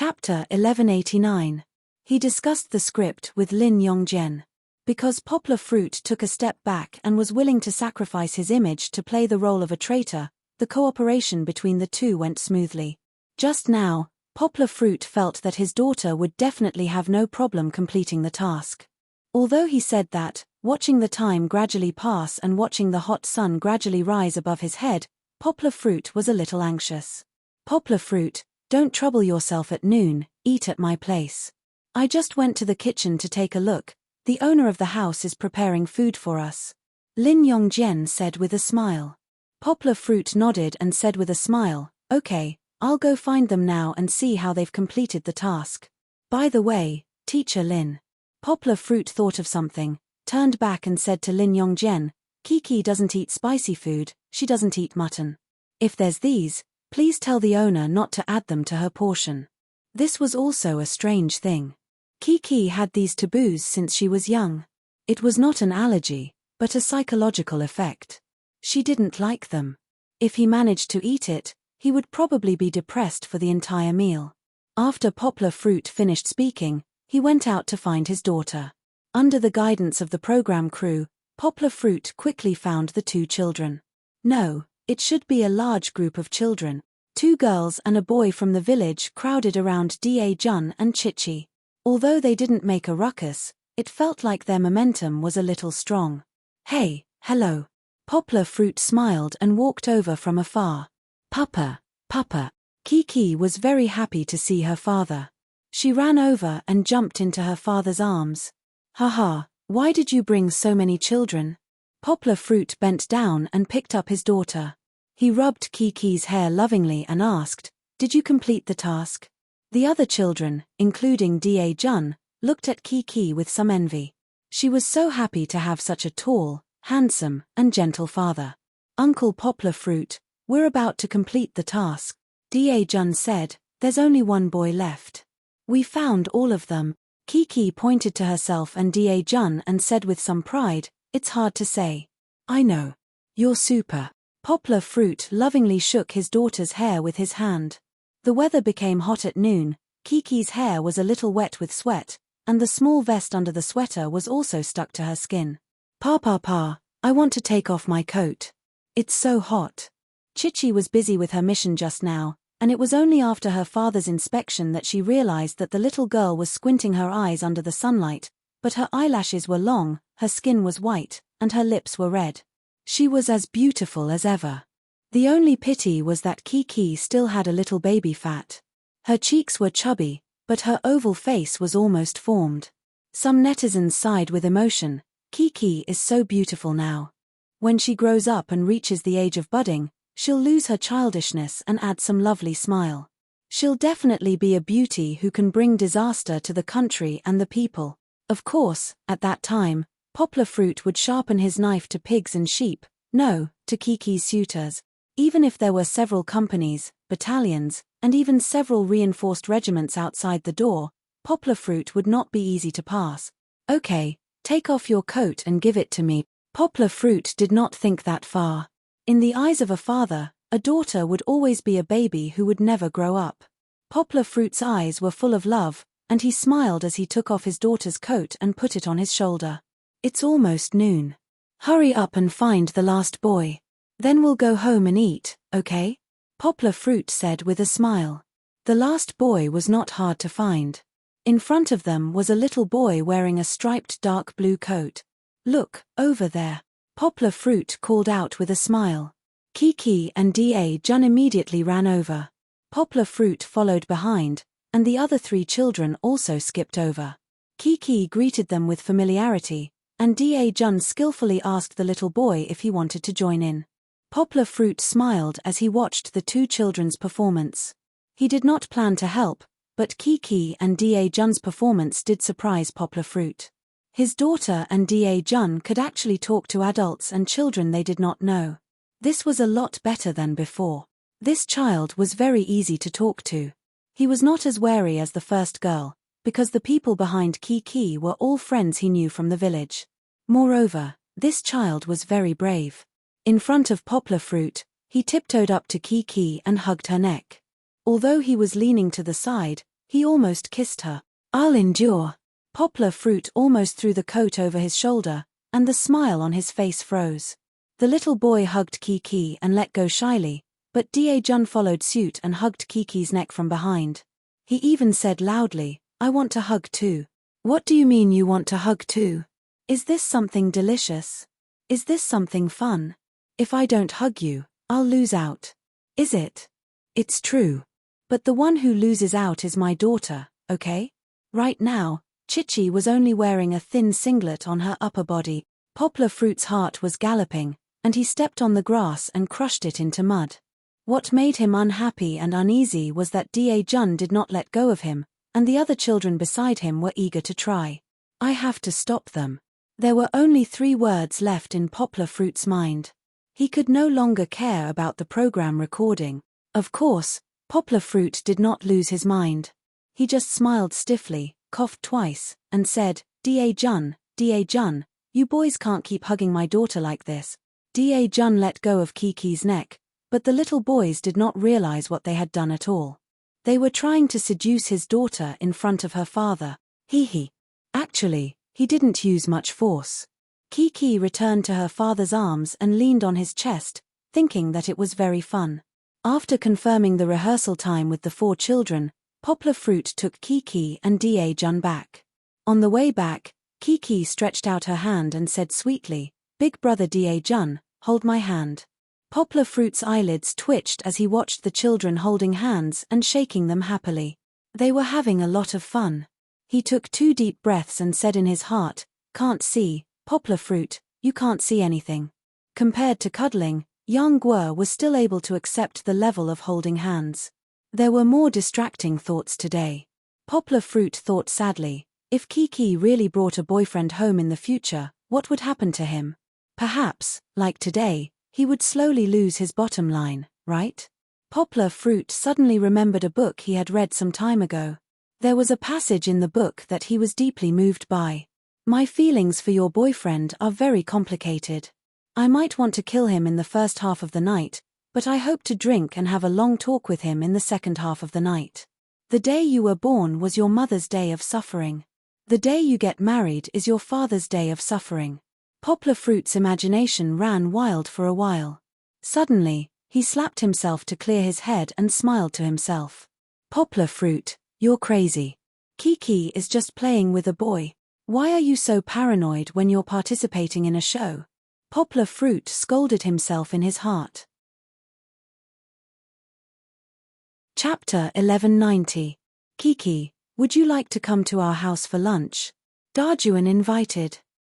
Chapter 1189. He discussed the script with Lin Yongjian. Because Poplar Fruit took a step back and was willing to sacrifice his image to play the role of a traitor, the cooperation between the two went smoothly. Just now, Poplar Fruit felt that his daughter would definitely have no problem completing the task. Although he said that, watching the time gradually pass and watching the hot sun gradually rise above his head, Poplar Fruit was a little anxious. Poplar Fruit, don't trouble yourself at noon, eat at my place. I just went to the kitchen to take a look. The owner of the house is preparing food for us. Lin Yongjian said with a smile. Poplar Fruit nodded and said with a smile, okay, I'll go find them now and see how they've completed the task. By the way, Teacher Lin. Poplar Fruit thought of something, turned back and said to Lin Yongjian, Kiki doesn't eat spicy food, she doesn't eat mutton. If there's these, please tell the owner not to add them to her portion. This was also a strange thing. Kiki had these taboos since she was young. It was not an allergy, but a psychological effect. She didn't like them. If he managed to eat it, he would probably be depressed for the entire meal. After Poplar Fruit finished speaking, he went out to find his daughter. Under the guidance of the program crew, Poplar Fruit quickly found the two children. No, it should be a large group of children. 2 girls and a boy from the village crowded around Da Jun and Chichi. Although they didn't make a ruckus, it felt like their momentum was a little strong. Hey, hello. Poplar Fruit smiled and walked over from afar. Papa, Papa. Kiki was very happy to see her father. She ran over and jumped into her father's arms. Haha, why did you bring so many children? Poplar Fruit bent down and picked up his daughter. He rubbed Kiki's hair lovingly and asked, did you complete the task? The other children, including Da Jun, looked at Kiki with some envy. She was so happy to have such a tall, handsome, and gentle father. Uncle Poplar Fruit, we're about to complete the task. Da Jun said, there's only one boy left. We found all of them. Kiki pointed to herself and Da Jun and said with some pride, it's hard to say. I know. You're super. Poplar Fruit lovingly shook his daughter's hair with his hand. The weather became hot at noon, Kiki's hair was a little wet with sweat, and the small vest under the sweater was also stuck to her skin. Pa, I want to take off my coat. It's so hot. Chichi was busy with her mission just now, and it was only after her father's inspection that she realized that the little girl was squinting her eyes under the sunlight, but her eyelashes were long, her skin was white, and her lips were red. She was as beautiful as ever. The only pity was that Kiki still had a little baby fat. Her cheeks were chubby, but her oval face was almost formed. Some netizens sighed with emotion, Kiki is so beautiful now. When she grows up and reaches the age of budding, she'll lose her childishness and add some lovely smile. She'll definitely be a beauty who can bring disaster to the country and the people. Of course, at that time, Poplar Fruit would sharpen his knife to pigs and sheep, no, to Kiki's suitors. Even if there were several companies, battalions, and even several reinforced regiments outside the door, Poplar Fruit would not be easy to pass. Okay, take off your coat and give it to me. Poplar Fruit did not think that far. In the eyes of a father, a daughter would always be a baby who would never grow up. Poplar Fruit's eyes were full of love, and he smiled as he took off his daughter's coat and put it on his shoulder. It's almost noon. Hurry up and find the last boy. Then we'll go home and eat, okay? Poplar Fruit said with a smile. The last boy was not hard to find. In front of them was a little boy wearing a striped dark blue coat. Look, over there. Poplar Fruit called out with a smile. Kiki and Da Jun immediately ran over. Poplar Fruit followed behind, and the other 3 children also skipped over. Kiki greeted them with familiarity, and Da Jun skillfully asked the little boy if he wanted to join in. Poplar Fruit smiled as he watched the 2 children's performance. He did not plan to help, but Kiki and Da Jun's performance did surprise Poplar Fruit. His daughter and Da Jun could actually talk to adults and children they did not know. This was a lot better than before. This child was very easy to talk to. He was not as wary as the first girl, because the people behind Kiki were all friends he knew from the village. Moreover, this child was very brave. In front of Poplar Fruit, he tiptoed up to Kiki and hugged her neck. Although he was leaning to the side, He almost kissed her. I'll endure. Poplar Fruit almost threw the coat over his shoulder, and the smile on his face froze. The little boy hugged Kiki and let go shyly, but Da-Jun followed suit and hugged Kiki's neck from behind. He even said loudly, I want to hug too. What do you mean you want to hug too? Is this something delicious? Is this something fun? If I don't hug you, I'll lose out. Is it? It's true. But the one who loses out is my daughter, okay? Right now, Chichi was only wearing a thin singlet on her upper body. Poplar Fruit's heart was galloping, and he stepped on the grass and crushed it into mud. What made him unhappy and uneasy was that Da-Jun did not let go of him, and the other children beside him were eager to try. I have to stop them. There were only 3 words left in Poplar Fruit's mind. He could no longer care about the program recording. Of course, Poplar Fruit did not lose his mind. He just smiled stiffly, coughed twice, and said, Da-Jun, Da-Jun, you boys can't keep hugging my daughter like this. Da-Jun let go of Kiki's neck, but the little boys did not realize what they had done at all. They were trying to seduce his daughter in front of her father. Hee. Actually, he didn't use much force. Kiki returned to her father's arms and leaned on his chest, thinking that it was very fun. After confirming the rehearsal time with the 4 children, Poplar Fruit took Kiki and Da-Jun back. On the way back, Kiki stretched out her hand and said sweetly, Big brother Da-Jun, hold my hand. Poplar Fruit's eyelids twitched as he watched the children holding hands and shaking them happily. They were having a lot of fun. He took 2 deep breaths and said in his heart, Can't see, Poplar Fruit, you can't see anything. Compared to cuddling, young Guo was still able to accept the level of holding hands. There were more distracting thoughts today. Poplar Fruit thought sadly, if Kiki really brought a boyfriend home in the future, what would happen to him? Perhaps, like today, he would slowly lose his bottom line, right? Poplar Fruit suddenly remembered a book he had read some time ago. There was a passage in the book that he was deeply moved by. My feelings for your boyfriend are very complicated. I might want to kill him in the first half of the night, but I hope to drink and have a long talk with him in the second half of the night. The day you were born was your mother's day of suffering. The day you get married is your father's day of suffering. Poplar Fruit's imagination ran wild for a while. Suddenly, he slapped himself to clear his head and smiled to himself. Poplar Fruit, you're crazy. Kiki is just playing with a boy. Why are you so paranoid when you're participating in a show? Poplar Fruit scolded himself in his heart. Chapter 1190. Kiki, would you like to come to our house for lunch? Da-Jun invited.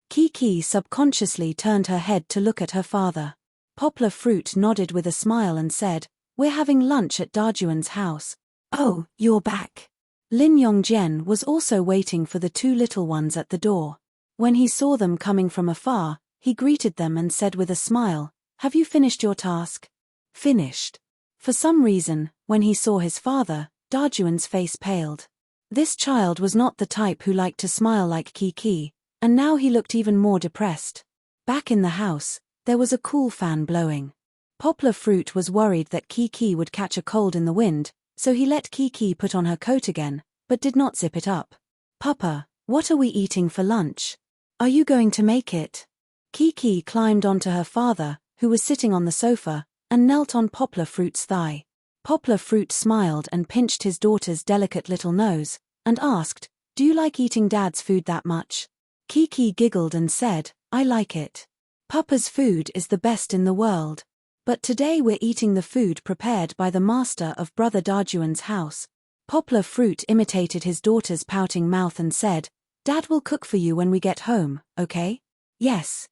Kiki subconsciously turned her head to look at her father. Poplar Fruit nodded with a smile and said, We're having lunch at Da-Jun's house. Oh, you're back. Lin Yongjian was also waiting for the 2 little ones at the door. When he saw them coming from afar, he greeted them and said with a smile, Have you finished your task? Finished. For some reason, when he saw his father, Da-Jun's face paled. This child was not the type who liked to smile like Kiki, and now he looked even more depressed. Back in the house, there was a cool fan blowing. Poplar Fruit was worried that Kiki would catch a cold in the wind, so he let Kiki put on her coat again, but did not zip it up. Papa, what are we eating for lunch? Are you going to make it? Kiki climbed onto her father, who was sitting on the sofa, and knelt on Poplar Fruit's thigh. Poplar Fruit smiled and pinched his daughter's delicate little nose, and asked, Do you like eating Dad's food that much? Kiki giggled and said, I like it. Papa's food is the best in the world. But today we're eating the food prepared by the master of Brother Da-Jun's house. Poplar Fruit imitated his daughter's pouting mouth and said, Dad will cook for you when we get home, okay? Yes.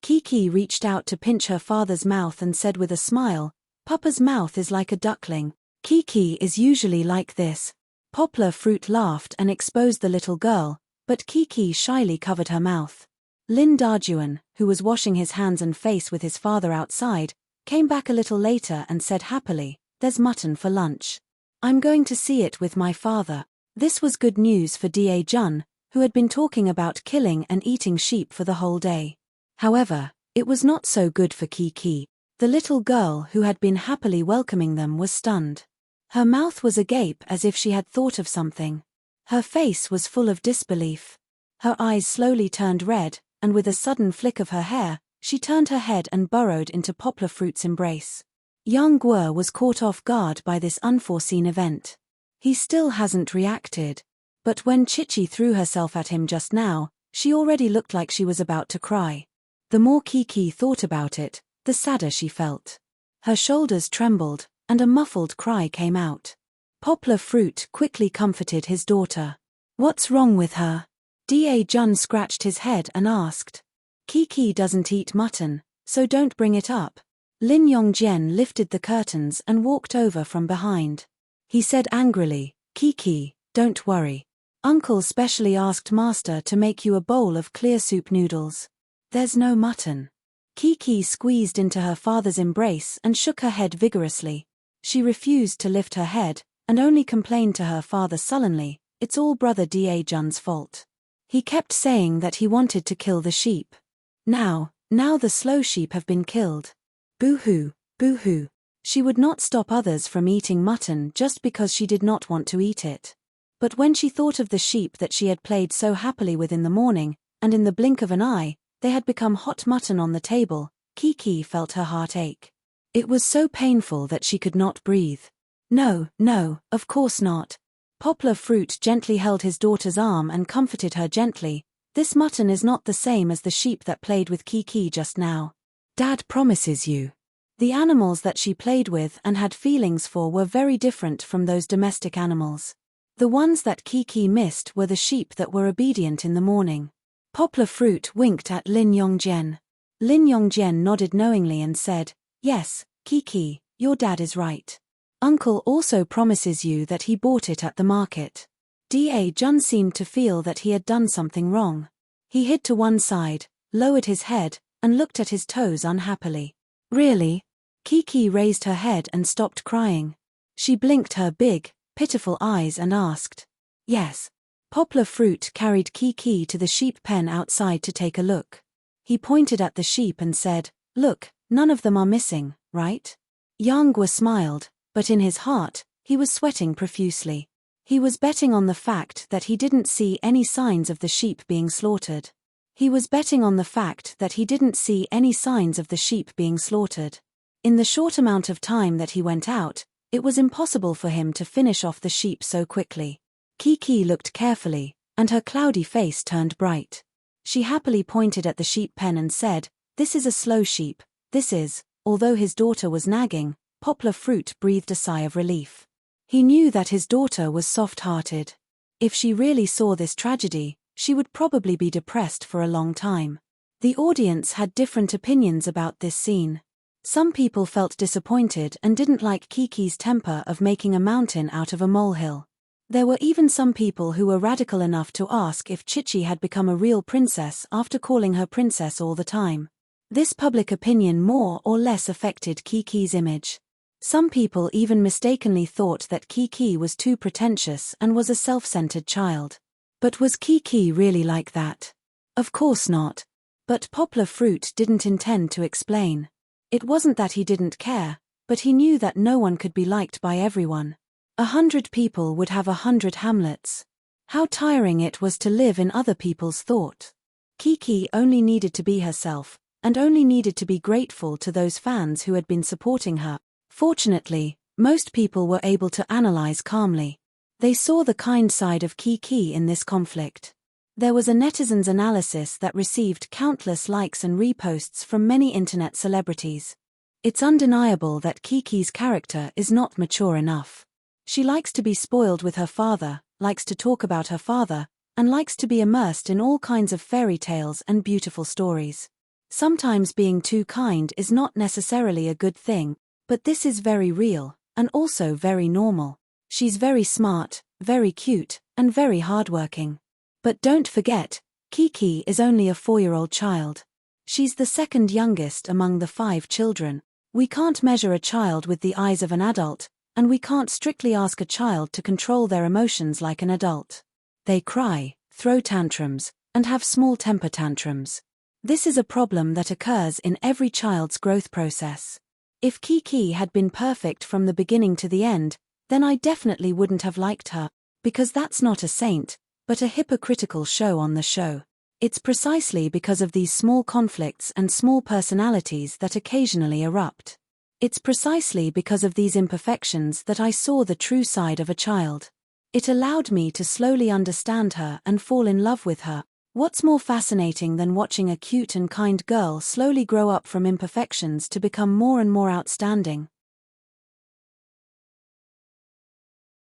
Kiki reached out to pinch her father's mouth and said with a smile, Papa's mouth is like a duckling. Kiki is usually like this. Poplar Fruit laughed and exposed the little girl, but Kiki shyly covered her mouth. Lin Da-Jun, who was washing his hands and face with his father outside, came back a little later and said happily, There's mutton for lunch. I'm going to see it with my father. This was good news for Da-Jun, who had been talking about killing and eating sheep for the whole day. However, it was not so good for Kiki. The little girl who had been happily welcoming them was stunned. Her mouth was agape as if she had thought of something. Her face was full of disbelief. Her eyes slowly turned red, and with a sudden flick of her hair, she turned her head and burrowed into Poplar Fruit's embrace. Young Guo was caught off guard by this unforeseen event. He still hasn't reacted. But when Chichi threw herself at him just now, she already looked like she was about to cry. The more Kiki thought about it, the sadder she felt. Her shoulders trembled, and a muffled cry came out. Poplar Fruit quickly comforted his daughter. "What's wrong with her?" Da Jun scratched his head and asked. "Kiki doesn't eat mutton, so don't bring it up." Lin Yongjian lifted the curtains and walked over from behind. He said angrily, "Kiki, don't worry. Uncle specially asked Master to make you a bowl of clear soup noodles. There's no mutton." Kiki squeezed into her father's embrace and shook her head vigorously. She refused to lift her head, and only complained to her father sullenly, "It's all brother Da Jun's fault. He kept saying that he wanted to kill the sheep. Now the slow sheep have been killed. Boo-hoo, boo-hoo." She would not stop others from eating mutton just because she did not want to eat it. But when she thought of the sheep that she had played so happily with in the morning, and in the blink of an eye, they had become hot mutton on the table, Kiki felt her heart ache. It was so painful that she could not breathe. No, of course not." Poplar Fruit gently held his daughter's arm and comforted her gently. "This mutton is not the same as the sheep that played with Kiki just now. Dad promises you." The animals that she played with and had feelings for were very different from those domestic animals. The ones that Kiki missed were the sheep that were obedient in the morning. Poplar Fruit winked at Lin Yongjian. Lin Yongjian nodded knowingly and said, "Yes, Kiki, your dad is right. Uncle also promises you that he bought it at the market." Da Jun seemed to feel that he had done something wrong. He hid to one side, lowered his head, and looked at his toes unhappily. "Really?" Kiki raised her head and stopped crying. She blinked her big, pitiful eyes and asked, "Yes." Poplar Fruit carried Kiki to the sheep pen outside to take a look. He pointed at the sheep and said, "Look, none of them are missing, right?" Yang Guo smiled, but in his heart, he was sweating profusely. He was betting on the fact that he didn't see any signs of the sheep being slaughtered. In the short amount of time that he went out, it was impossible for him to finish off the sheep so quickly. Kiki looked carefully, and her cloudy face turned bright. She happily pointed at the sheep pen and said, "This is a slow sheep, this is." Although his daughter was nagging, Poplar Fruit breathed a sigh of relief. He knew that his daughter was soft-hearted. If she really saw this tragedy, she would probably be depressed for a long time. The audience had different opinions about this scene. Some people felt disappointed and didn't like Kiki's temper of making a mountain out of a molehill. There were even some people who were radical enough to ask if Chichi had become a real princess after calling her princess all the time. This public opinion more or less affected Kiki's image. Some people even mistakenly thought that Kiki was too pretentious and was a self-centered child. But was Kiki really like that? Of course not. But Poplar Fruit didn't intend to explain. It wasn't that he didn't care, but he knew that no one could be liked by everyone. 100 people would have 100 Hamlets. How tiring it was to live in other people's thought. Kiki only needed to be herself, and only needed to be grateful to those fans who had been supporting her. Fortunately, most people were able to analyze calmly. They saw the kind side of Kiki in this conflict. There was a netizen's analysis that received countless likes and reposts from many internet celebrities. It's undeniable that Kiki's character is not mature enough. She likes to be spoiled with her father, likes to talk about her father, and likes to be immersed in all kinds of fairy tales and beautiful stories. Sometimes being too kind is not necessarily a good thing, but this is very real, and also very normal. She's very smart, very cute, and very hardworking. But don't forget, Kiki is only a 4-year-old child. She's the second youngest among the 5 children. We can't measure a child with the eyes of an adult, and we can't strictly ask a child to control their emotions like an adult. They cry, throw tantrums, and have small temper tantrums. This is a problem that occurs in every child's growth process. If Kiki had been perfect from the beginning to the end, then I definitely wouldn't have liked her, because that's not a saint, but a hypocritical show on the show. It's precisely because of these small conflicts and small personalities that occasionally erupt. It's precisely because of these imperfections that I saw the true side of a child. It allowed me to slowly understand her and fall in love with her. What's more fascinating than watching a cute and kind girl slowly grow up from imperfections to become more and more outstanding?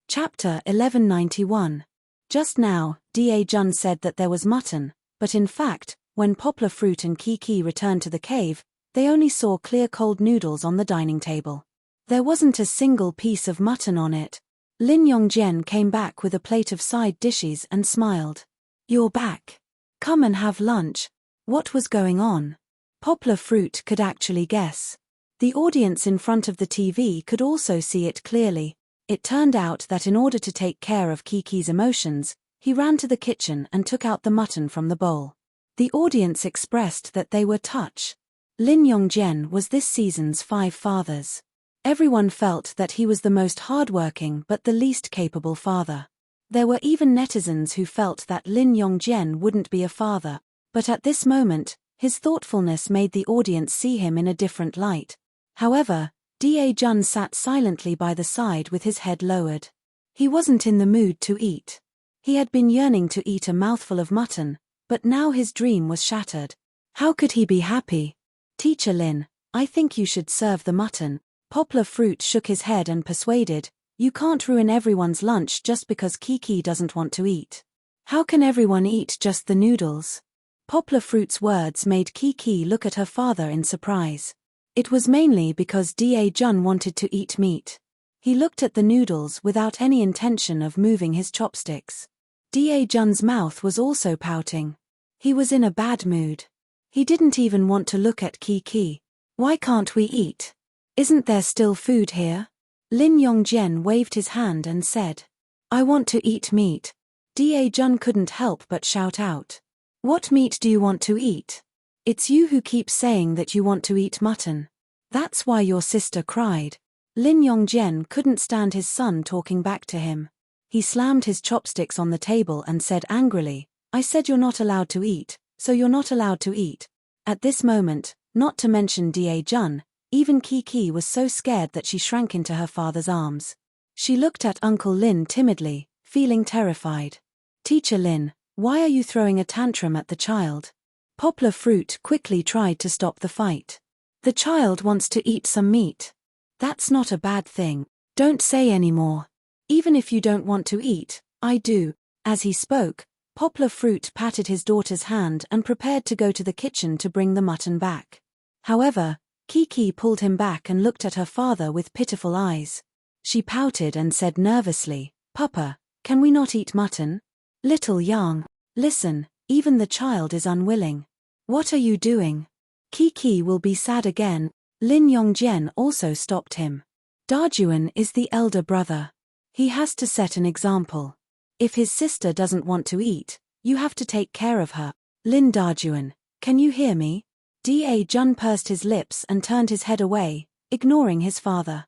Chapter 1191. Just now, Da Jun said that there was mutton, but in fact, when Poplar Fruit and Kiki returned to the cave, they only saw clear cold noodles on the dining table. There wasn't a single piece of mutton on it. Lin Yongjian came back with a plate of side dishes and smiled. "You're back. Come and have lunch." What was going on? Poplar Fruit could actually guess. The audience in front of the TV could also see it clearly. It turned out that in order to take care of Kiki's emotions, he ran to the kitchen and took out the mutton from the bowl. The audience expressed that they were touched. Lin Yongjian was this season's 5 fathers. Everyone felt that he was the most hardworking but the least capable father. There were even netizens who felt that Lin Yongjian wouldn't be a father, but at this moment, his thoughtfulness made the audience see him in a different light. However, Da Jun sat silently by the side with his head lowered. He wasn't in the mood to eat. He had been yearning to eat a mouthful of mutton, but now his dream was shattered. How could he be happy? "Teacher Lin, I think you should serve the mutton." Poplar Fruit shook his head and persuaded, "You can't ruin everyone's lunch just because Kiki doesn't want to eat. How can everyone eat just the noodles?" Poplar Fruit's words made Kiki look at her father in surprise. It was mainly because Da Jun wanted to eat meat. He looked at the noodles without any intention of moving his chopsticks. Da Jun's mouth was also pouting. He was in a bad mood. He didn't even want to look at Kiki. "Why can't we eat? Isn't there still food here?" Lin Yongjian waved his hand and said, "I want to eat meat." Da Jun couldn't help but shout out, "What meat do you want to eat? It's you who keep saying that you want to eat mutton. That's why your sister cried." Lin Yongjian couldn't stand his son talking back to him. He slammed his chopsticks on the table and said angrily, "I said you're not allowed to eat, so you're not allowed to eat." At this moment, not to mention Da Jun, even Kiki was so scared that she shrank into her father's arms. She looked at Uncle Lin timidly, feeling terrified. "Teacher Lin, why are you throwing a tantrum at the child?" Poplar Fruit quickly tried to stop the fight. "The child wants to eat some meat. That's not a bad thing. Don't say any more. Even if you don't want to eat, I do." As he spoke, Poplar Fruit patted his daughter's hand and prepared to go to the kitchen to bring the mutton back. However, Kiki pulled him back and looked at her father with pitiful eyes. She pouted and said nervously, "Papa, can we not eat mutton?" "Little Yang, listen, even the child is unwilling. What are you doing? Kiki will be sad again." Lin Yongjian also stopped him. "Dajuan is the elder brother. He has to set an example. If his sister doesn't want to eat, you have to take care of her. Lin Dajuan, can you hear me?" Da Jun pursed his lips and turned his head away, ignoring his father.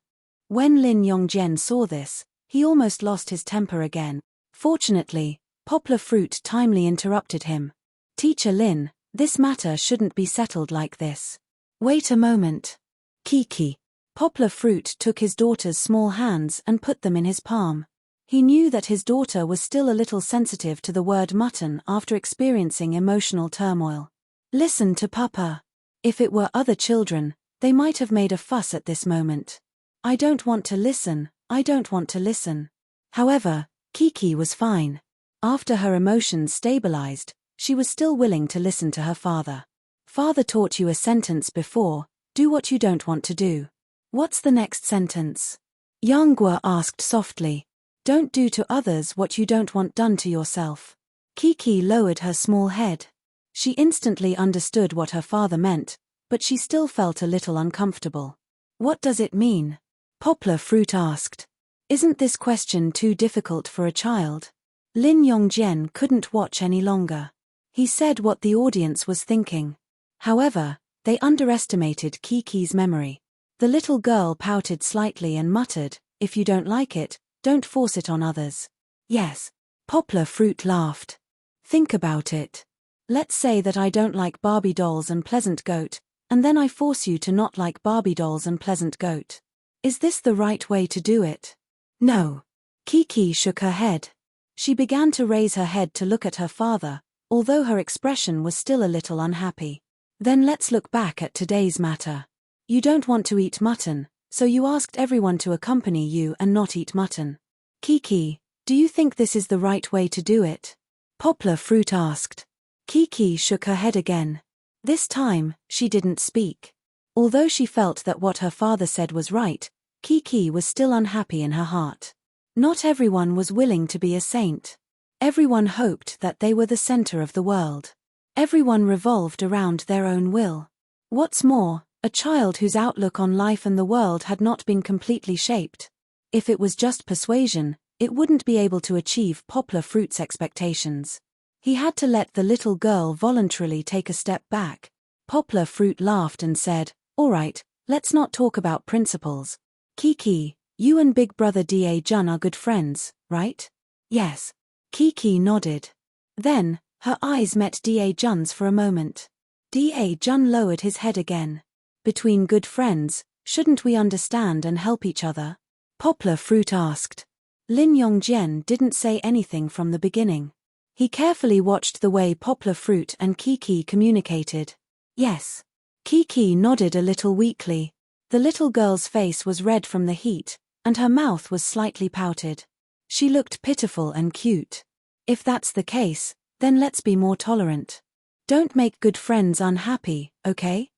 When Lin Yongjian saw this, he almost lost his temper again. Fortunately, Poplar Fruit timely interrupted him. "Teacher Lin, this matter shouldn't be settled like this. Wait a moment. Kiki." Poplar Fruit took his daughter's small hands and put them in his palm. He knew that his daughter was still a little sensitive to the word mutton after experiencing emotional turmoil. "Listen to Papa. If it were other children, they might have made a fuss at this moment. I don't want to listen, I don't want to listen." However, Kiki was fine. After her emotions stabilized, she was still willing to listen to her father. "Father taught you a sentence before, do what you don't want to do. What's the next sentence?" Yang Guo asked softly. "Don't do to others what you don't want done to yourself." Kiki lowered her small head. She instantly understood what her father meant, but she still felt a little uncomfortable. "What does it mean?" Poplar Fruit asked. "Isn't this question too difficult for a child?" Lin Yongjian couldn't watch any longer. He said what the audience was thinking. However, they underestimated Kiki's memory. The little girl pouted slightly and muttered, "If you don't like it, don't force it on others. Yes. Poplar Fruit laughed. Think about it. Let's say that I don't like Barbie dolls and Pleasant Goat, and then I force you to not like Barbie dolls and Pleasant Goat. Is this the right way to do it? No. Kiki shook her head. She began to raise her head to look at her father, although her expression was still a little unhappy. Then let's look back at today's matter. You don't want to eat mutton, so you asked everyone to accompany you and not eat mutton. Kiki, do you think this is the right way to do it? Poplar Fruit asked. Kiki shook her head again. This time, she didn't speak. Although she felt that what her father said was right, Kiki was still unhappy in her heart. Not everyone was willing to be a saint. Everyone hoped that they were the center of the world. Everyone revolved around their own will. What's more, a child whose outlook on life and the world had not been completely shaped. If it was just persuasion, it wouldn't be able to achieve Poplar Fruit's expectations. He had to let the little girl voluntarily take a step back. Poplar Fruit laughed and said, "All right, let's not talk about principles. Kiki, you and Big Brother Da Jun are good friends, right?" Yes. Kiki nodded. Then, her eyes met Da Jun's for a moment. Da Jun lowered his head again. Between good friends, shouldn't we understand and help each other? Poplar Fruit asked. Lin Yongjian didn't say anything from the beginning. He carefully watched the way Poplar Fruit and Kiki communicated. Yes. Kiki nodded a little weakly. The little girl's face was red from the heat, and her mouth was slightly pouted. She looked pitiful and cute. If that's the case, then let's be more tolerant. Don't make good friends unhappy, okay?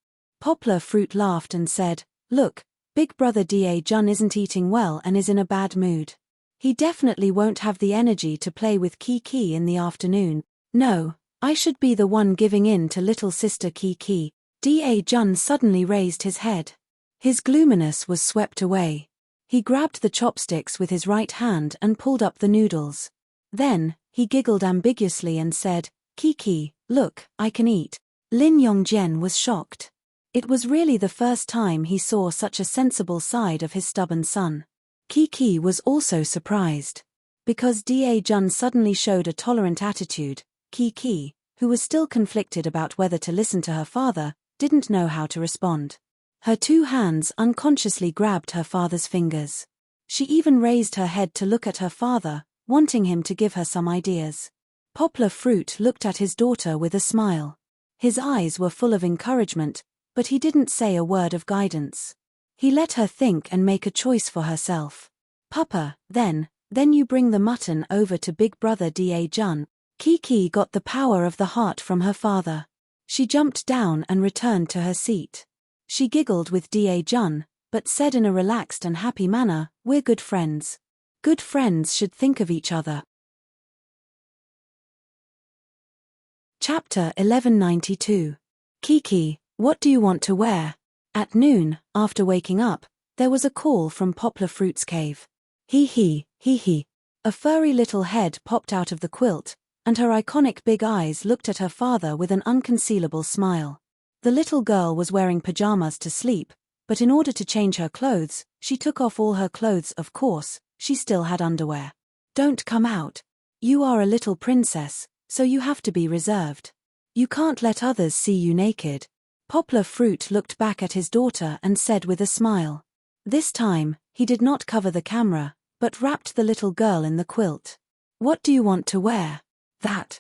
Poplar Fruit laughed and said, "Look, Big Brother Da Jun isn't eating well and is in a bad mood. He definitely won't have the energy to play with Kiki in the afternoon. No, I should be the one giving in to little sister Kiki." Da Jun suddenly raised his head. His gloominess was swept away. He grabbed the chopsticks with his right hand and pulled up the noodles. Then, he giggled ambiguously and said, "Kiki, look, I can eat." Lin Yongjian was shocked. It was really the first time he saw such a sensible side of his stubborn son. Kiki was also surprised. Because Da Jun suddenly showed a tolerant attitude, Kiki, who was still conflicted about whether to listen to her father, didn't know how to respond. Her two hands unconsciously grabbed her father's fingers. She even raised her head to look at her father, wanting him to give her some ideas. Poplar Fruit looked at his daughter with a smile. His eyes were full of encouragement, but he didn't say a word of guidance. He let her think and make a choice for herself. "Papa, then you bring the mutton over to Big Brother Da Jun." Kiki got the power of the heart from her father. She jumped down and returned to her seat. She giggled with Da Jun, but said in a relaxed and happy manner, "We're good friends. Good friends should think of each other." Chapter 1192. Kiki, what do you want to wear? At noon, after waking up, there was a call from Poplar Fruit's cave. Hee hee, hee hee. A furry little head popped out of the quilt, and her iconic big eyes looked at her father with an unconcealable smile. The little girl was wearing pajamas to sleep, but in order to change her clothes, she took off all her clothes. Of course, she still had underwear. "Don't come out. You are a little princess, so you have to be reserved. You can't let others see you naked." Poplar Fruit looked back at his daughter and said with a smile. This time, he did not cover the camera, but wrapped the little girl in the quilt. "What do you want to wear?" That.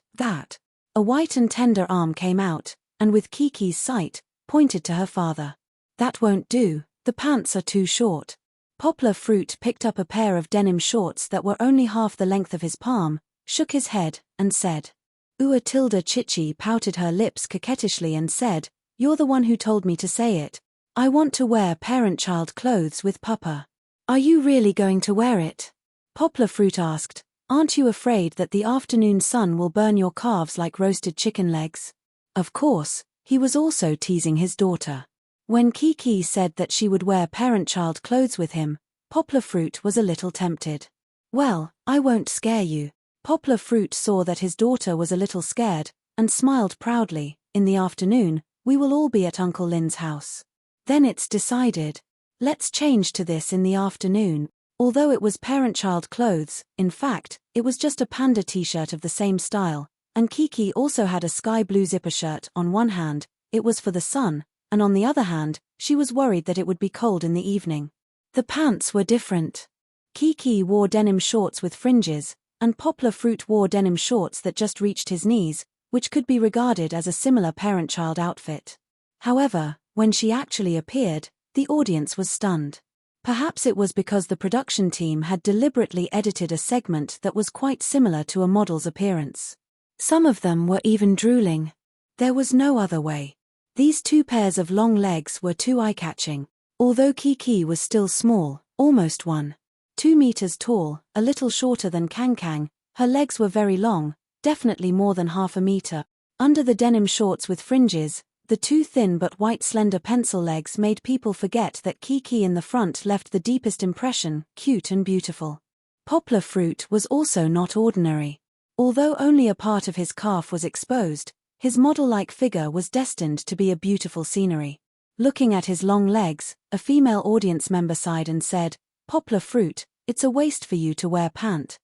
A white and tender arm came out, and with Kiki's sight, pointed to her father. "That won't do, the pants are too short." Poplar Fruit picked up a pair of denim shorts that were only half the length of his palm, shook his head, and said. Tilda Chichi pouted her lips coquettishly and said, "You're the one who told me to say it. I want to wear parent-child clothes with Papa." "Are you really going to wear it?" Poplar Fruit asked. "Aren't you afraid that the afternoon sun will burn your calves like roasted chicken legs?" Of course, he was also teasing his daughter. When Kiki said that she would wear parent-child clothes with him, Poplar Fruit was a little tempted. "Well, I won't scare you." Poplar Fruit saw that his daughter was a little scared, and smiled proudly. "In the afternoon, we will all be at Uncle Lin's house. Then it's decided. Let's change to this in the afternoon." Although it was parent-child clothes, in fact, it was just a panda t-shirt of the same style, and Kiki also had a sky blue zipper shirt. On one hand, it was for the sun, and on the other hand, she was worried that it would be cold in the evening. The pants were different. Kiki wore denim shorts with fringes, and Poplar Fruit wore denim shorts that just reached his knees, which could be regarded as a similar parent-child outfit. However, when she actually appeared, the audience was stunned. Perhaps it was because the production team had deliberately edited a segment that was quite similar to a model's appearance. Some of them were even drooling. There was no other way. These two pairs of long legs were too eye-catching. Although Kiki was still small, almost 1.2 meters tall, a little shorter than Kang, her legs were very long, definitely more than half a meter. Under the denim shorts with fringes, the two thin but white slender pencil legs made people forget that Kiki in the front left the deepest impression, cute and beautiful. Poplar Fruit was also not ordinary. Although only a part of his calf was exposed, his model-like figure was destined to be a beautiful scenery. Looking at his long legs, a female audience member sighed and said, "Poplar Fruit, it's a waste for you to wear pant."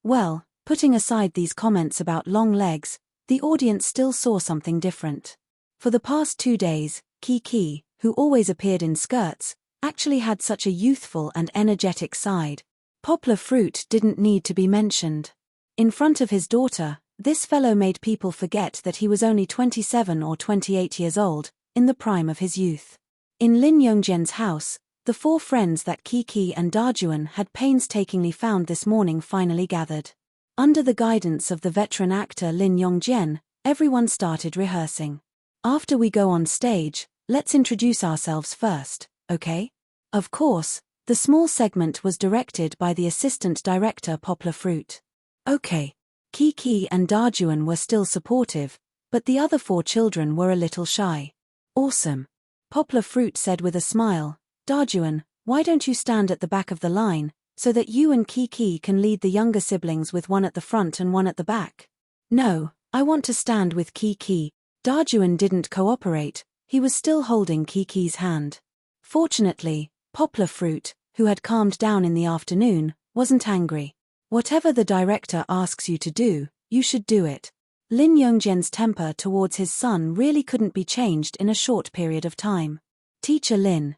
Well, putting aside these comments about long legs, the audience still saw something different. For the past 2 days, Kiki, who always appeared in skirts, actually had such a youthful and energetic side. Poplar Fruit didn't need to be mentioned. In front of his daughter, this fellow made people forget that he was only 27 or 28 years old, in the prime of his youth. In Lin Yongjian's house, the 4 friends that Kiki and Dajuan had painstakingly found this morning finally gathered. Under the guidance of the veteran actor Lin Yongjian, everyone started rehearsing. "After we go on stage, let's introduce ourselves first, okay?" Of course, the small segment was directed by the assistant director Poplar Fruit. "Okay." Kiki and Dajuan were still supportive, but the other 4 children were a little shy. "Awesome," Poplar Fruit said with a smile. "Dajuan, why don't you stand at the back of the line, so that you and Kiki can lead the younger siblings with one at the front and one at the back?" "No, I want to stand with Kiki." Dajuan didn't cooperate, he was still holding Kiki's hand. Fortunately, Poplar Fruit, who had calmed down in the afternoon, wasn't angry. "Whatever the director asks you to do, you should do it." Lin Yongjian's temper towards his son really couldn't be changed in a short period of time. Teacher Lin,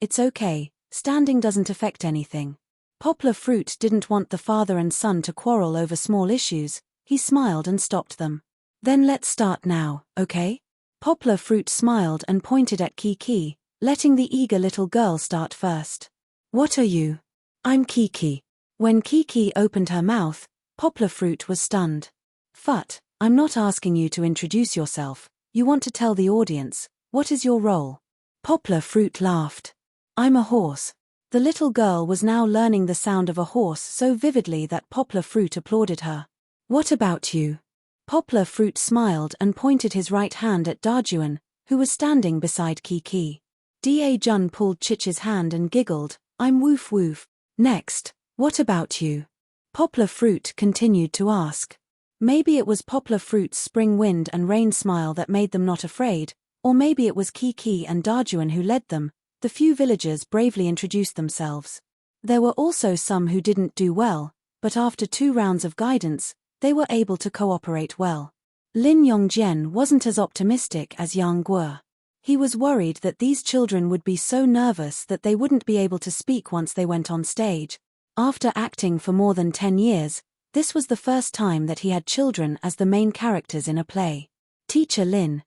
it's okay, standing doesn't affect anything." Poplar Fruit didn't want the father and son to quarrel over small issues, he smiled and stopped them. "Then let's start now, okay?" Poplar Fruit smiled and pointed at Kiki, letting the eager little girl start first. "What are you?" "I'm Kiki." When Kiki opened her mouth, Poplar Fruit was stunned. "Fut, I'm not asking you to introduce yourself, you want to tell the audience, what is your role?" Poplar Fruit laughed. "I'm a horse." The little girl was now learning the sound of a horse so vividly that Poplar Fruit applauded her. "What about you?" Poplar Fruit smiled and pointed his right hand at Dajuan, who was standing beside Kiki. Da-Jun pulled Chich's hand and giggled, "I'm Woof Woof." "Next, what about you?" Poplar Fruit continued to ask. Maybe it was Poplar Fruit's spring wind and rain smile that made them not afraid, or maybe it was Kiki and Dajuan who led them. The few villagers bravely introduced themselves. There were also some who didn't do well, but after 2 rounds of guidance, they were able to cooperate well. Lin Yongjian wasn't as optimistic as Yang Guo. He was worried that these children would be so nervous that they wouldn't be able to speak once they went on stage. After acting for more than 10 years, this was the first time that he had children as the main characters in a play. Teacher Lin,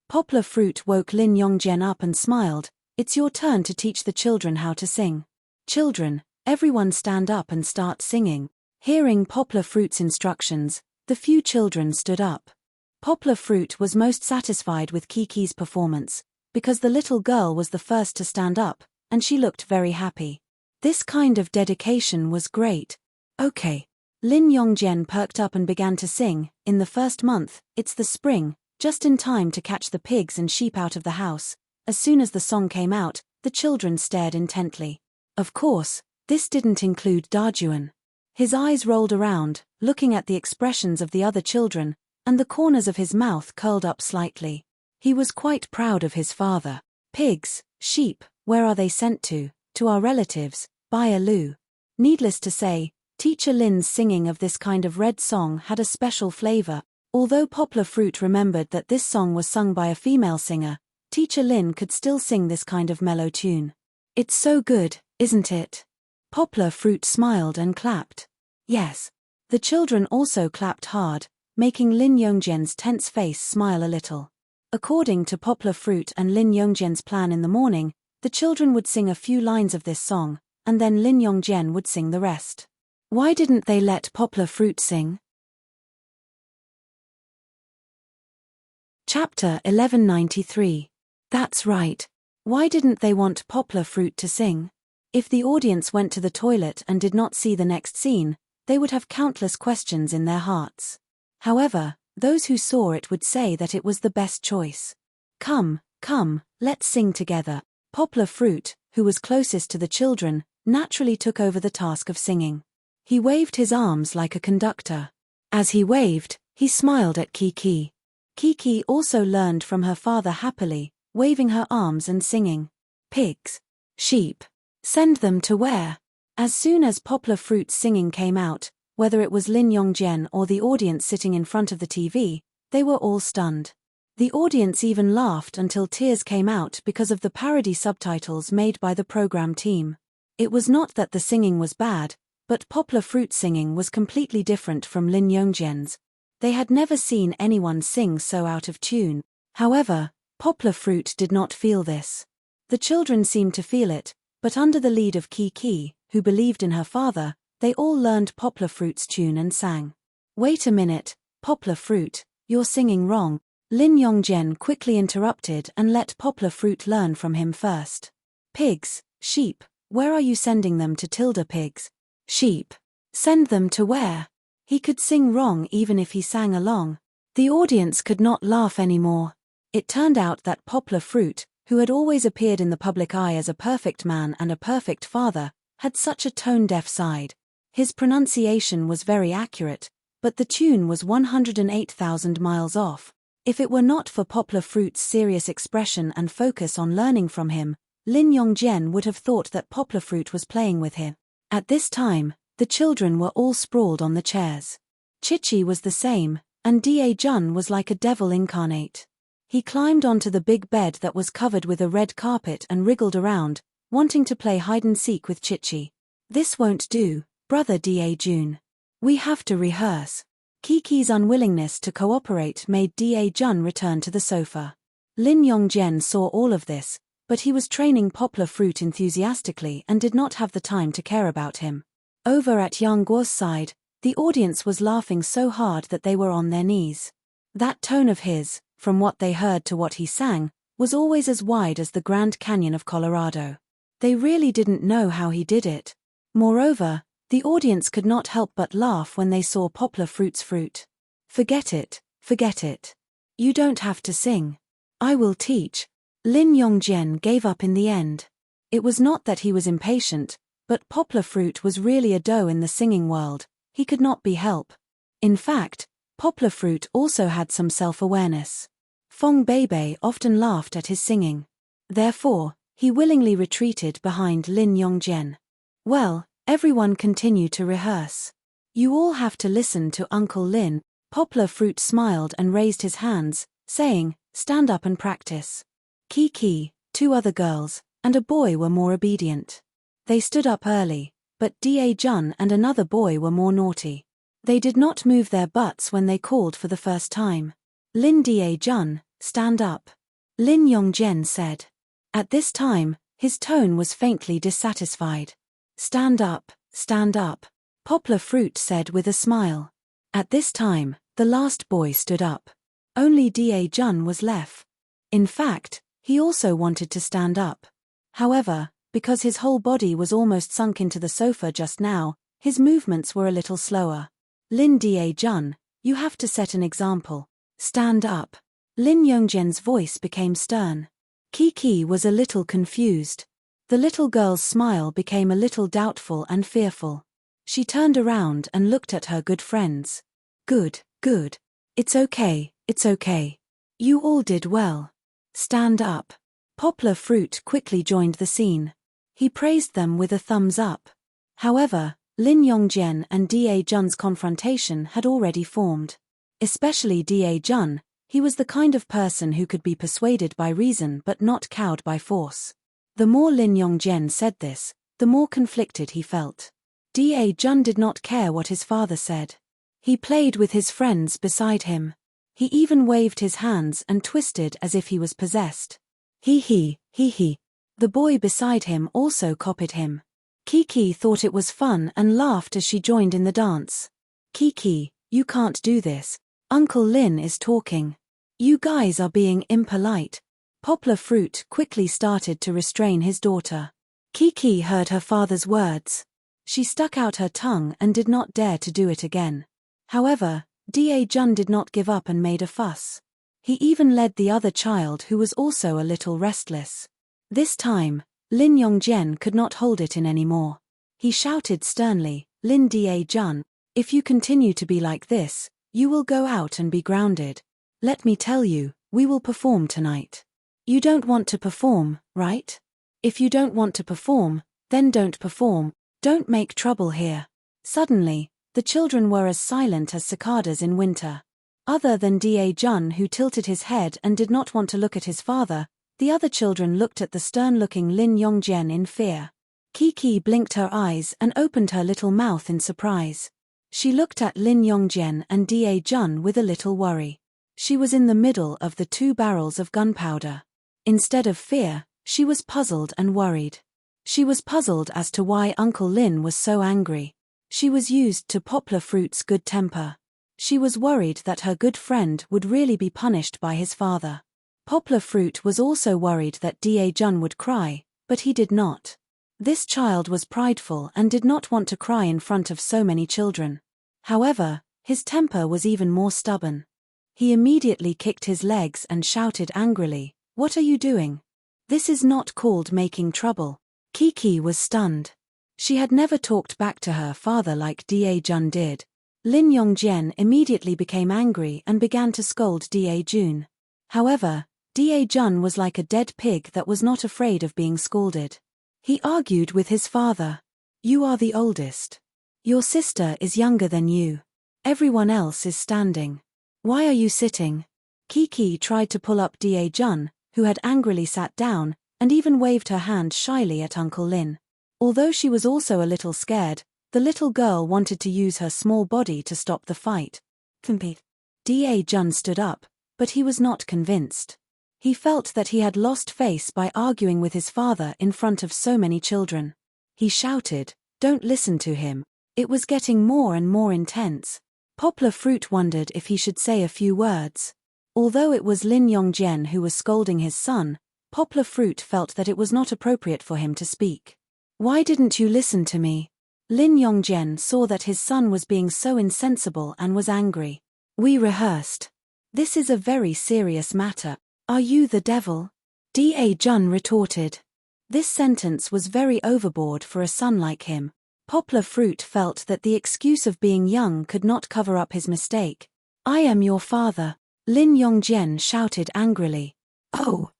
Poplar Fruit woke Lin Yongjian up and smiled, "It's your turn to teach the children how to sing. Children, everyone stand up and start singing." Hearing Poplar Fruit's instructions, the few children stood up. Poplar Fruit was most satisfied with Kiki's performance, because the little girl was the first to stand up, and she looked very happy. This kind of dedication was great. "Okay." Lin Yongjian perked up and began to sing, "In the first month, it's the spring, just in time to catch the pigs and sheep out of the house." As soon as the song came out, the children stared intently. Of course, this didn't include Dajuan. His eyes rolled around, looking at the expressions of the other children, and the corners of his mouth curled up slightly. He was quite proud of his father. "Pigs, sheep, where are they sent to?" to our relatives, Baya Lu. Needless to say, Teacher Lin's singing of this kind of red song had a special flavor. Although Poplar Fruit remembered that this song was sung by a female singer, Teacher Lin could still sing this kind of mellow tune. It's so good, isn't it? Poplar Fruit smiled and clapped. Yes. The children also clapped hard, making Lin Yongjian's tense face smile a little. According to Poplar Fruit and Lin Yongjian's plan in the morning, the children would sing a few lines of this song, and then Lin Yongjian would sing the rest. Why didn't they let Poplar Fruit sing? Chapter 1193. That's right. Why didn't they want Poplar Fruit to sing? If the audience went to the toilet and did not see the next scene, they would have countless questions in their hearts. However, those who saw it would say that it was the best choice. Come, let's sing together. Poplar Fruit, who was closest to the children, naturally took over the task of singing. He waved his arms like a conductor. As he waved, he smiled at Kiki. Kiki also learned from her father happily, waving her arms and singing. Pigs. Sheep. Send them to where? As soon as Poplar Fruit's singing came out, whether it was Lin Yongjian or the audience sitting in front of the TV, they were all stunned. The audience even laughed until tears came out because of the parody subtitles made by the program team. It was not that the singing was bad, but Poplar Fruit's singing was completely different from Lin Yongjian's. They had never seen anyone sing so out of tune. However, Poplar Fruit did not feel this. The children seemed to feel it, but under the lead of Kiki, who believed in her father, they all learned Poplar Fruit's tune and sang. Wait a minute, Poplar Fruit, you're singing wrong. Lin Yongjian quickly interrupted and let Poplar Fruit learn from him first. Pigs, sheep, where are you sending them to? Tilda pigs. Sheep. Send them to where? He could sing wrong even if he sang along. The audience could not laugh anymore. It turned out that Poplar Fruit, who had always appeared in the public eye as a perfect man and a perfect father, had such a tone-deaf side. His pronunciation was very accurate, but the tune was 108,000 miles off. If it were not for Poplar Fruit's serious expression and focus on learning from him, Lin Yongjian would have thought that Poplar Fruit was playing with him. At this time, the children were all sprawled on the chairs. Chichi was the same, and Da Jun was like a devil incarnate. He climbed onto the big bed that was covered with a red carpet and wriggled around, wanting to play hide-and-seek with Chichi. This won't do, brother Da Jun. We have to rehearse. Kiki's unwillingness to cooperate made Da Jun return to the sofa. Lin Yongjian saw all of this, but he was training Poplar Fruit enthusiastically and did not have the time to care about him. Over at Yang Guo's side, the audience was laughing so hard that they were on their knees. That tone of his, from what they heard to what he sang, was always as wide as the Grand Canyon of Colorado. They really didn't know how he did it. Moreover, the audience could not help but laugh when they saw Poplar Fruit's fruit. Forget it. You don't have to sing. I will teach. Lin Yongjian gave up in the end. It was not that he was impatient, but Poplar Fruit was really a doe in the singing world. He could not be helped. In fact, Poplar Fruit also had some self-awareness. Fong Beibei often laughed at his singing. Therefore, he willingly retreated behind Lin Yongjian. Well, everyone continued to rehearse. You all have to listen to Uncle Lin. Poplar Fruit smiled and raised his hands, saying, stand up and practice. Kiki, 2 other girls, and a boy were more obedient. They stood up early, but Da Jun and another boy were more naughty. They did not move their butts when they called for the first time. Lin Da Jun, stand up. Lin Yongjian said. At this time, his tone was faintly dissatisfied. Stand up, Poplar Fruit said with a smile. At this time, the last boy stood up. Only Da Jun was left. In fact, he also wanted to stand up. However, because his whole body was almost sunk into the sofa just now, his movements were a little slower. Lin Da Jun, you have to set an example. Stand up. Lin Yongjian's voice became stern. Kiki was a little confused. The little girl's smile became a little doubtful and fearful. She turned around and looked at her good friends. Good. It's okay. You all did well. Stand up. Poplar Fruit quickly joined the scene. He praised them with a thumbs up. However, Lin Yongjian and Da Jun's confrontation had already formed. Especially Da Jun, he was the kind of person who could be persuaded by reason but not cowed by force. The more Lin Yongjian said this, the more conflicted he felt. Da Jun did not care what his father said. He played with his friends beside him. He even waved his hands and twisted as if he was possessed. He. The boy beside him also copied him. Kiki thought it was fun and laughed as she joined in the dance. Kiki, you can't do this. Uncle Lin is talking. You guys are being impolite. Poplar Fruit quickly started to restrain his daughter. Kiki heard her father's words. She stuck out her tongue and did not dare to do it again. However, Da Jun did not give up and made a fuss. He even led the other child who was also a little restless. This time, Lin Yongjian could not hold it in anymore. He shouted sternly, Lin Da Jun, if you continue to be like this, you will go out and be grounded. Let me tell you, we will perform tonight. You don't want to perform, right? If you don't want to perform, then don't perform, don't make trouble here. Suddenly, the children were as silent as cicadas in winter. Other than Da Jun, who tilted his head and did not want to look at his father, the other children looked at the stern-looking Lin Yongjian in fear. Kiki blinked her eyes and opened her little mouth in surprise. She looked at Lin Yongjian and Da Jun with a little worry. She was in the middle of the 2 barrels of gunpowder. Instead of fear, she was puzzled and worried. She was puzzled as to why Uncle Lin was so angry. She was used to Poplar Fruit's good temper. She was worried that her good friend would really be punished by his father. Poplar Fruit was also worried that Da Jun would cry, but he did not. This child was prideful and did not want to cry in front of so many children. However, his temper was even more stubborn. He immediately kicked his legs and shouted angrily, "What are you doing? This is not called making trouble." Kiki was stunned. She had never talked back to her father like Da Jun did. Lin Yongjian immediately became angry and began to scold Da Jun. However, Da Jun was like a dead pig that was not afraid of being scolded. He argued with his father. You are the oldest. Your sister is younger than you. Everyone else is standing. Why are you sitting? Kiki tried to pull up Da Jun, who had angrily sat down, and even waved her hand shyly at Uncle Lin. Although she was also a little scared, the little girl wanted to use her small body to stop the fight. Da Jun stood up, but he was not convinced. He felt that he had lost face by arguing with his father in front of so many children. He shouted, "Don't listen to him." It was getting more and more intense. Poplar Fruit wondered if he should say a few words. Although it was Lin Yongjian who was scolding his son, Poplar Fruit felt that it was not appropriate for him to speak. Why didn't you listen to me? Lin Yongjian saw that his son was being so insensible and was angry. We rehearsed. This is a very serious matter. Are you the devil? Da Jun retorted. This sentence was very overboard for a son like him. Poplar Fruit felt that the excuse of being young could not cover up his mistake. I am your father. Lin Yongjian shouted angrily. Oh.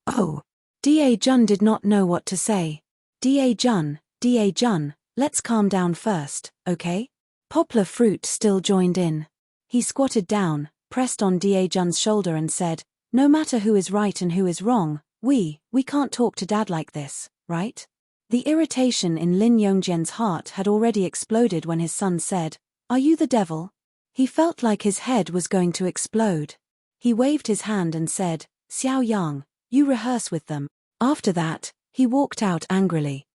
Da Jun did not know what to say. Da Jun, let's calm down first, okay? Poplar Fruit still joined in. He squatted down, pressed on Da Jun's shoulder and said, no matter who is right and who is wrong, we can't talk to Dad like this, right? The irritation in Lin Yongjian's heart had already exploded when his son said, Are you the devil? He felt like his head was going to explode. He waved his hand and said, Xiao Yang, you rehearse with them. After that, he walked out angrily.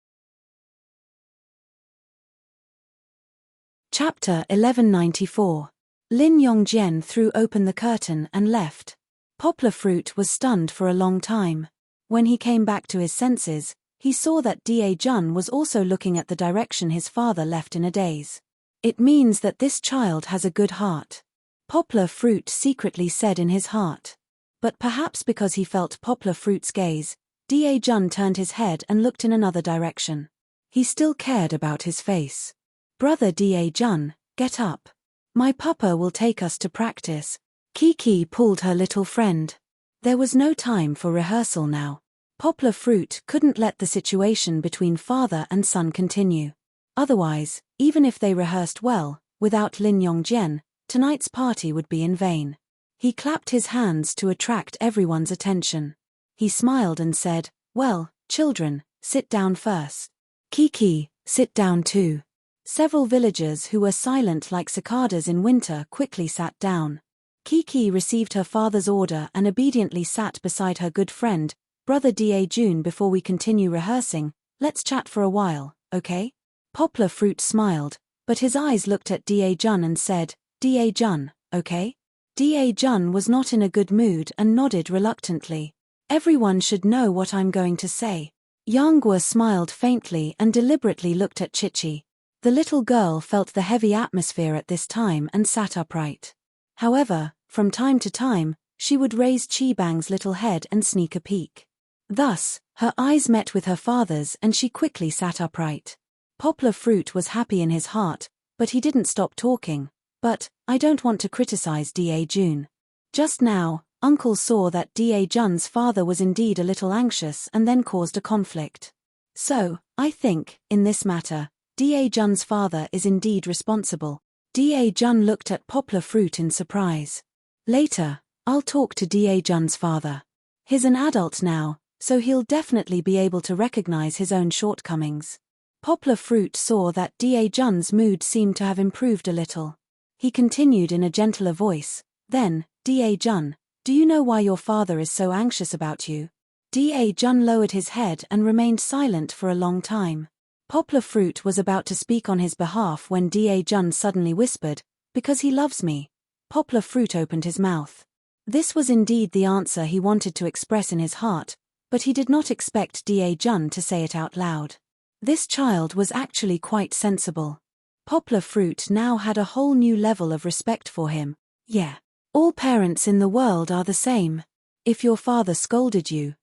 Chapter 1194. Lin Yongjian threw open the curtain and left. Poplar Fruit was stunned for a long time. When he came back to his senses, he saw that Da Jun was also looking at the direction his father left in a daze. It means that this child has a good heart. Poplar Fruit secretly said in his heart. But perhaps because he felt Poplar Fruit's gaze, Da Jun turned his head and looked in another direction. He still cared about his face. Brother Da Jun, get up. My papa will take us to practice. Kiki pulled her little friend. There was no time for rehearsal now. Poplar Fruit couldn't let the situation between father and son continue. Otherwise, even if they rehearsed well, without Lin Yongjian, tonight's party would be in vain. He clapped his hands to attract everyone's attention. He smiled and said, "Well, children, sit down first. Kiki, sit down too." Several villagers who were silent like cicadas in winter quickly sat down. Kiki received her father's order and obediently sat beside her good friend, Brother Da-jun. "Before we continue rehearsing, let's chat for a while, okay?" Poplar Fruit smiled, but his eyes looked at Da-jun and said, "Da-jun, okay?" Da-jun was not in a good mood and nodded reluctantly. "Everyone should know what I'm going to say." Yanghua smiled faintly and deliberately looked at Chichi. The little girl felt the heavy atmosphere at this time and sat upright. However, from time to time, she would raise Qibang's little head and sneak a peek. Thus, her eyes met with her father's and she quickly sat upright. Poplar Fruit was happy in his heart, but he didn't stop talking. "But, I don't want to criticize Da-jun. Just now, Uncle saw that Da-jun's father was indeed a little anxious and then caused a conflict. So, I think, in this matter, Da-jun's father is indeed responsible." Da-jun looked at Poplar Fruit in surprise. "Later, I'll talk to Da-jun's father. He's an adult now, so he'll definitely be able to recognize his own shortcomings." Poplar Fruit saw that Da-jun's mood seemed to have improved a little. He continued in a gentler voice, "Then, Da-jun, do you know why your father is so anxious about you?" Da-jun lowered his head and remained silent for a long time. Poplar Fruit was about to speak on his behalf when Da-jun suddenly whispered, "Because he loves me." Poplar Fruit opened his mouth. This was indeed the answer he wanted to express in his heart, but he did not expect Da-jun to say it out loud. This child was actually quite sensible. Poplar Fruit now had a whole new level of respect for him. Yeah. All parents in the world are the same. If your father scolded you,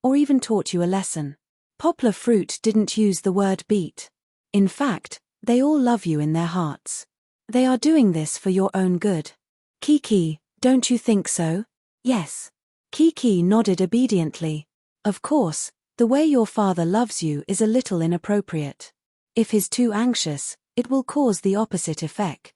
or even taught you a lesson, Poplar Fruit didn't use the word beat. In fact, they all love you in their hearts. They are doing this for your own good. Kiki, don't you think so? Yes. Kiki nodded obediently. Of course, the way your father loves you is a little inappropriate. If he's too anxious, it will cause the opposite effect.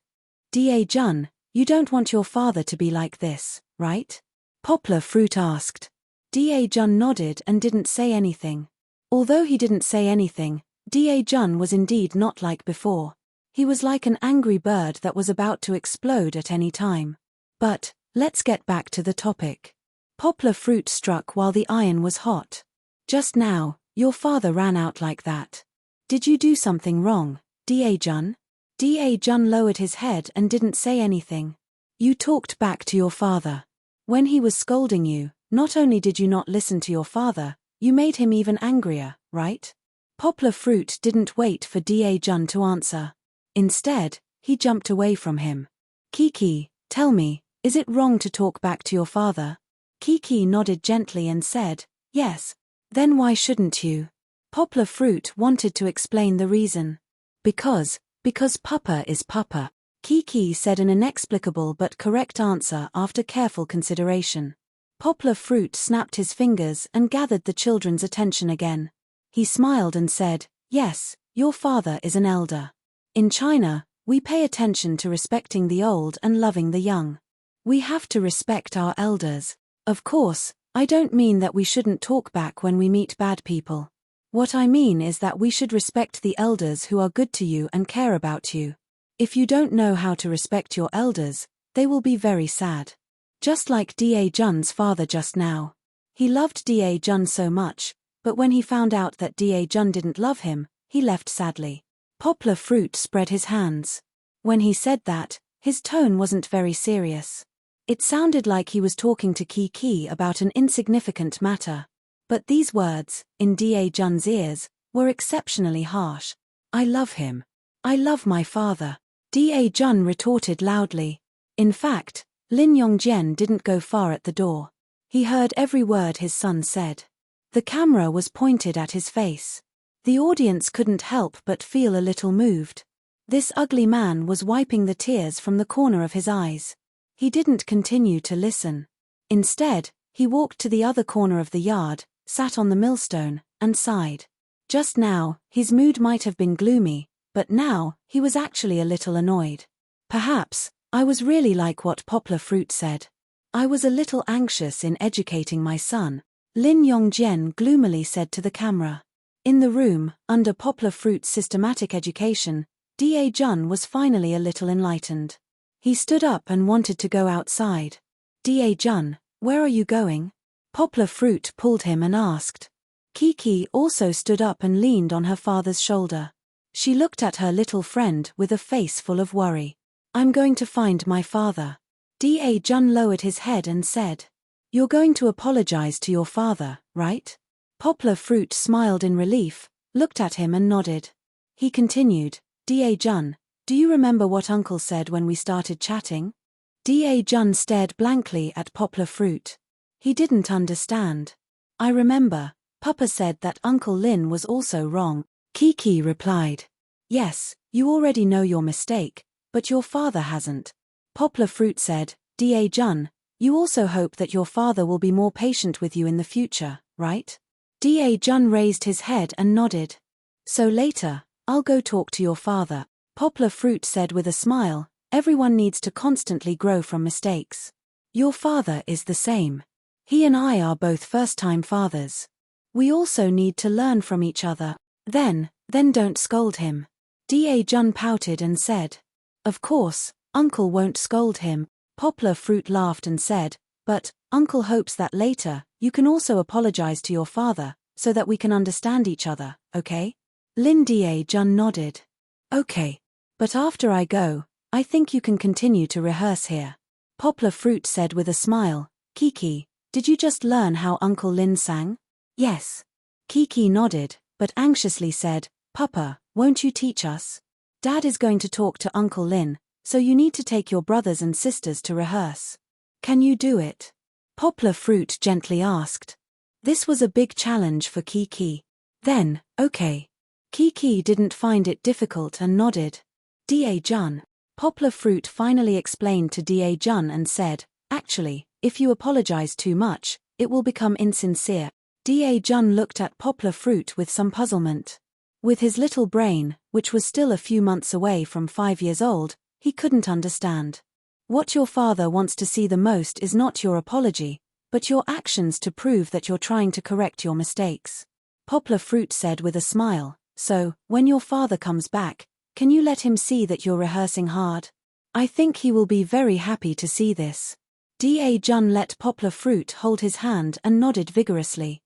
Da-jun, you don't want your father to be like this, right? Poplar Fruit asked. Da-jun nodded and didn't say anything. Although he didn't say anything, Da-jun was indeed not like before. He was like an angry bird that was about to explode at any time. But, let's get back to the topic. Poplar Fruit struck while the iron was hot. Just now, your father ran out like that. Did you do something wrong, Da-jun? Da-jun lowered his head and didn't say anything. You talked back to your father. When he was scolding you, not only did you not listen to your father, you made him even angrier, right? Poplar Fruit didn't wait for Da-jun to answer. Instead, he jumped away from him. Kiki, tell me, is it wrong to talk back to your father? Kiki nodded gently and said, "Yes." "Then why shouldn't you?" Poplar Fruit wanted to explain the reason. Because Papa is Papa," Kiki said an inexplicable but correct answer after careful consideration. Poplar Fruit snapped his fingers and gathered the children's attention again. He smiled and said, "Yes, your father is an elder. In China, we pay attention to respecting the old and loving the young. We have to respect our elders. Of course, I don't mean that we shouldn't talk back when we meet bad people. What I mean is that we should respect the elders who are good to you and care about you. If you don't know how to respect your elders, they will be very sad." Just like Da-jun's father just now. He loved Da-jun so much, but when he found out that Da-jun didn't love him, he left sadly. Poplar Fruit spread his hands. When he said that, his tone wasn't very serious. It sounded like he was talking to Kiki about an insignificant matter. But these words, in Da-jun's ears, were exceptionally harsh. "I love him. I love my father," Da-jun retorted loudly. In fact, Lin Yongjian didn't go far at the door. He heard every word his son said. The camera was pointed at his face. The audience couldn't help but feel a little moved. This ugly man was wiping the tears from the corner of his eyes. He didn't continue to listen. Instead, he walked to the other corner of the yard, sat on the millstone, and sighed. Just now, his mood might have been gloomy, but now, he was actually a little annoyed. Perhaps, I was really like what Poplar Fruit said. I was a little anxious in educating my son, Lin Yongjian gloomily said to the camera. In the room, under Poplar Fruit's systematic education, Da Jun was finally a little enlightened. He stood up and wanted to go outside. Da Jun, where are you going? Poplar Fruit pulled him and asked. Kiki also stood up and leaned on her father's shoulder. She looked at her little friend with a face full of worry. I'm going to find my father. Da Jun lowered his head and said. You're going to apologize to your father, right? Poplar Fruit smiled in relief, looked at him and nodded. He continued, Da Jun, do you remember what Uncle said when we started chatting? Da Jun stared blankly at Poplar Fruit. He didn't understand. I remember, Papa said that Uncle Lin was also wrong. Kiki replied. Yes, you already know your mistake, but your father hasn't. Poplar Fruit said, Da Jun, you also hope that your father will be more patient with you in the future, right? Da Jun raised his head and nodded. So later, I'll go talk to your father. Poplar Fruit said with a smile, everyone needs to constantly grow from mistakes. Your father is the same. He and I are both first-time fathers. We also need to learn from each other. Then don't scold him. Da Jun pouted and said. Of course, Uncle won't scold him. Poplar Fruit laughed and said, but, Uncle hopes that later, you can also apologize to your father, so that we can understand each other, okay? Lin Da Jun nodded. Okay. But after I go, I think you can continue to rehearse here. Poplar Fruit said with a smile, Kiki, did you just learn how Uncle Lin sang? Yes. Kiki nodded, but anxiously said, Papa, won't you teach us? Dad is going to talk to Uncle Lin, so you need to take your brothers and sisters to rehearse. Can you do it? Poplar Fruit gently asked. This was a big challenge for Kiki. Then, okay. Kiki didn't find it difficult and nodded. Da Jun. Poplar Fruit finally explained to Da Jun and said, actually, if you apologize too much, it will become insincere. Da Jun looked at Poplar Fruit with some puzzlement. With his little brain, which was still a few months away from 5 years old, he couldn't understand. What your father wants to see the most is not your apology, but your actions to prove that you're trying to correct your mistakes. Poplar Fruit said with a smile, so, when your father comes back, can you let him see that you're rehearsing hard? I think he will be very happy to see this. Da Jun let Poplar Fruit hold his hand and nodded vigorously.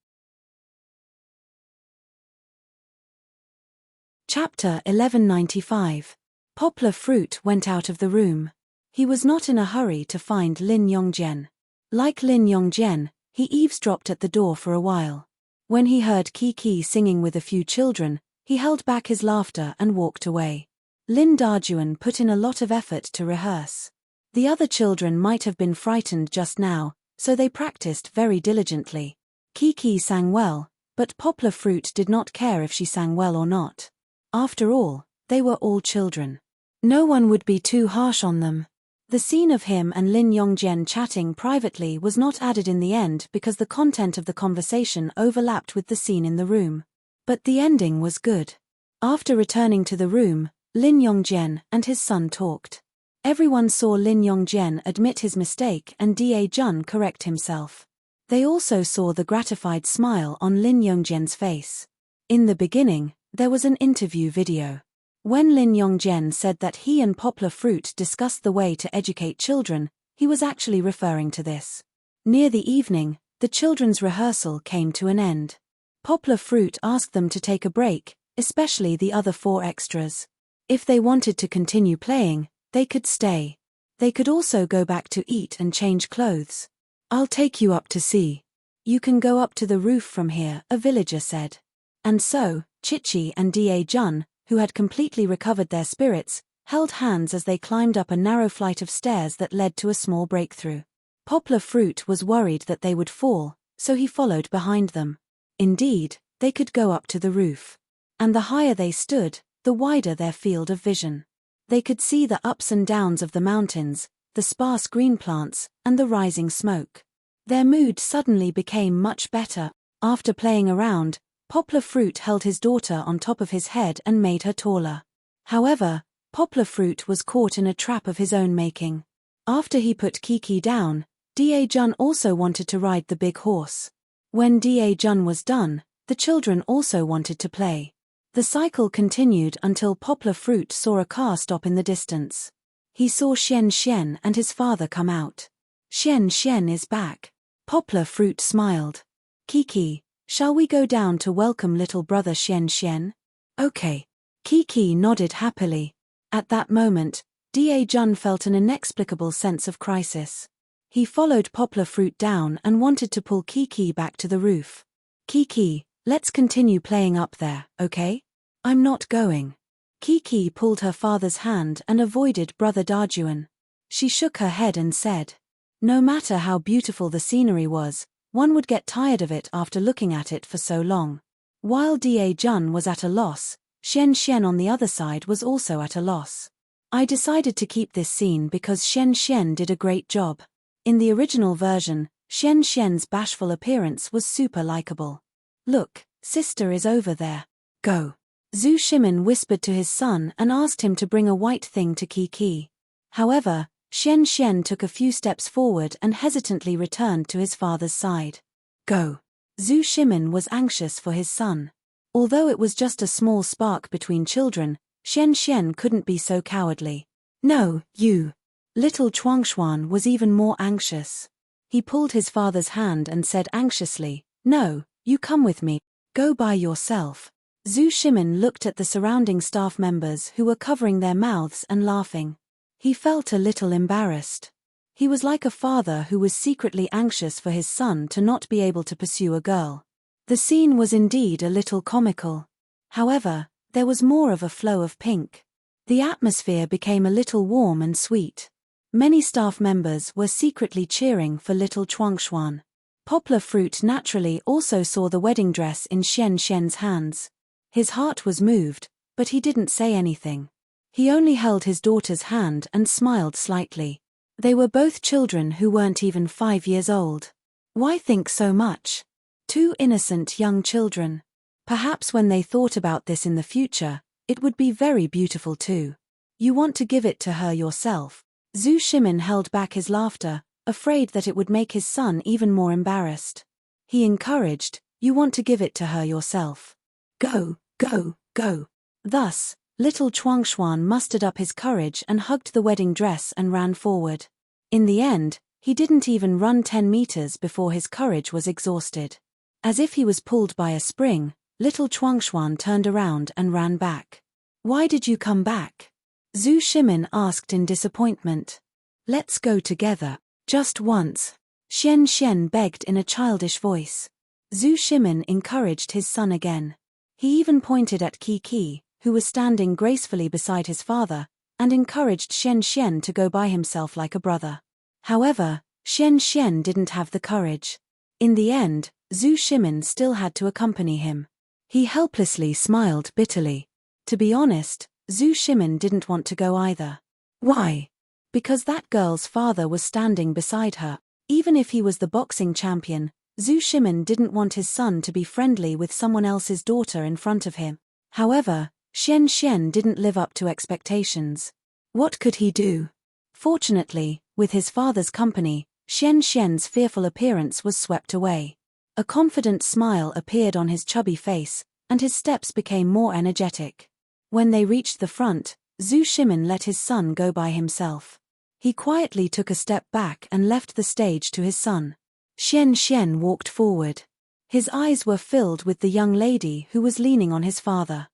Chapter 1195. Poplar Fruit went out of the room. He was not in a hurry to find Lin Yongjian. Like Lin Yongjian, he eavesdropped at the door for a while. When he heard Kiki singing with a few children, he held back his laughter and walked away. Lin Dajuan put in a lot of effort to rehearse. The other children might have been frightened just now, so they practiced very diligently. Kiki sang well, but Poplar Fruit did not care if she sang well or not. After all, they were all children. No one would be too harsh on them. The scene of him and Lin Yongjian chatting privately was not added in the end because the content of the conversation overlapped with the scene in the room. But the ending was good. After returning to the room, Lin Yongjian and his son talked. Everyone saw Lin Yongjian admit his mistake and Da Jun correct himself. They also saw the gratified smile on Lin Yongjian's face. In the beginning, there was an interview video. When Lin Yongjian said that he and Poplar Fruit discussed the way to educate children, he was actually referring to this. Near the evening, the children's rehearsal came to an end. Poplar Fruit asked them to take a break, especially the other 4 extras. If they wanted to continue playing, they could stay. They could also go back to eat and change clothes. I'll take you up to see. You can go up to the roof from here, a villager said. And so, Chichi and Da Jun, who had completely recovered their spirits, held hands as they climbed up a narrow flight of stairs that led to a small breakthrough. Poplar Fruit was worried that they would fall, so he followed behind them. Indeed, they could go up to the roof. And the higher they stood, the wider their field of vision. They could see the ups and downs of the mountains, the sparse green plants, and the rising smoke. Their mood suddenly became much better. After playing around, Poplar Fruit held his daughter on top of his head and made her taller. However, Poplar Fruit was caught in a trap of his own making. After he put Kiki down, Da-Jun also wanted to ride the big horse. When Da-Jun was done, the children also wanted to play. The cycle continued until Poplar Fruit saw a car stop in the distance. He saw Xian Xian and his father come out. Xian Xian is back. Poplar Fruit smiled. Kiki, shall we go down to welcome little brother Xian Xian? Okay. Kiki nodded happily. At that moment, Da-Jun felt an inexplicable sense of crisis. He followed Poplar Fruit down and wanted to pull Kiki back to the roof. Kiki, let's continue playing up there, okay? I'm not going. Kiki pulled her father's hand and avoided Brother Da-Jun. She shook her head and said, no matter how beautiful the scenery was, one would get tired of it after looking at it for so long. While Da-Jun was at a loss, Xian Xian on the other side was also at a loss. I decided to keep this scene because Xian Xian did a great job. In the original version, Xian Xian's bashful appearance was super likable. Look, sister is over there. Go. Zhu Shimin whispered to his son and asked him to bring a white thing to Kiki. However, Xian Xian took a few steps forward and hesitantly returned to his father's side. Go. Zhu Shimin was anxious for his son. Although it was just a small spark between children, Xian Xian couldn't be so cowardly. No, you. Little Chuangshuan was even more anxious. He pulled his father's hand and said anxiously, no, you come with me, go by yourself. Zhu Shimin looked at the surrounding staff members who were covering their mouths and laughing. He felt a little embarrassed. He was like a father who was secretly anxious for his son to not be able to pursue a girl. The scene was indeed a little comical. However, there was more of a flow of pink. The atmosphere became a little warm and sweet. Many staff members were secretly cheering for little Chuangshuan. Poplar Fruit naturally also saw the wedding dress in Xian Xian's hands. His heart was moved, but he didn't say anything. He only held his daughter's hand and smiled slightly. They were both children who weren't even 5 years old. Why think so much? Two innocent young children. Perhaps when they thought about this in the future, it would be very beautiful too. You want to give it to her yourself. Zhu Shimin held back his laughter, afraid that it would make his son even more embarrassed. He encouraged, you want to give it to her yourself. Go, go, go. Thus, little Chuangshuan mustered up his courage and hugged the wedding dress and ran forward. In the end, he didn't even run 10 meters before his courage was exhausted. As if he was pulled by a spring, little Chuangshuan turned around and ran back. Why did you come back? Zhu Shimin asked in disappointment. Let's go together, just once. Xian Xian begged in a childish voice. Zhu Shimin encouraged his son again. He even pointed at Kiki, who was standing gracefully beside his father, and encouraged Xian Xian to go by himself like a brother. However, Xian Xian didn't have the courage. In the end, Zhu Shimin still had to accompany him. He helplessly smiled bitterly. To be honest, Zhu Shimin didn't want to go either. Why? Because that girl's father was standing beside her. Even if he was the boxing champion, Zhu Shimin didn't want his son to be friendly with someone else's daughter in front of him. However, Xian Xian didn't live up to expectations. What could he do? Fortunately, with his father's company, Xian Xian's fearful appearance was swept away. A confident smile appeared on his chubby face, and his steps became more energetic. When they reached the front, Zhu Shimin let his son go by himself. He quietly took a step back and left the stage to his son. Xian Xian walked forward. His eyes were filled with the young lady who was leaning on his father.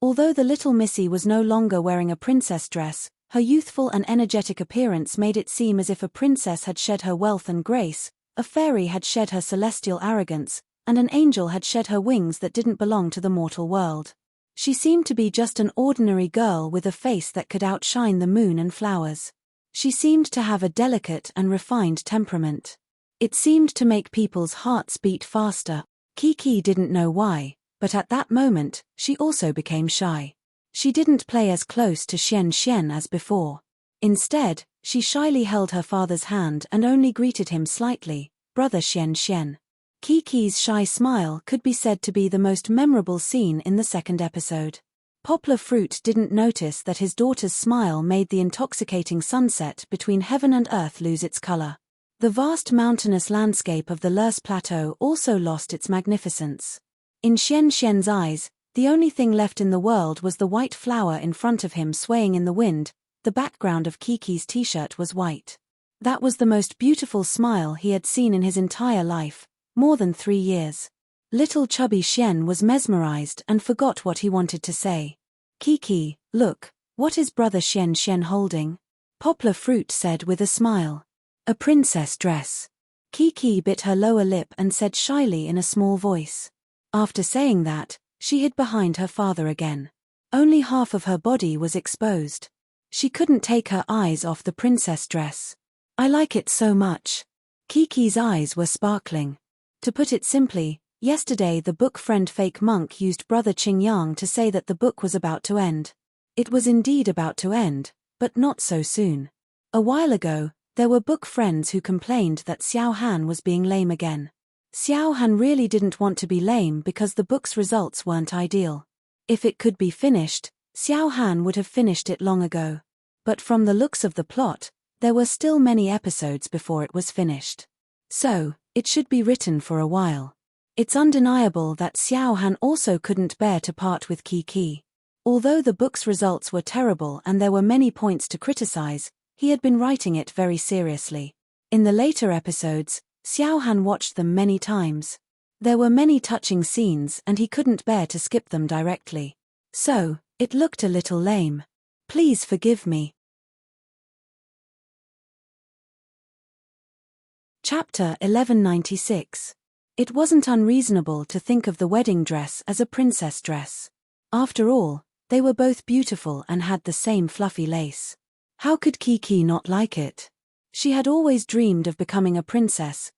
Although the little missy was no longer wearing a princess dress, her youthful and energetic appearance made it seem as if a princess had shed her wealth and grace, a fairy had shed her celestial arrogance, and an angel had shed her wings that didn't belong to the mortal world. She seemed to be just an ordinary girl with a face that could outshine the moon and flowers. She seemed to have a delicate and refined temperament. It seemed to make people's hearts beat faster. Kiki didn't know why, but at that moment, she also became shy. She didn't play as close to Xian Xian as before. Instead, she shyly held her father's hand and only greeted him slightly, "Brother Xian Xian." Kiki's shy smile could be said to be the most memorable scene in the second episode. Poplar Fruit didn't notice that his daughter's smile made the intoxicating sunset between heaven and earth lose its color. The vast mountainous landscape of the Lurs Plateau also lost its magnificence. In Xian Xian's eyes, the only thing left in the world was the white flower in front of him swaying in the wind. The background of Kiki's t-shirt was white. That was the most beautiful smile he had seen in his entire life, more than 3 years. Little chubby Xian was mesmerized and forgot what he wanted to say. Kiki, look, what is brother Xian Xian holding? Poplar Fruit said with a smile. A princess dress. Kiki bit her lower lip and said shyly in a small voice. After saying that, she hid behind her father again. Only half of her body was exposed. She couldn't take her eyes off the princess dress. I like it so much. Kiki's eyes were sparkling. To put it simply, yesterday the book friend fake monk used brother Qingyang to say that the book was about to end. It was indeed about to end, but not so soon. A while ago, there were book friends who complained that Xiao Han was being lame again. Xiao Han really didn't want to be lame because the book's results weren't ideal. If it could be finished, Xiao Han would have finished it long ago. But from the looks of the plot, there were still many episodes before it was finished. So, it should be written for a while. It's undeniable that Xiao Han also couldn't bear to part with Kiki. Although the book's results were terrible and there were many points to criticize, he had been writing it very seriously. In the later episodes, Xiao Han watched them many times. There were many touching scenes and he couldn't bear to skip them directly. So, it looked a little lame. Please forgive me. Chapter 1196. It wasn't unreasonable to think of the wedding dress as a princess dress. After all, they were both beautiful and had the same fluffy lace. How could Kiki not like it? She had always dreamed of becoming a princess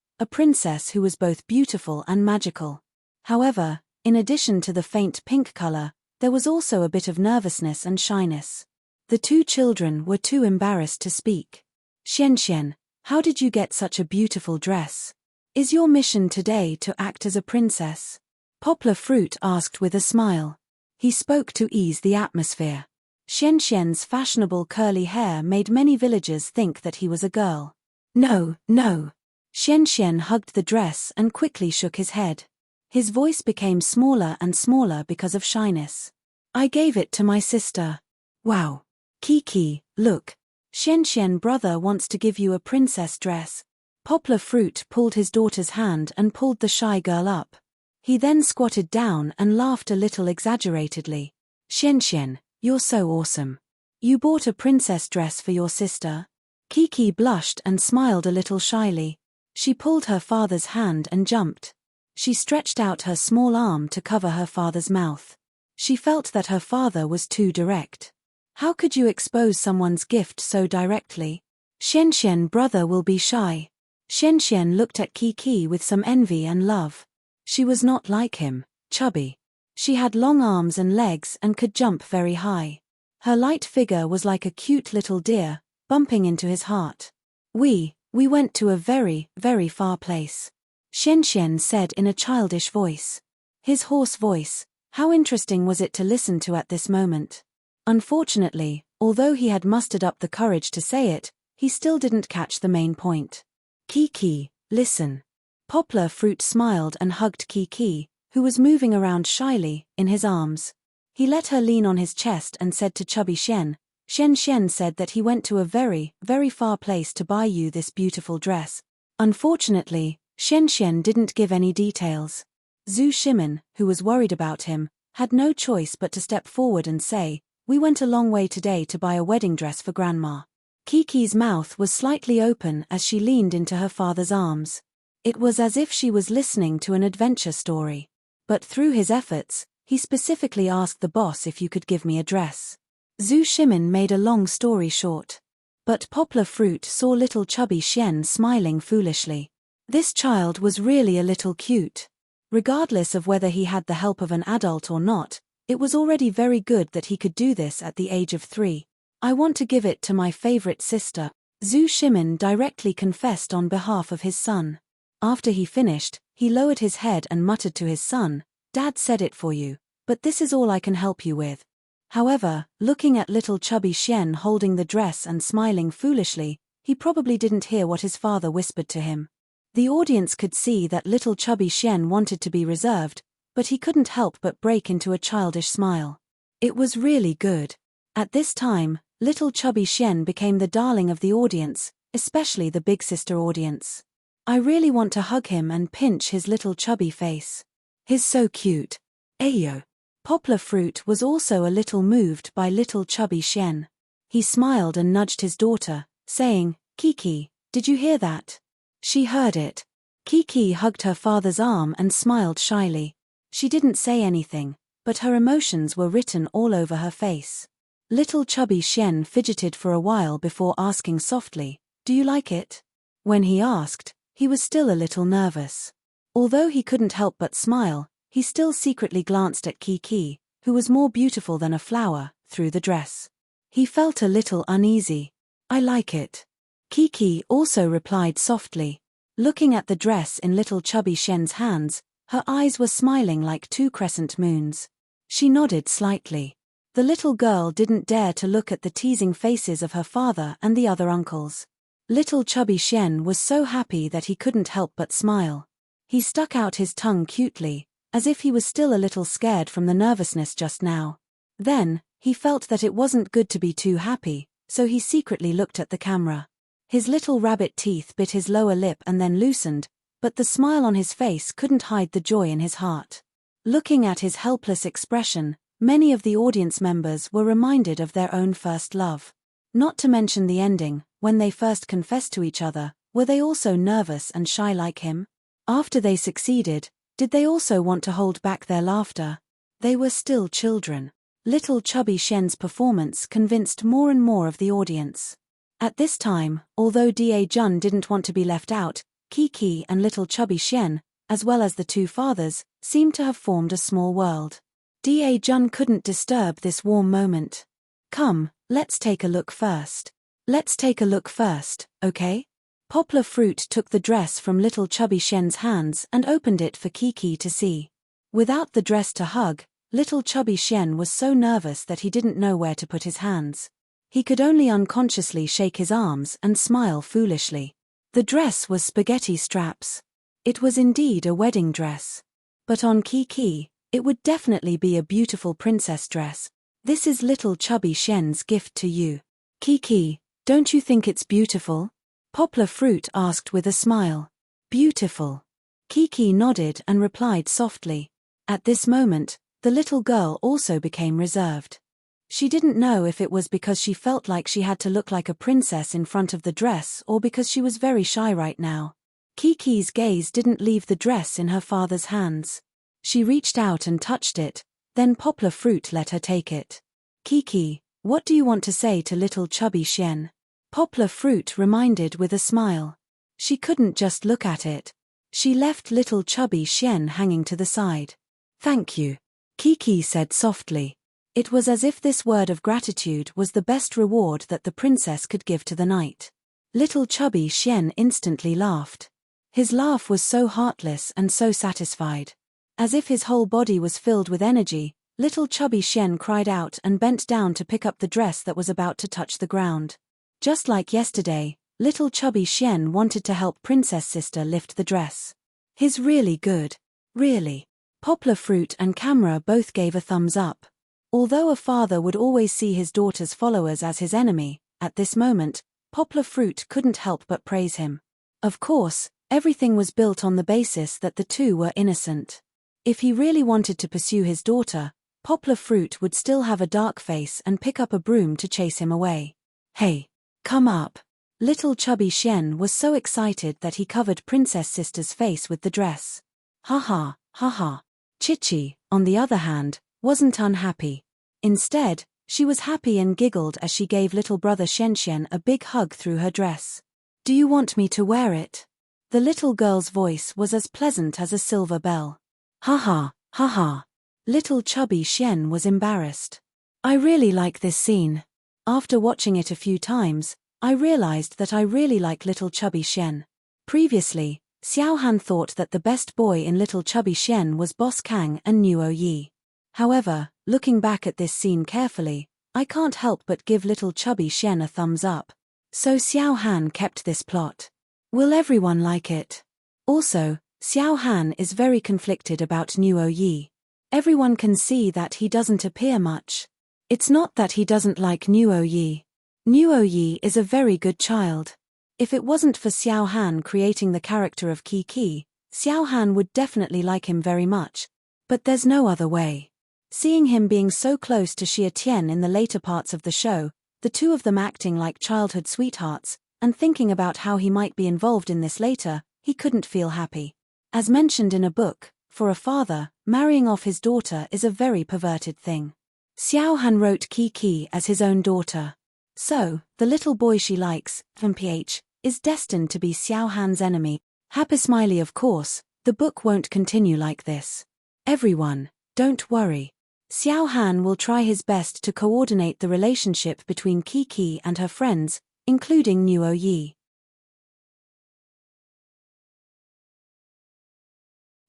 who was both beautiful and magical. However, in addition to the faint pink color, there was also a bit of nervousness and shyness. The two children were too embarrassed to speak. Xian Xian, how did you get such a beautiful dress? Is your mission today to act as a princess? Poplar Fruit asked with a smile. He spoke to ease the atmosphere. Xian Xian's fashionable curly hair made many villagers think that he was a girl. No, no. Xian Xian hugged the dress and quickly shook his head. His voice became smaller and smaller because of shyness. I gave it to my sister. Wow. Kiki, look. Xian Xian brother wants to give you a princess dress. Poplar Fruit pulled his daughter's hand and pulled the shy girl up. He then squatted down and laughed a little exaggeratedly. Xian Xian, you're so awesome. You bought a princess dress for your sister? Kiki blushed and smiled a little shyly. She pulled her father's hand and jumped. She stretched out her small arm to cover her father's mouth. She felt that her father was too direct. How could you expose someone's gift so directly? Xian Xian brother will be shy. Xian Xian looked at Kiki with some envy and love. She was not like him, chubby. She had long arms and legs and could jump very high. Her light figure was like a cute little deer, bumping into his heart. We went to a very, very far place. Xian Xian said in a childish voice. His hoarse voice, how interesting was it to listen to at this moment? Unfortunately, although he had mustered up the courage to say it, he still didn't catch the main point. Kiki, listen. Poplar Fruit smiled and hugged Kiki, who was moving around shyly, in his arms. He let her lean on his chest and said to chubby Xian, Xian Xian said that he went to a very, very far place to buy you this beautiful dress. Unfortunately, Xian Xian didn't give any details. Zhu Shimin, who was worried about him, had no choice but to step forward and say, we went a long way today to buy a wedding dress for Grandma. Kiki's mouth was slightly open as she leaned into her father's arms. It was as if she was listening to an adventure story. But through his efforts, he specifically asked the boss if you could give me a dress. Zhu Shimin made a long story short. But Poplar Fruit saw little chubby Xian smiling foolishly. This child was really a little cute. Regardless of whether he had the help of an adult or not, it was already very good that he could do this at the age of 3. I want to give it to my favorite sister. Zhu Shimin directly confessed on behalf of his son. After he finished, He lowered his head and muttered to his son, "Dad said it for you, but this is all I can help you with." However, looking at little chubby Shen holding the dress and smiling foolishly, he probably didn't hear what his father whispered to him. The audience could see that little chubby Shen wanted to be reserved, but he couldn't help but break into a childish smile. It was really good. At this time, little chubby Shen became the darling of the audience, especially the big sister audience. I really want to hug him and pinch his little chubby face. He's so cute. Ayo. Poplar Fruit was also a little moved by little chubby Shen. He smiled and nudged his daughter, saying, "Kiki, did you hear that?" She heard it. Kiki hugged her father's arm and smiled shyly. She didn't say anything, but her emotions were written all over her face. Little chubby Shen fidgeted for a while before asking softly, "Do you like it?" When he asked, he was still a little nervous. Although he couldn't help but smile, he still secretly glanced at Kiki, who was more beautiful than a flower, through the dress. He felt a little uneasy. "I like it." Kiki also replied softly. Looking at the dress in little chubby Shen's hands, her eyes were smiling like two crescent moons. She nodded slightly. The little girl didn't dare to look at the teasing faces of her father and the other uncles. Little chubby Shen was so happy that he couldn't help but smile. He stuck out his tongue cutely, as if he was still a little scared from the nervousness just now. Then, he felt that it wasn't good to be too happy, so he secretly looked at the camera. His little rabbit teeth bit his lower lip and then loosened, but the smile on his face couldn't hide the joy in his heart. Looking at his helpless expression, many of the audience members were reminded of their own first love. Not to mention the ending, when they first confessed to each other, were they also nervous and shy like him? After they succeeded, did they also want to hold back their laughter? They were still children. Little chubby Shen's performance convinced more and more of the audience. At this time, although Da Jun didn't want to be left out, Kiki and little chubby Shen, as well as the two fathers, seemed to have formed a small world. Da Jun couldn't disturb this warm moment. "Come, let's take a look first. Let's take a look first, okay?" Poplar Fruit took the dress from little chubby Shen's hands and opened it for Kiki to see. Without the dress to hug, little chubby Shen was so nervous that he didn't know where to put his hands. He could only unconsciously shake his arms and smile foolishly. The dress was spaghetti straps. It was indeed a wedding dress. But on Kiki, it would definitely be a beautiful princess dress. "This is little chubby Shen's gift to you. Kiki, don't you think it's beautiful?" Poplar Fruit asked with a smile. "Beautiful." Kiki nodded and replied softly. At this moment, the little girl also became reserved. She didn't know if it was because she felt like she had to look like a princess in front of the dress or because she was very shy right now. Kiki's gaze didn't leave the dress in her father's hands. She reached out and touched it, then Poplar Fruit let her take it. "Kiki, what do you want to say to little chubby Shen?" Poplar Fruit reminded with a smile. She couldn't just look at it. She left little chubby Shen hanging to the side. "Thank you," Kiki said softly. It was as if this word of gratitude was the best reward that the princess could give to the knight. Little chubby Shen instantly laughed. His laugh was so heartless and so satisfied. As if his whole body was filled with energy, little chubby Shen cried out and bent down to pick up the dress that was about to touch the ground. Just like yesterday, little chubby Shen wanted to help Princess Sister lift the dress. "He's really good. Really." Poplar Fruit and Camera both gave a thumbs up. Although a father would always see his daughter's followers as his enemy, at this moment, Poplar Fruit couldn't help but praise him. Of course, everything was built on the basis that the two were innocent. If he really wanted to pursue his daughter, Poplar Fruit would still have a dark face and pick up a broom to chase him away. "Hey, come up." Little chubby Shen was so excited that he covered Princess Sister's face with the dress. Ha ha, ha ha. Chichi, on the other hand, wasn't unhappy. Instead, she was happy and giggled as she gave little brother Shenshen a big hug through her dress. "Do you want me to wear it?" The little girl's voice was as pleasant as a silver bell. Ha ha, ha ha. Little chubby Shen was embarrassed. "I really like this scene. After watching it a few times, I realized that I really like little chubby Shen. Previously, Xiao Han thought that the best boy in Little Chubby Xian was Boss Kang and Nuo Yi. However, looking back at this scene carefully, I can't help but give Little Chubby Xian a thumbs up. So Xiao Han kept this plot. Will everyone like it? Also, Xiao Han is very conflicted about Nuo Yi. Everyone can see that he doesn't appear much. It's not that he doesn't like Nuo Yi. Nuo Yi is a very good child. If it wasn't for Xiao Han creating the character of Qi, Xiao Han would definitely like him very much. But there's no other way. Seeing him being so close to Xia Tian in the later parts of the show, the two of them acting like childhood sweethearts, and thinking about how he might be involved in this later, he couldn't feel happy. As mentioned in a book, for a father, marrying off his daughter is a very perverted thing. Xiao Han wrote Qi as his own daughter. So, the little boy she likes, MPH, is destined to be Xiao Han's enemy. Happy smiley of course, the book won't continue like this. Everyone, don't worry. Xiao Han will try his best to coordinate the relationship between Qi and her friends, including Nuo Yi.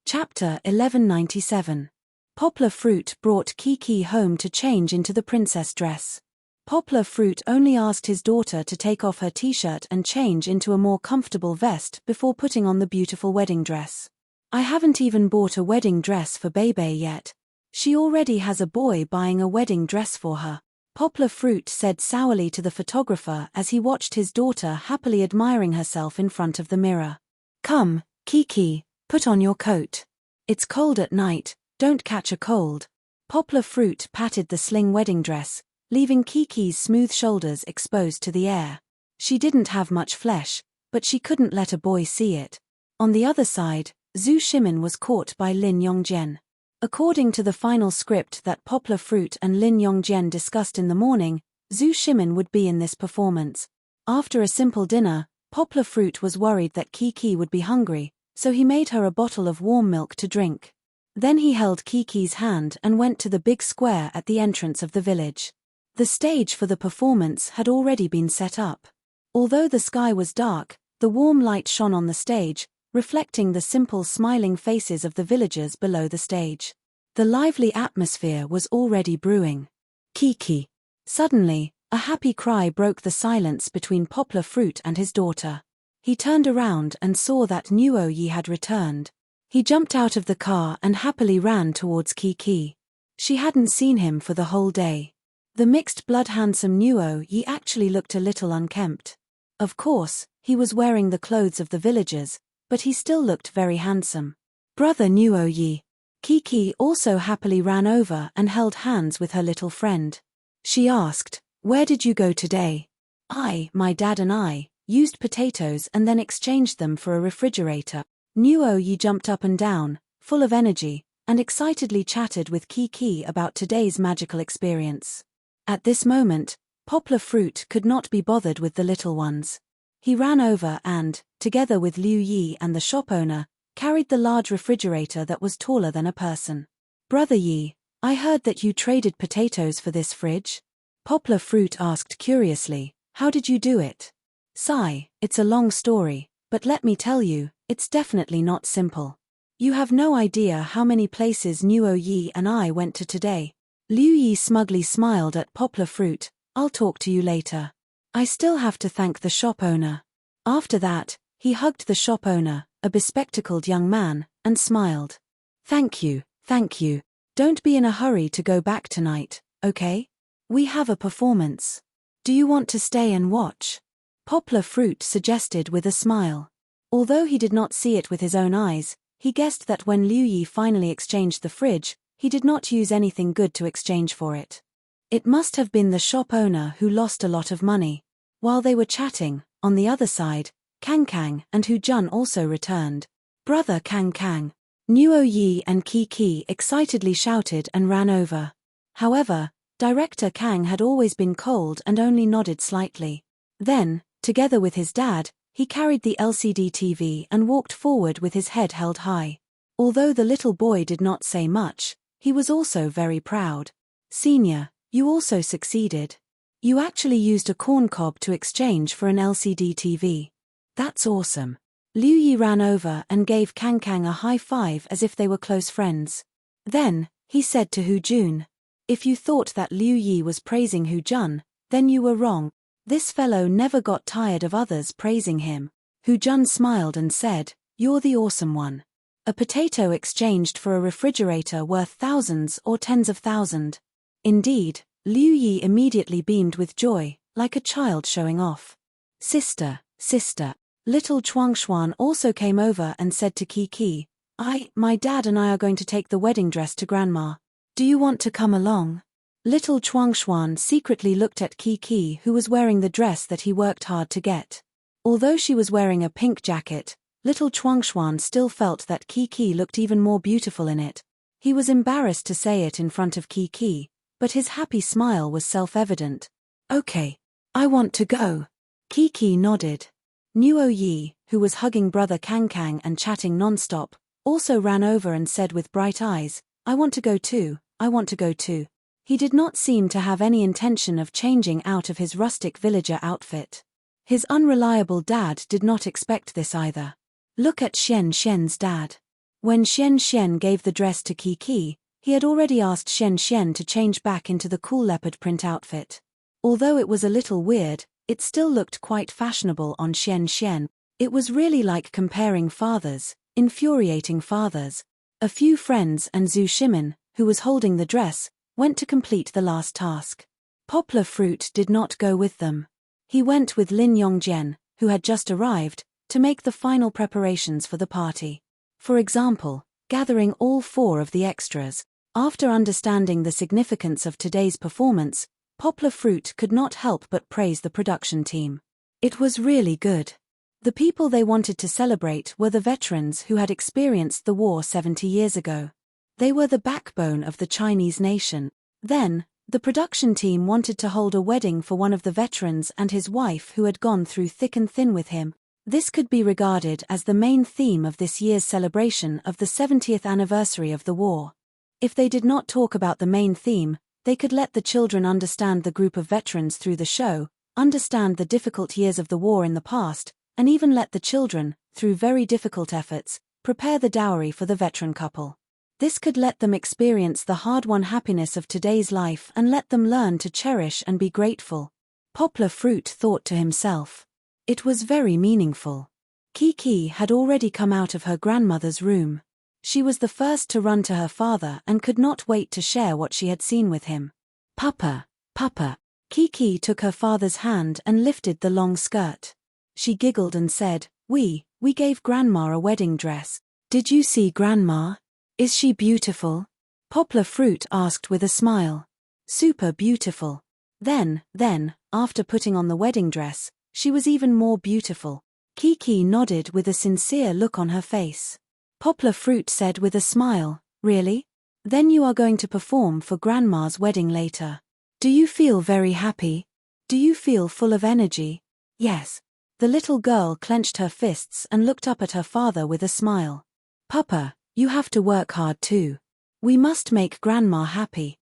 Chapter 1197. Poplar Fruit brought Qi home to change into the princess dress. Poplar Fruit only asked his daughter to take off her t-shirt and change into a more comfortable vest before putting on the beautiful wedding dress. I haven't even bought a wedding dress for Bebe yet. She already has a boy buying a wedding dress for her. Poplar Fruit said sourly to the photographer as he watched his daughter happily admiring herself in front of the mirror. Come, Qi, put on your coat. It's cold at night, don't catch a cold. Poplar Fruit patted the sling wedding dress, leaving Qi's smooth shoulders exposed to the air. She didn't have much flesh, but she couldn't let a boy see it. On the other side, Zhu Shimin was caught by Lin Yongjian. According to the final script that Poplar Fruit and Lin Yongjian discussed in the morning, Zhu Shimin would be in this performance. After a simple dinner, Poplar Fruit was worried that Qi would be hungry, so he made her a bottle of warm milk to drink. Then he held Qi's hand and went to the big square at the entrance of the village. The stage for the performance had already been set up. Although the sky was dark, the warm light shone on the stage, reflecting the simple smiling faces of the villagers below the stage. The lively atmosphere was already brewing. Qi. Suddenly, a happy cry broke the silence between Poplar Fruit and his daughter. He turned around and saw that Nuo Yi had returned. He jumped out of the car and happily ran towards Qi. She hadn't seen him for the whole day. The mixed-blood handsome Nuo Yi actually looked a little unkempt. Of course, he was wearing the clothes of the villagers, but he still looked very handsome. Brother Nuo Yi. Qi also happily ran over and held hands with her little friend. She asked, "Where did you go today?" My dad and I, used potatoes and then exchanged them for a refrigerator." Nuo Yi jumped up and down, full of energy, and excitedly chatted with Qi about today's magical experience. At this moment, Poplar Fruit could not be bothered with the little ones. He ran over and, together with Liu Yi and the shop owner, carried the large refrigerator that was taller than a person. "Brother Yi, I heard that you traded potatoes for this fridge?" Poplar Fruit asked curiously, "How did you do it?" "Sigh, it's a long story, but let me tell you, it's definitely not simple. You have no idea how many places Nuo Yi and I went to today." Liu Yi smugly smiled at Poplar Fruit. "I'll talk to you later. I still have to thank the shop owner." After that, he hugged the shop owner, a bespectacled young man, and smiled. Thank you. Don't be in a hurry to go back tonight, okay? We have a performance. Do you want to stay and watch?" Poplar Fruit suggested with a smile. Although he did not see it with his own eyes, he guessed that when Liu Yi finally exchanged the fridge, he did not use anything good to exchange for it. It must have been the shop owner who lost a lot of money. While they were chatting, on the other side, Kang and Hu Jun also returned. "Brother Kang." Nuo Yi and Qi excitedly shouted and ran over. However, Director Kang had always been cold and only nodded slightly. Then, together with his dad, he carried the LCD TV and walked forward with his head held high. Although the little boy did not say much, he was also very proud. "Senior, you also succeeded. You actually used a corn cob to exchange for an LCD TV. That's awesome." Liu Yi ran over and gave Kang Kang a high five as if they were close friends. Then, he said to Hu Jun, "If you thought that Liu Yi was praising Hu Jun, then you were wrong. This fellow never got tired of others praising him." Hu Jun smiled and said, "You're the awesome one." A potato exchanged for a refrigerator worth thousands or tens of thousands. Indeed, Liu Yi immediately beamed with joy, like a child showing off. Sister. Little Chuangshuan also came over and said to Kiki, My dad and I are going to take the wedding dress to Grandma. Do you want to come along?" Little Chuangshuan secretly looked at Kiki, who was wearing the dress that he worked hard to get. Although she was wearing a pink jacket, little Chuangshuan still felt that Kiki looked even more beautiful in it. He was embarrassed to say it in front of Kiki, but his happy smile was self-evident. "Okay. I want to go." Kiki nodded. Nuo Yi, who was hugging brother Kang Kang and chatting non-stop, also ran over and said with bright eyes, "I want to go too, I want to go too." He did not seem to have any intention of changing out of his rustic villager outfit. His unreliable dad did not expect this either. Look at Xian Xian's dad. When Xian Xian gave the dress to Kiki, he had already asked Xian Xian to change back into the cool leopard print outfit. Although it was a little weird, it still looked quite fashionable on Xian Xian. It was really like comparing fathers, infuriating fathers. A few friends and Zhu Shimin, who was holding the dress, went to complete the last task. Poplar Fruit did not go with them. He went with Lin Yongjian, who had just arrived, to make the final preparations for the party. For example, gathering all 4 of the extras. After understanding the significance of today's performance, Poplar Fruit could not help but praise the production team. It was really good. The people they wanted to celebrate were the veterans who had experienced the war 70 years ago. They were the backbone of the Chinese nation. Then, the production team wanted to hold a wedding for one of the veterans and his wife who had gone through thick and thin with him. This could be regarded as the main theme of this year's celebration of the 70th anniversary of the war. If they did not talk about the main theme, they could let the children understand the group of veterans through the show, understand the difficult years of the war in the past, and even let the children, through very difficult efforts, prepare the dowry for the veteran couple. This could let them experience the hard-won happiness of today's life and let them learn to cherish and be grateful. Poplar Fruit thought to himself. It was very meaningful. Kiki had already come out of her grandmother's room. She was the first to run to her father and could not wait to share what she had seen with him. Papa. Kiki took her father's hand and lifted the long skirt. She giggled and said, We gave Grandma a wedding dress. Did you see Grandma? Is she beautiful?" Poplar Fruit asked with a smile. "Super beautiful." Then, after putting on the wedding dress, she was even more beautiful. Kiki nodded with a sincere look on her face. Poplar Fruit said with a smile, "Really? Then you are going to perform for Grandma's wedding later. Do you feel very happy? Do you feel full of energy?" "Yes." The little girl clenched her fists and looked up at her father with a smile. "Papa, you have to work hard too. We must make Grandma happy."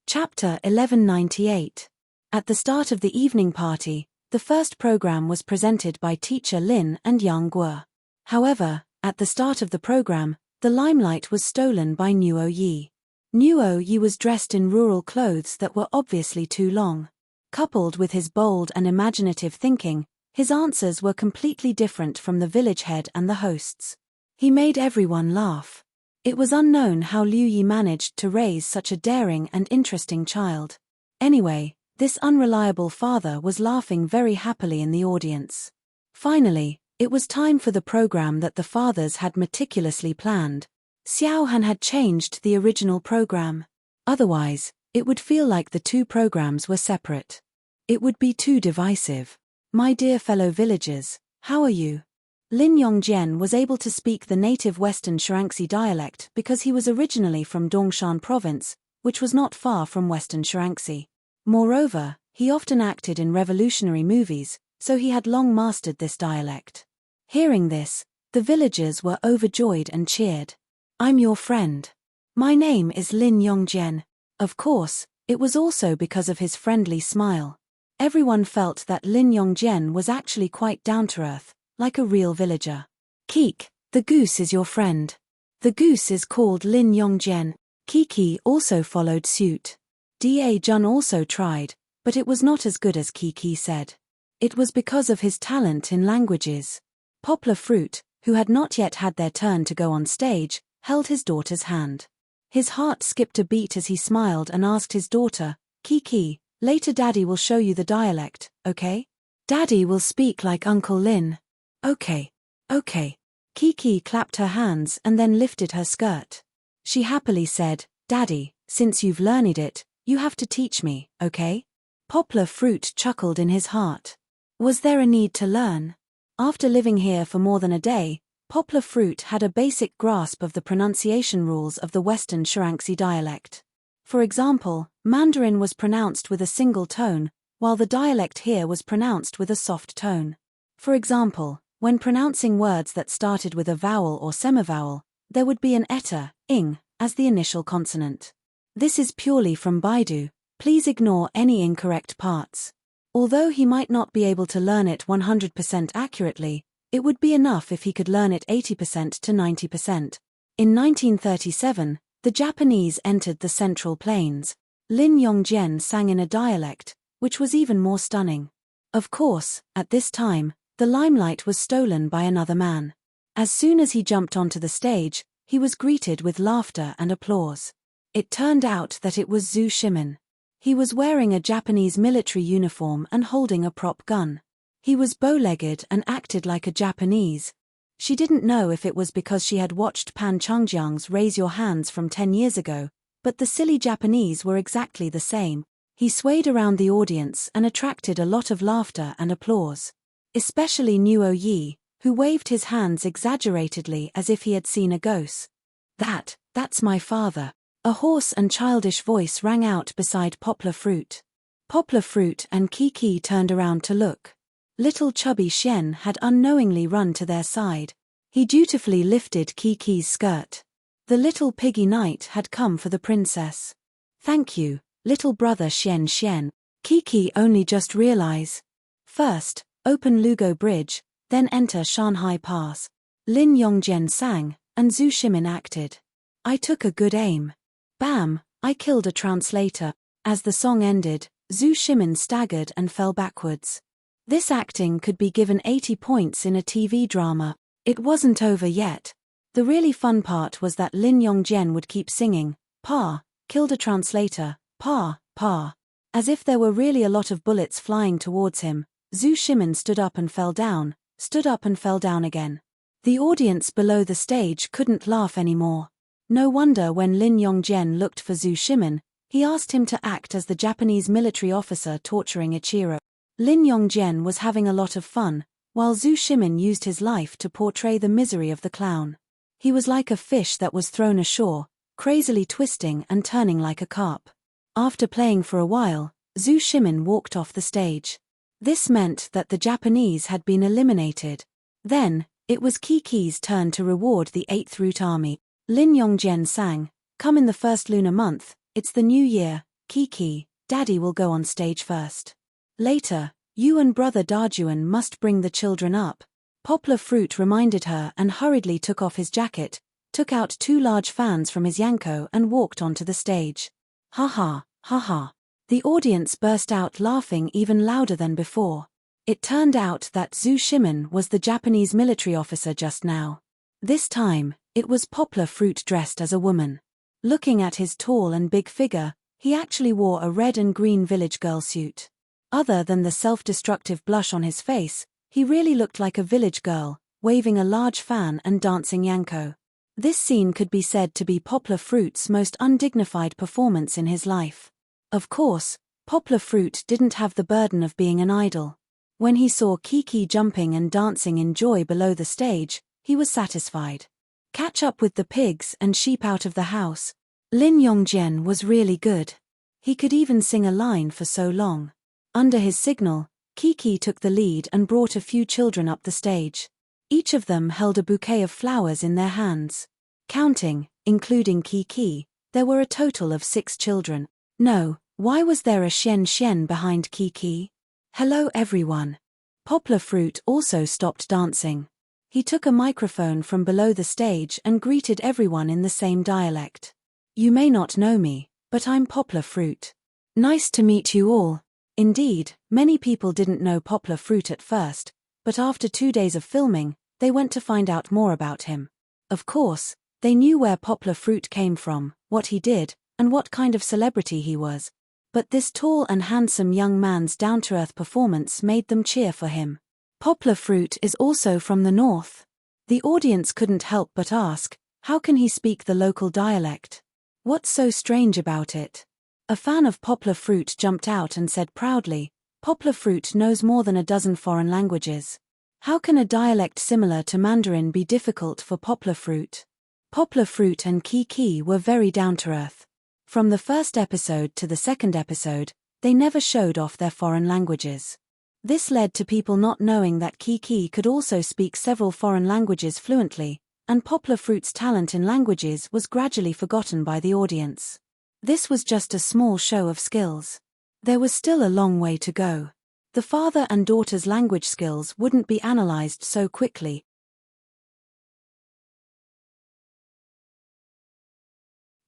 Chapter 1198. At the start of the evening party, the first program was presented by teacher Lin and Yang Guo. However, at the start of the program, the limelight was stolen by Nuo Yi. Nuo Yi was dressed in rural clothes that were obviously too long. Coupled with his bold and imaginative thinking, his answers were completely different from the village head and the hosts. He made everyone laugh. It was unknown how Liu Yi managed to raise such a daring and interesting child. Anyway, this unreliable father was laughing very happily in the audience. Finally, it was time for the program that the fathers had meticulously planned. Xiao Han had changed the original program. Otherwise, it would feel like the 2 programs were separate. It would be too divisive. My dear fellow villagers, how are you? Lin Yongjian was able to speak the native Western Shaanxi dialect because he was originally from Dongshan province, which was not far from Western Shaanxi. Moreover, he often acted in revolutionary movies, so he had long mastered this dialect. Hearing this, the villagers were overjoyed and cheered. "I'm your friend. My name is Lin Yongjian." Of course, it was also because of his friendly smile. Everyone felt that Lin Yongjian was actually quite down-to-earth, like a real villager. Keek, the goose is your friend. The goose is called Lin Yongjian. Kiki also followed suit. Da Jun also tried, but it was not as good as Kiki said. It was because of his talent in languages. Poplar Fruit, who had not yet had their turn to go on stage, held his daughter's hand. His heart skipped a beat as he smiled and asked his daughter, Kiki, later Daddy will show you the dialect, okay? Daddy will speak like Uncle Lin. Okay. Okay. Kiki clapped her hands and then lifted her skirt. She happily said, Daddy, since you've learned it, you have to teach me, okay? Poplar Fruit chuckled in his heart. Was there a need to learn? After living here for more than a day, Poplar Fruit had a basic grasp of the pronunciation rules of the Western Shirangssi dialect. For example, Mandarin was pronounced with a single tone, while the dialect here was pronounced with a soft tone. For example, when pronouncing words that started with a vowel or semivowel, there would be an eta, ing, as the initial consonant. This is purely from Baidu, please ignore any incorrect parts. Although he might not be able to learn it 100% accurately, it would be enough if he could learn it 80% to 90%. In 1937, the Japanese entered the Central Plains. Lin Yongjian sang in a dialect, which was even more stunning. Of course, at this time, the limelight was stolen by another man. As soon as he jumped onto the stage, he was greeted with laughter and applause. It turned out that it was Zhu Shimin. He was wearing a Japanese military uniform and holding a prop gun. He was bow-legged and acted like a Japanese. She didn't know if it was because she had watched Pan Changjiang's Raise Your Hands from 10 years ago, but the silly Japanese were exactly the same. He swayed around the audience and attracted a lot of laughter and applause. Especially Nuo Yi, who waved his hands exaggeratedly as if he had seen a ghost. That's my father. A hoarse and childish voice rang out beside Poplar Fruit. Poplar Fruit and Kiki turned around to look. Little chubby Shen had unknowingly run to their side. He dutifully lifted Kiki's skirt. The little piggy knight had come for the princess. Thank you, little brother Shen. Kiki only just realize. First, open Lugo Bridge, then enter Shanghai Pass. Lin Yongjian sang, and Zhu Shimin acted. I took a good aim. Bam, I killed a translator. As the song ended, Zhu Shimin staggered and fell backwards. This acting could be given 80 points in a TV drama. It wasn't over yet. The really fun part was that Lin Yongjian would keep singing, Pa, killed a translator, Pa. As if there were really a lot of bullets flying towards him, Zhu Shimin stood up and fell down again. The audience below the stage couldn't laugh anymore. No wonder when Lin Yongjian looked for Zhu Shimin, he asked him to act as the Japanese military officer torturing Ichiro. Lin Yongjian was having a lot of fun, while Zhu Shimin used his life to portray the misery of the clown. He was like a fish that was thrown ashore, crazily twisting and turning like a carp. After playing for a while, Zhu Shimin walked off the stage. This meant that the Japanese had been eliminated. Then, it was Kiki's turn to reward the 8th Route Army. Lin Yongjian sang, Come in the first lunar month, it's the new year, Kiki, Daddy will go on stage first. Later, you and brother Dajuan must bring the children up. Poplar Fruit reminded her and hurriedly took off his jacket, took out 2 large fans from his yanko and walked onto the stage. Ha ha. The audience burst out laughing even louder than before. It turned out that Zhu Shimin was the Japanese military officer just now. This time, it was Poplar Fruit dressed as a woman. Looking at his tall and big figure, he actually wore a red and green village girl suit. Other than the self-destructive blush on his face, he really looked like a village girl, waving a large fan and dancing yanko. This scene could be said to be Poplar Fruit's most undignified performance in his life. Of course, Poplar Fruit didn't have the burden of being an idol. When he saw Kiki jumping and dancing in joy below the stage, he was satisfied. Catch up with the pigs and sheep out of the house. Lin Yongjian was really good. He could even sing a line for so long. Under his signal, Kiki took the lead and brought a few children up the stage. Each of them held a bouquet of flowers in their hands. Counting, including Kiki, there were a total of 6 children. No, why was there a Shen behind Kiki? Hello everyone. Poplar Fruit also stopped dancing. He took a microphone from below the stage and greeted everyone in the same dialect. You may not know me, but I'm Poplar Fruit. Nice to meet you all. Indeed, many people didn't know Poplar Fruit at first, but after 2 days of filming, they went to find out more about him. Of course, they knew where Poplar Fruit came from, what he did, and what kind of celebrity he was. But this tall and handsome young man's down-to-earth performance made them cheer for him. Poplar Fruit is also from the north. The audience couldn't help but ask, how can he speak the local dialect? What's so strange about it? A fan of Poplar Fruit jumped out and said proudly, Poplar Fruit knows more than a dozen foreign languages. How can a dialect similar to Mandarin be difficult for Poplar Fruit? Poplar Fruit and Kiki were very down-to-earth. From the first episode to the second episode, they never showed off their foreign languages. This led to people not knowing that Kiki could also speak several foreign languages fluently, and Poplar Fruit's talent in languages was gradually forgotten by the audience. This was just a small show of skills. There was still a long way to go. The father and daughter's language skills wouldn't be analyzed so quickly.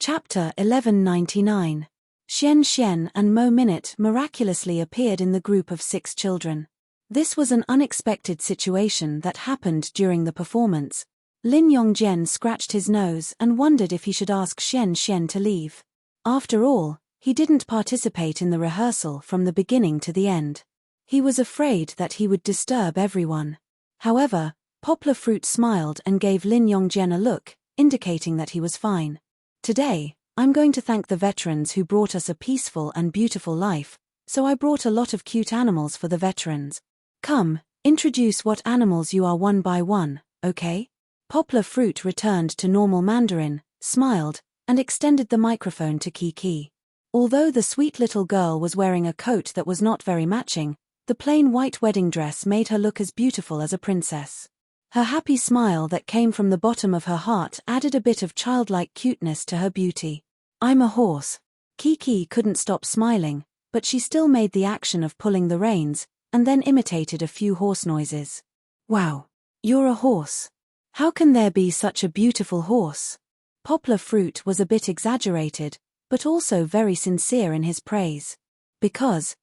Chapter 1199. Xian Xian and Mo Minute miraculously appeared in the group of 6 children. This was an unexpected situation that happened during the performance. Lin Yongzhen scratched his nose and wondered if he should ask Xian Xian to leave. After all, he didn't participate in the rehearsal from the beginning to the end. He was afraid that he would disturb everyone. However, Poplar Fruit smiled and gave Lin Yongzhen a look, indicating that he was fine. Today, I'm going to thank the veterans who brought us a peaceful and beautiful life, so I brought a lot of cute animals for the veterans. Come, introduce what animals you are one by one, okay? Poplar Fruit returned to normal Mandarin, smiled, and extended the microphone to Kiki. Although the sweet little girl was wearing a coat that was not very matching, the plain white wedding dress made her look as beautiful as a princess. Her happy smile that came from the bottom of her heart added a bit of childlike cuteness to her beauty. I'm a horse. Kiki couldn't stop smiling, but she still made the action of pulling the reins, and then imitated a few horse noises. Wow. You're a horse. How can there be such a beautiful horse? Poplar Fruit was a bit exaggerated, but also very sincere in his praise. Because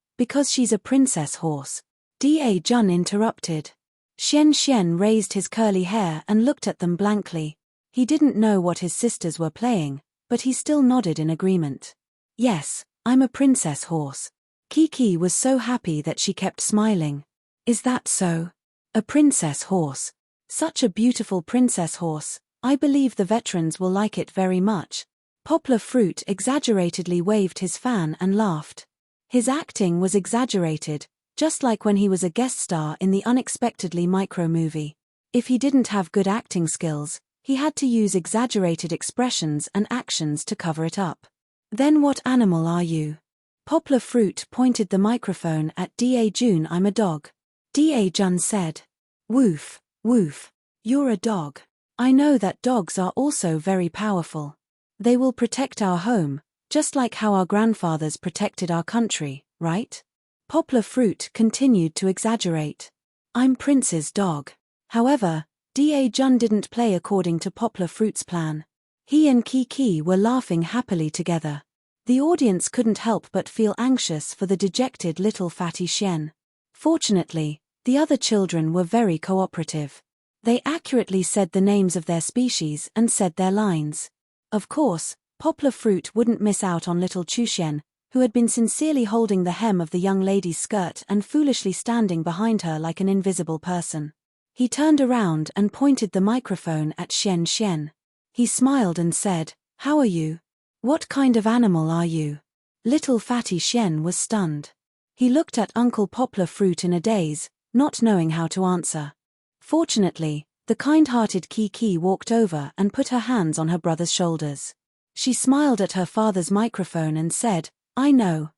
she's a princess horse. Da Jun interrupted. Xian Xian raised his curly hair and looked at them blankly. He didn't know what his sisters were playing, but he still nodded in agreement. Yes, I'm a princess horse. Kiki was so happy that she kept smiling. Is that so? A princess horse. Such a beautiful princess horse. I believe the veterans will like it very much. Poplar Fruit exaggeratedly waved his fan and laughed. His acting was exaggerated, just like when he was a guest star in the Unexpectedly micro movie. If he didn't have good acting skills, he had to use exaggerated expressions and actions to cover it up. Then what animal are you? Poplar Fruit pointed the microphone at Da Jun. I'm a dog. Da Jun said. Woof, woof. You're a dog. I know that dogs are also very powerful. They will protect our home, just like how our grandfathers protected our country, right? Poplar Fruit continued to exaggerate. I'm Prince's dog. However, Da Jun didn't play according to Poplar Fruit's plan. He and Kiki were laughing happily together. The audience couldn't help but feel anxious for the dejected little fatty Xian. Fortunately, the other children were very cooperative. They accurately said the names of their species and said their lines. Of course, Poplar Fruit wouldn't miss out on little Chuxian, who had been sincerely holding the hem of the young lady's skirt and foolishly standing behind her like an invisible person. He turned around and pointed the microphone at Xian Xian. He smiled and said, How are you? What kind of animal are you? Little fatty Xian was stunned. He looked at Uncle Poplar Fruit in a daze, not knowing how to answer. Fortunately, the kind-hearted Kiki walked over and put her hands on her brother's shoulders. She smiled at her father's microphone and said, I know.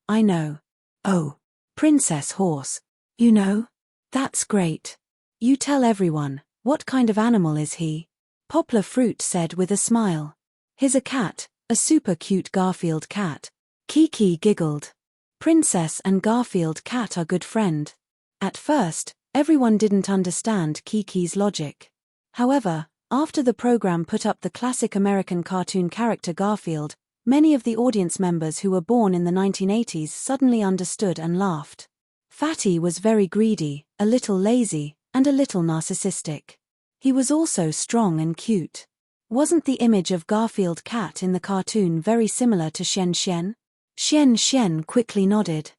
Oh, Princess Horse. You know? That's great. You tell everyone, what kind of animal is he? Poplar Fruit said with a smile. He's a cat, a super cute Garfield cat. Kiki giggled. Princess and Garfield Cat are good friend. At first, everyone didn't understand Kiki's logic. However, after the program put up the classic American cartoon character Garfield, many of the audience members who were born in the 1980s suddenly understood and laughed. Fatty was very greedy, a little lazy, and a little narcissistic. He was also strong and cute. Wasn't the image of Garfield Cat in the cartoon very similar to Xian Xian? Xian Xian quickly nodded.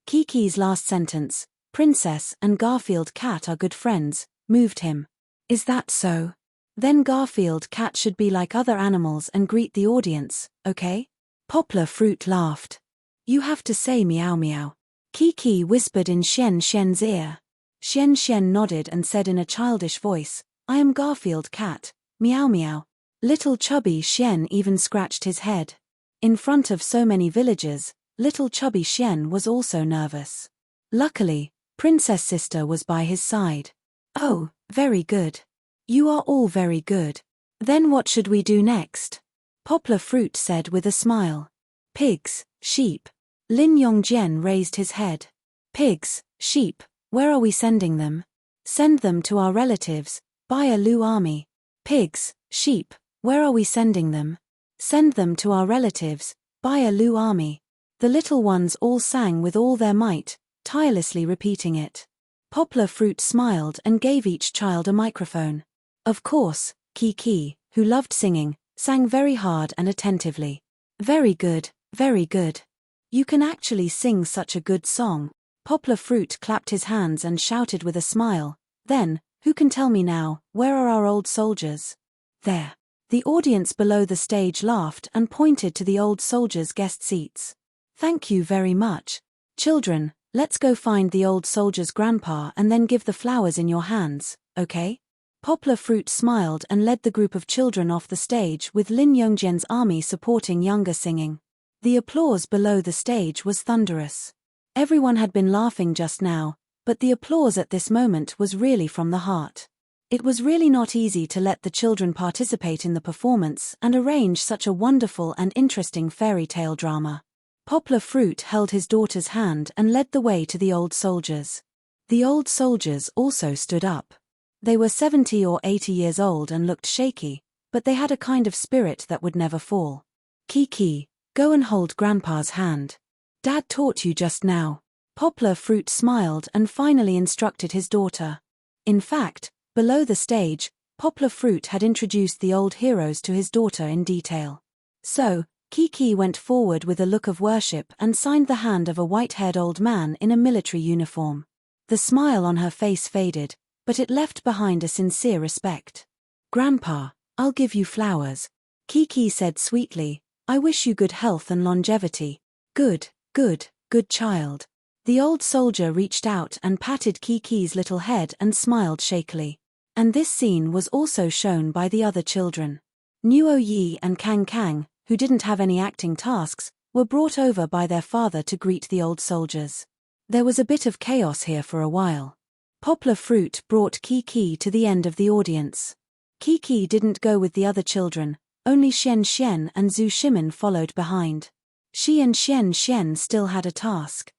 Kiki's last sentence, Princess and Garfield Cat are good friends, moved him. Is that so? Then Garfield Cat should be like other animals and greet the audience, okay? Poplar Fruit laughed. You have to say meow meow. Kiki whispered in Xian Xian's ear. Xian Xian nodded and said in a childish voice, I am Garfield Cat, meow meow. Little chubby Xian even scratched his head. In front of so many villagers, little chubby Xian was also nervous. Luckily, Princess Sister was by his side. Oh, very good. You are all very good. Then what should we do next? Poplar Fruit said with a smile. Pigs, sheep. Lin Yongjian raised his head. Pigs, sheep, where are we sending them? Send them to our relatives, Baya Lu Army. Pigs, sheep, where are we sending them? Send them to our relatives, Baya Lu Army. The little ones all sang with all their might, tirelessly repeating it. Poplar Fruit smiled and gave each child a microphone. Of course, Kiki, who loved singing, sang very hard and attentively. Very good, very good. You can actually sing such a good song. Poplar Fruit clapped his hands and shouted with a smile. Then, who can tell me now, where are our old soldiers? There. The audience below the stage laughed and pointed to the old soldiers' guest seats. Thank you very much. Children, let's go find the old soldier's grandpa and then give the flowers in your hands, okay? Poplar Fruit smiled and led the group of children off the stage with Lin Yongjian's army supporting younger singing. The applause below the stage was thunderous. Everyone had been laughing just now, but the applause at this moment was really from the heart. It was really not easy to let the children participate in the performance and arrange such a wonderful and interesting fairy tale drama. Poplar Fruit held his daughter's hand and led the way to the old soldiers. The old soldiers also stood up. They were 70 or 80 years old and looked shaky, but they had a kind of spirit that would never fall. Kiki, go and hold Grandpa's hand. Dad taught you just now. Poplar Fruit smiled and finally instructed his daughter. In fact, below the stage, Poplar Fruit had introduced the old heroes to his daughter in detail. So, Kiki went forward with a look of worship and signed the hand of a white-haired old man in a military uniform. The smile on her face faded, but it left behind a sincere respect. Grandpa, I'll give you flowers. Kiki said sweetly, I wish you good health and longevity. Good, good, good child. The old soldier reached out and patted Kiki's little head and smiled shakily. And this scene was also shown by the other children. Nuo Yi and Kang Kang, who didn't have any acting tasks, were brought over by their father to greet the old soldiers. There was a bit of chaos here for a while. Poplar Fruit brought Kiki to the end of the audience. Kiki didn't go with the other children, only Xian Xian and Zhu Shimin followed behind. She and Xian Xian still had a task.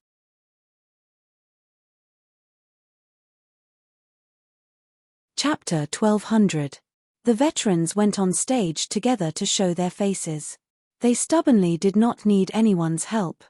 Chapter 1200. The veterans went on stage together to show their faces. They stubbornly did not need anyone's help.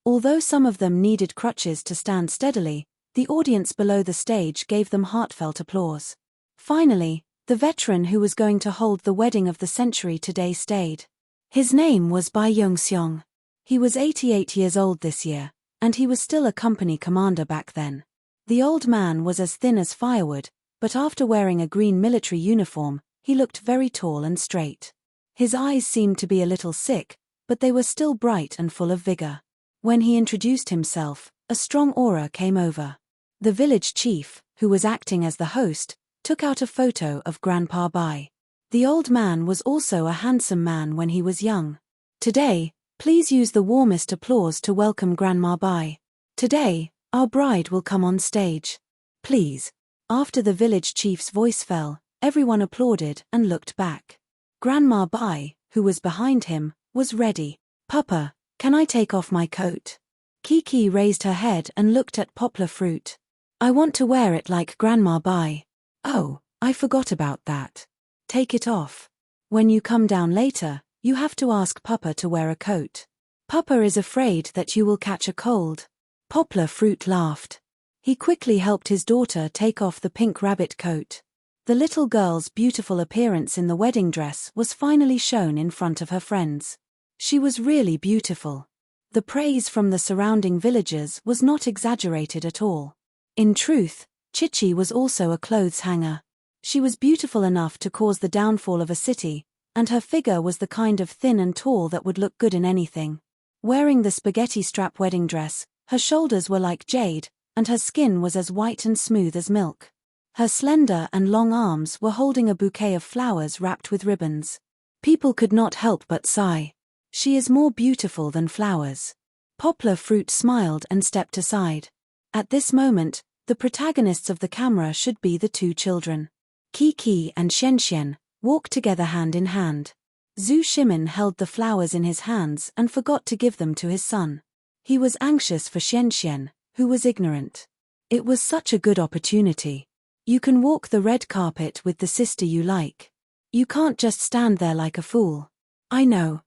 Although some of them needed crutches to stand steadily, the audience below the stage gave them heartfelt applause. Finally, the veteran who was going to hold the wedding of the century today stayed. His name was Bai Yongxiong. He was 88 years old this year, and he was still a company commander back then. The old man was as thin as firewood, but after wearing a green military uniform, he looked very tall and straight. His eyes seemed to be a little sick, but they were still bright and full of vigor. When he introduced himself, a strong aura came over. The village chief, who was acting as the host, took out a photo of Grandpa Bai. The old man was also a handsome man when he was young. Today, please use the warmest applause to welcome Grandma Bai. Today, our bride will come on stage. Please. After the village chief's voice fell, everyone applauded and looked back. Grandma Bai, who was behind him, was ready. Papa, can I take off my coat? Kiki raised her head and looked at Poplar Fruit. I want to wear it like Grandma Bai. Oh, I forgot about that. Take it off. When you come down later, you have to ask Papa to wear a coat. Papa is afraid that you will catch a cold. Poplar Fruit laughed. He quickly helped his daughter take off the pink rabbit coat. The little girl's beautiful appearance in the wedding dress was finally shown in front of her friends. She was really beautiful. The praise from the surrounding villagers was not exaggerated at all. In truth, Chichi was also a clothes hanger. She was beautiful enough to cause the downfall of a city, and her figure was the kind of thin and tall that would look good in anything. Wearing the spaghetti strap wedding dress, her shoulders were like jade, and her skin was as white and smooth as milk. Her slender and long arms were holding a bouquet of flowers wrapped with ribbons. People could not help but sigh. She is more beautiful than flowers. Poplar Fruit smiled and stepped aside. At this moment, the protagonists of the camera should be the two children. Kiki and Xianxian walked together hand in hand. Zhu Shimin held the flowers in his hands and forgot to give them to his son. He was anxious for Xianxian, who was ignorant. It was such a good opportunity. You can walk the red carpet with the sister you like. You can't just stand there like a fool. I know.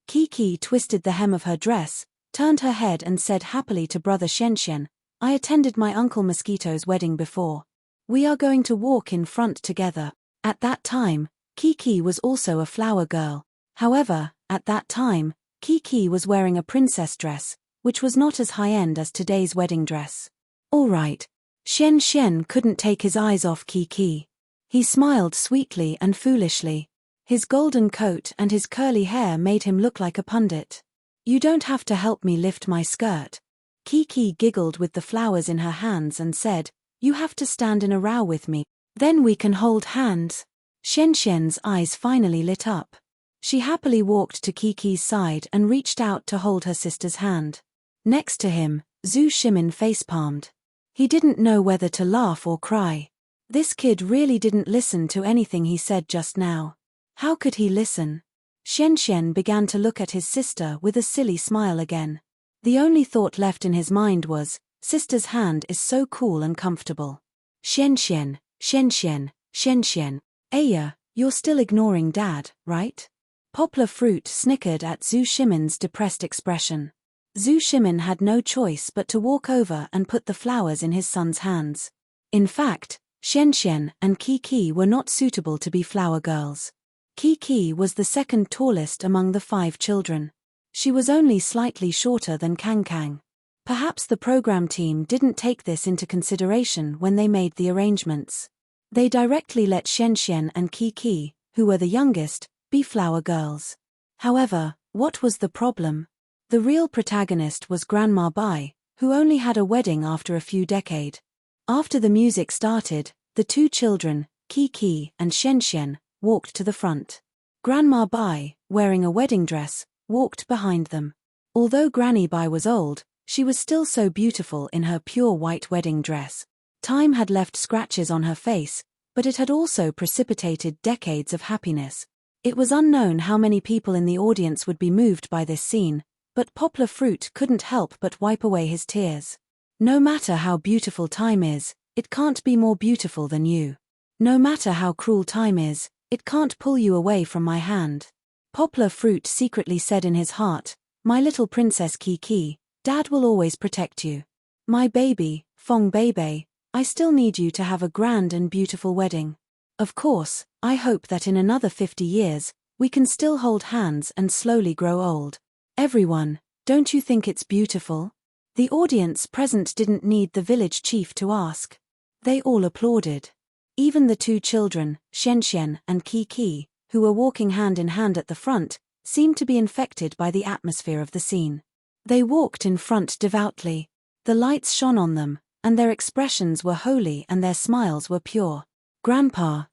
Kiki twisted the hem of her dress, turned her head and said happily to brother Xianxian, I attended my Uncle Mosquito's wedding before. We are going to walk in front together. At that time, Kiki was also a flower girl. However, at that time, Kiki was wearing a princess dress, which was not as high-end as today's wedding dress. All right. Xianxian couldn't take his eyes off Kiki. He smiled sweetly and foolishly. His golden coat and his curly hair made him look like a pundit. You don't have to help me lift my skirt. Kiki giggled with the flowers in her hands and said, you have to stand in a row with me, then we can hold hands. Xianxian's eyes finally lit up. She happily walked to Kiki's side and reached out to hold her sister's hand. Next to him, Zhu Shimin facepalmed. He didn't know whether to laugh or cry. This kid really didn't listen to anything he said just now. How could he listen? Xianxian began to look at his sister with a silly smile again. The only thought left in his mind was, sister's hand is so cool and comfortable. Xianxian. Aya, you're still ignoring Dad, right? Poplar Fruit snickered at Zhu Shimin's depressed expression. Zhu Shimin had no choice but to walk over and put the flowers in his son's hands. In fact, Xianxian and Kiki were not suitable to be flower girls. Kiki was the second tallest among the 5 children. She was only slightly shorter than Kang. Perhaps the program team didn't take this into consideration when they made the arrangements. They directly let Xianxian and Kiki, who were the youngest, be flower girls. However, what was the problem? The real protagonist was Grandma Bai, who only had a wedding after a few decades. After the music started, the two children, Kiki and Xianxian, walked to the front. Grandma Bai, wearing a wedding dress, walked behind them. Although Granny Bai was old, she was still so beautiful in her pure white wedding dress. Time had left scratches on her face, but it had also precipitated decades of happiness. It was unknown how many people in the audience would be moved by this scene, but Poplar Fruit couldn't help but wipe away his tears. No matter how beautiful time is, it can't be more beautiful than you. No matter how cruel time is, it can't pull you away from my hand. Poplar Fruit secretly said in his heart, my little princess Kiki, Dad will always protect you. My baby, Fong Bebe, I still need you to have a grand and beautiful wedding. Of course, I hope that in another 50 years, we can still hold hands and slowly grow old. Everyone, don't you think it's beautiful? The audience present didn't need the village chief to ask. They all applauded. Even the two children, Xianxian and Kiki, who were walking hand in hand at the front, seemed to be infected by the atmosphere of the scene. They walked in front devoutly. The lights shone on them, and their expressions were holy and their smiles were pure. Grandpa,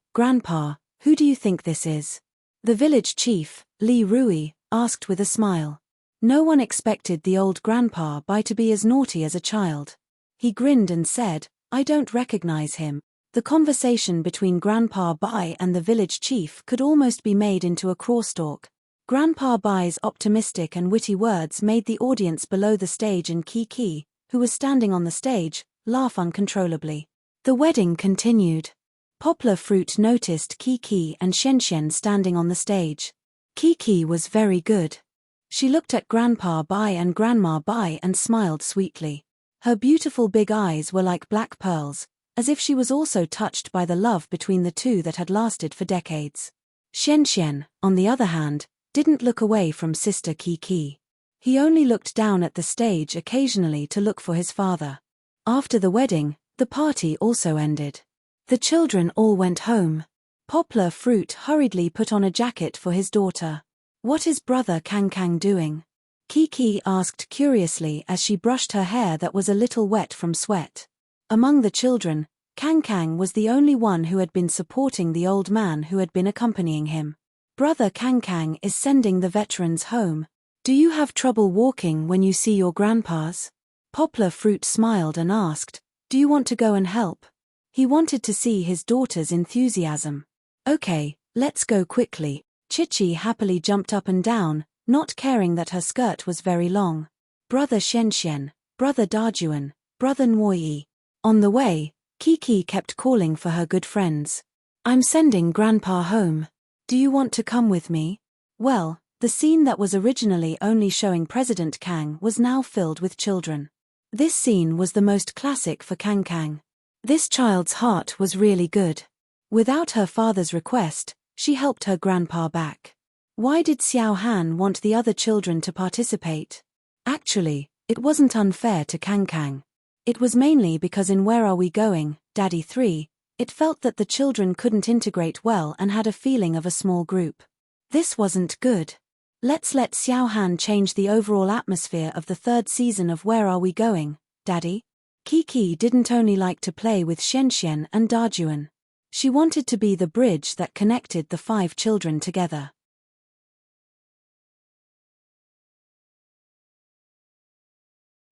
who do you think this is? The village chief, Li Rui, asked with a smile. No one expected the old Grandpa Bai to be as naughty as a child. He grinned and said, I don't recognize him. The conversation between Grandpa Bai and the village chief could almost be made into a crosstalk. Grandpa Bai's optimistic and witty words made the audience below the stage and Kiki, who was standing on the stage, laugh uncontrollably. The wedding continued. Poplar Fruit noticed Kiki and Xianxian standing on the stage. Kiki was very good. She looked at Grandpa Bai and Grandma Bai and smiled sweetly. Her beautiful big eyes were like black pearls, as if she was also touched by the love between the two that had lasted for decades. Xianxian, on the other hand, didn't look away from Sister Kiki. He only looked down at the stage occasionally to look for his father. After the wedding, the party also ended. The children all went home. Poplar Fruit hurriedly put on a jacket for his daughter. "What is brother Kang doing?" Kiki asked curiously as she brushed her hair that was a little wet from sweat. Among the children, Kang was the only one who had been supporting the old man who had been accompanying him. "Brother Kang is sending the veterans home. Do you have trouble walking when you see your grandpas?" Poplar Fruit smiled and asked, "Do you want to go and help?" He wanted to see his daughter's enthusiasm. "Okay, let's go quickly." Chichi happily jumped up and down, not caring that her skirt was very long. "Brother Xianxian, Brother Dajuan, Brother Nwoyi." On the way, Kiki kept calling for her good friends. "I'm sending Grandpa home. Do you want to come with me?" Well, the scene that was originally only showing President Kang was now filled with children. This scene was the most classic for Kang. This child's heart was really good. Without her father's request, she helped her grandpa back. Why did Xiao Han want the other children to participate? Actually, it wasn't unfair to Kang. It was mainly because in Where Are We Going, Daddy 3, it felt that the children couldn't integrate well and had a feeling of a small group. This wasn't good. Let's let Xiao Han change the overall atmosphere of the third season of Where Are We Going, Daddy? Kiki didn't only like to play with Xianxian and Dajuan. She wanted to be the bridge that connected the 5 children together.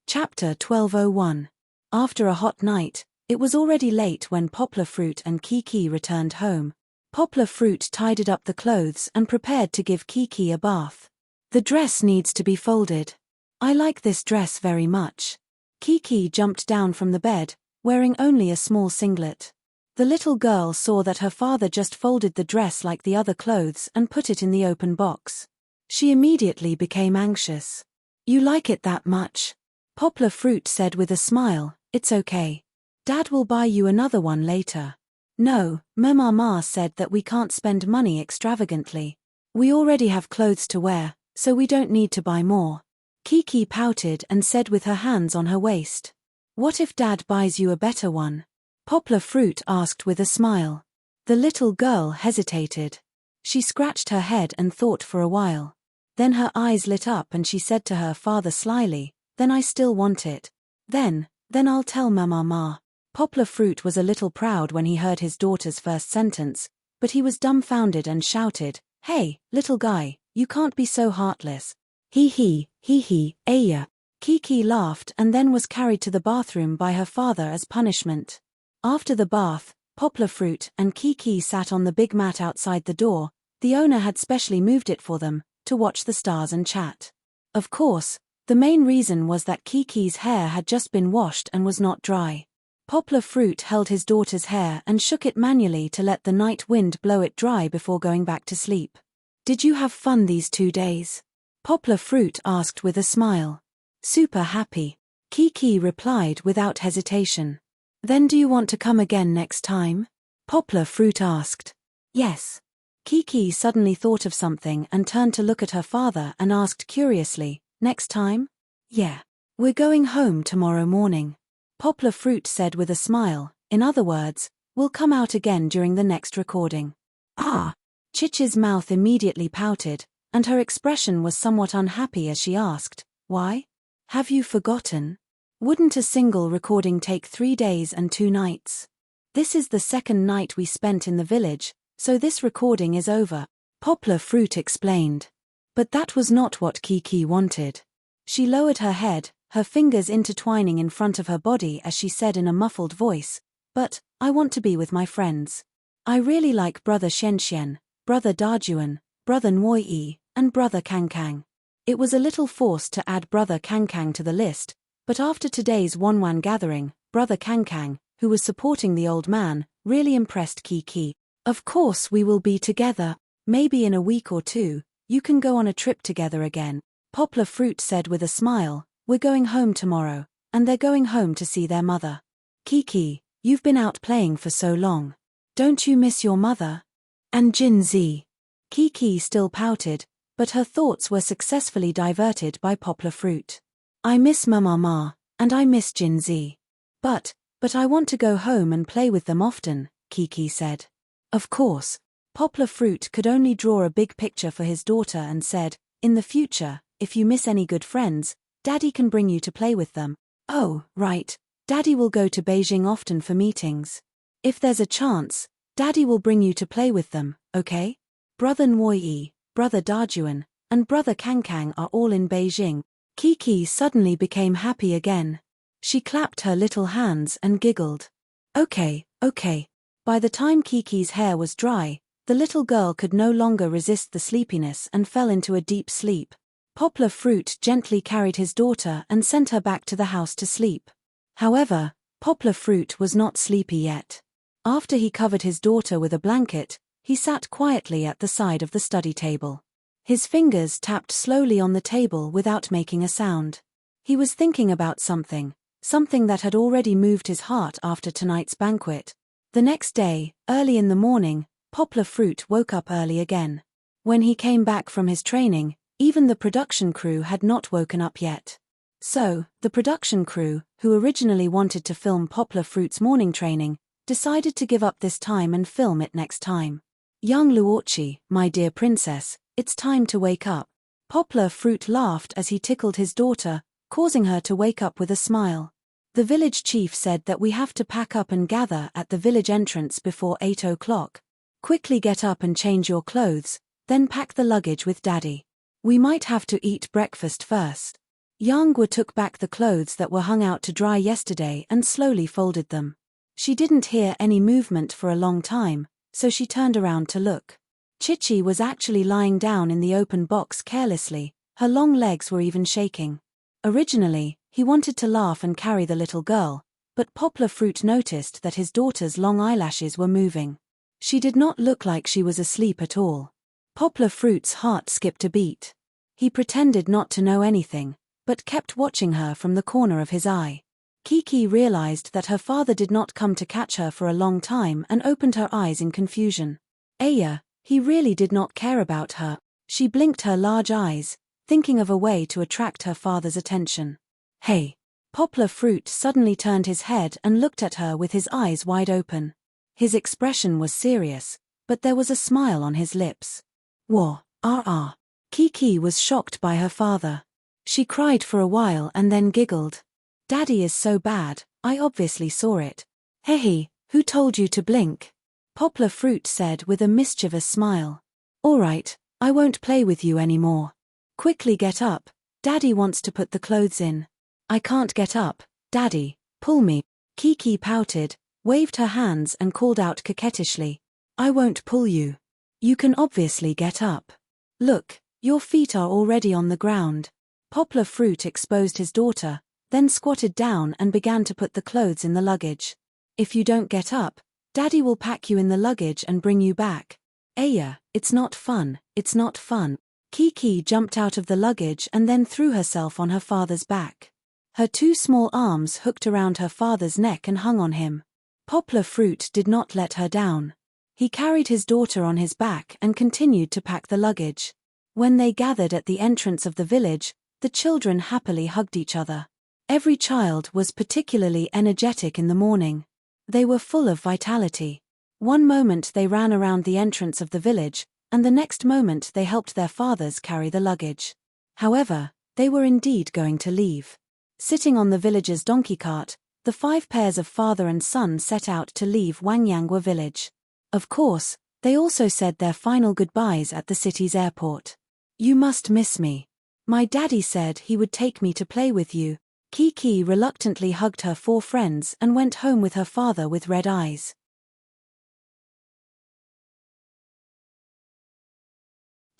Chapter 1201. After a hot night, it was already late when Poplar Fruit and Kiki returned home. Poplar Fruit tidied up the clothes and prepared to give Kiki a bath. "The dress needs to be folded. I like this dress very much." Kiki jumped down from the bed, wearing only a small singlet. The little girl saw that her father just folded the dress like the other clothes and put it in the open box. She immediately became anxious. "You like it that much?" Poplar Fruit said with a smile, "It's okay. Dad will buy you another one later." "No," Mama said that we can't spend money extravagantly. We already have clothes to wear, so we don't need to buy more. Kiki pouted and said with her hands on her waist. "What if Dad buys you a better one?" Poplar Fruit asked with a smile. The little girl hesitated. She scratched her head and thought for a while. Then her eyes lit up and she said to her father slyly, "Then I still want it. Then I'll tell Mama." Poplar Fruit was a little proud when he heard his daughter's first sentence, but he was dumbfounded and shouted, "Hey, little guy, you can't be so heartless. Hee, aya." Kiki laughed and then was carried to the bathroom by her father as punishment. After the bath, Poplar Fruit and Kiki sat on the big mat outside the door. The owner had specially moved it for them, to watch the stars and chat. Of course, the main reason was that Kiki's hair had just been washed and was not dry. Poplar Fruit held his daughter's hair and shook it manually to let the night wind blow it dry before going back to sleep. "Did you have fun these 2 days?" Poplar Fruit asked with a smile. "Super happy," Kiki replied without hesitation. "Then do you want to come again next time?" Poplar Fruit asked. "Yes." Kiki suddenly thought of something and turned to look at her father and asked curiously, "Next time?" "Yeah. We're going home tomorrow morning." Poplar Fruit said with a smile, "In other words, we'll come out again during the next recording." "Ah!" Chichi's mouth immediately pouted, and her expression was somewhat unhappy as she asked, "Why? Have you forgotten? Wouldn't a single recording take 3 days and 2 nights? This is the second night we spent in the village, so this recording is over," Poplar Fruit explained. But that was not what Kiki wanted. She lowered her head, her fingers intertwining in front of her body as she said in a muffled voice, "But I want to be with my friends. I really like Brother Xianxian, Brother Dajuan, Brother Nwoyi, and Brother Kangkang. It was a little forced to add Brother Kangkang to the list, but after today's Wanwan gathering, Brother Kangkang, who was supporting the old man, really impressed Kiki. Of course we will be together. Maybe in a week or two, you can go on a trip together again. Poplar Fruit said with a smile, we're going home tomorrow, and they're going home to see their mother. Kiki, you've been out playing for so long. Don't you miss your mother? And Jinzi? Kiki still pouted, but her thoughts were successfully diverted by Poplar Fruit. I miss Mama, and I miss Jinzi. But I want to go home and play with them often, Kiki said. Of course. Poplar Fruit could only draw a big picture for his daughter and said, in the future, if you miss any good friends, Daddy can bring you to play with them. Oh, right. Daddy will go to Beijing often for meetings. If there's a chance, Daddy will bring you to play with them, okay? Brother Nwoi, Brother Dajuan, and Brother Kangkang are all in Beijing. Kiki suddenly became happy again. She clapped her little hands and giggled. Okay. By the time Kiki's hair was dry, the little girl could no longer resist the sleepiness and fell into a deep sleep. Poplar Fruit gently carried his daughter and sent her back to the house to sleep. However, Poplar Fruit was not sleepy yet. After he covered his daughter with a blanket, he sat quietly at the side of the study table. His fingers tapped slowly on the table without making a sound. He was thinking about something that had already moved his heart after tonight's banquet. The next day, early in the morning, Poplar Fruit woke up early again. When he came back from his training, even the production crew had not woken up yet. So, the production crew, who originally wanted to film Poplar Fruit's morning training, decided to give up this time and film it next time. Young Luochi, my dear princess, it's time to wake up. Poplar Fruit laughed as he tickled his daughter, causing her to wake up with a smile. The village chief said that we have to pack up and gather at the village entrance before 8 o'clock. Quickly get up and change your clothes, then pack the luggage with Daddy. We might have to eat breakfast first. Yangwa took back the clothes that were hung out to dry yesterday and slowly folded them. She didn't hear any movement for a long time, so she turned around to look. Chichi was actually lying down in the open box carelessly, her long legs were even shaking. Originally, he wanted to laugh and carry the little girl, but Poplar Fruit noticed that his daughter's long eyelashes were moving. She did not look like she was asleep at all. Poplar Fruit's heart skipped a beat. He pretended not to know anything, but kept watching her from the corner of his eye. Kiki realized that her father did not come to catch her for a long time and opened her eyes in confusion. Aya, he really did not care about her. She blinked her large eyes, thinking of a way to attract her father's attention. Hey! Poplar Fruit suddenly turned his head and looked at her with his eyes wide open. His expression was serious, but there was a smile on his lips. Wah, Kiki was shocked by her father. She cried for a while and then giggled. Daddy is so bad, I obviously saw it. Hey, who told you to blink? Poplar Fruit said with a mischievous smile. Alright, I won't play with you anymore. Quickly get up, Daddy wants to put the clothes in. I can't get up, Daddy, pull me. Kiki pouted, waved her hands and called out coquettishly. I won't pull you. You can obviously get up. Look, your feet are already on the ground. Poplar Fruit exposed his daughter, then squatted down and began to put the clothes in the luggage. If you don't get up, Daddy will pack you in the luggage and bring you back. Aya, it's not fun, it's not fun. Kiki jumped out of the luggage and then threw herself on her father's back. Her two small arms hooked around her father's neck and hung on him. Poplar Fruit did not let her down. He carried his daughter on his back and continued to pack the luggage. When they gathered at the entrance of the village, the children happily hugged each other. Every child was particularly energetic in the morning. They were full of vitality. One moment they ran around the entrance of the village, and the next moment they helped their fathers carry the luggage. However, they were indeed going to leave. Sitting on the village's donkey cart, the 5 pairs of father and son set out to leave Wangyangwa village. Of course, they also said their final goodbyes at the city's airport. You must miss me. My daddy said he would take me to play with you. Kiki reluctantly hugged her 4 friends and went home with her father with red eyes.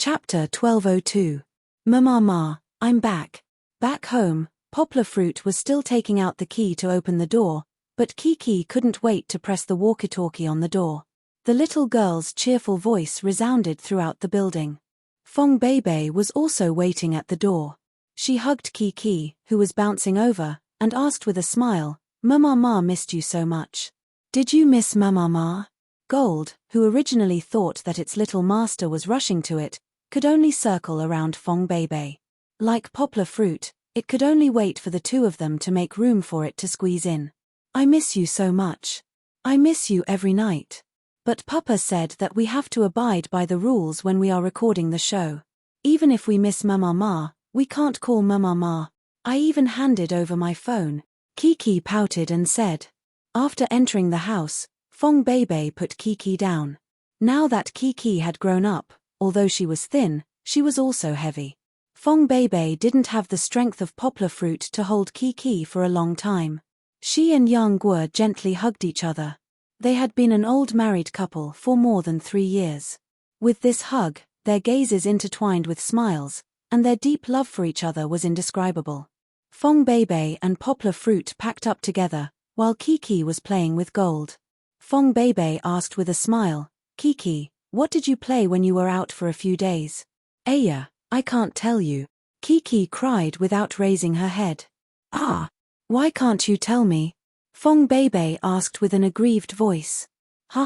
Chapter 1202. Mama, I'm back. Back home, Poplar Fruit was still taking out the key to open the door, but Kiki couldn't wait to press the walkie-talkie on the door. The little girl's cheerful voice resounded throughout the building. Fong Beibei was also waiting at the door. She hugged Kiki, who was bouncing over, and asked with a smile, "Mama missed you so much." "Did you miss Mama?" Gold, who originally thought that its little master was rushing to it, could only circle around Fong Beibei. Like Poplar Fruit, it could only wait for the two of them to make room for it to squeeze in. "I miss you so much. I miss you every night. But Papa said that we have to abide by the rules when we are recording the show. Even if we miss Mama, we can't call Mama. I even handed over my phone." Kiki pouted and said. After entering the house, Fong Beibei put Kiki down. Now that Kiki had grown up, although she was thin, she was also heavy. Fong Beibei didn't have the strength of Poplar Fruit to hold Kiki for a long time. She and Yang Guo gently hugged each other. They had been an old married couple for more than 3 years. With this hug, their gazes intertwined with smiles, and their deep love for each other was indescribable. Fong Beibei and Poplar Fruit packed up together, while Kiki was playing with Gold. Fong Beibei asked with a smile, "Kiki, what did you play when you were out for a few days?" "Aya, I can't tell you." Kiki cried without raising her head. "Ah, why can't you tell me?" Fong Beibei asked with an aggrieved voice. "Ha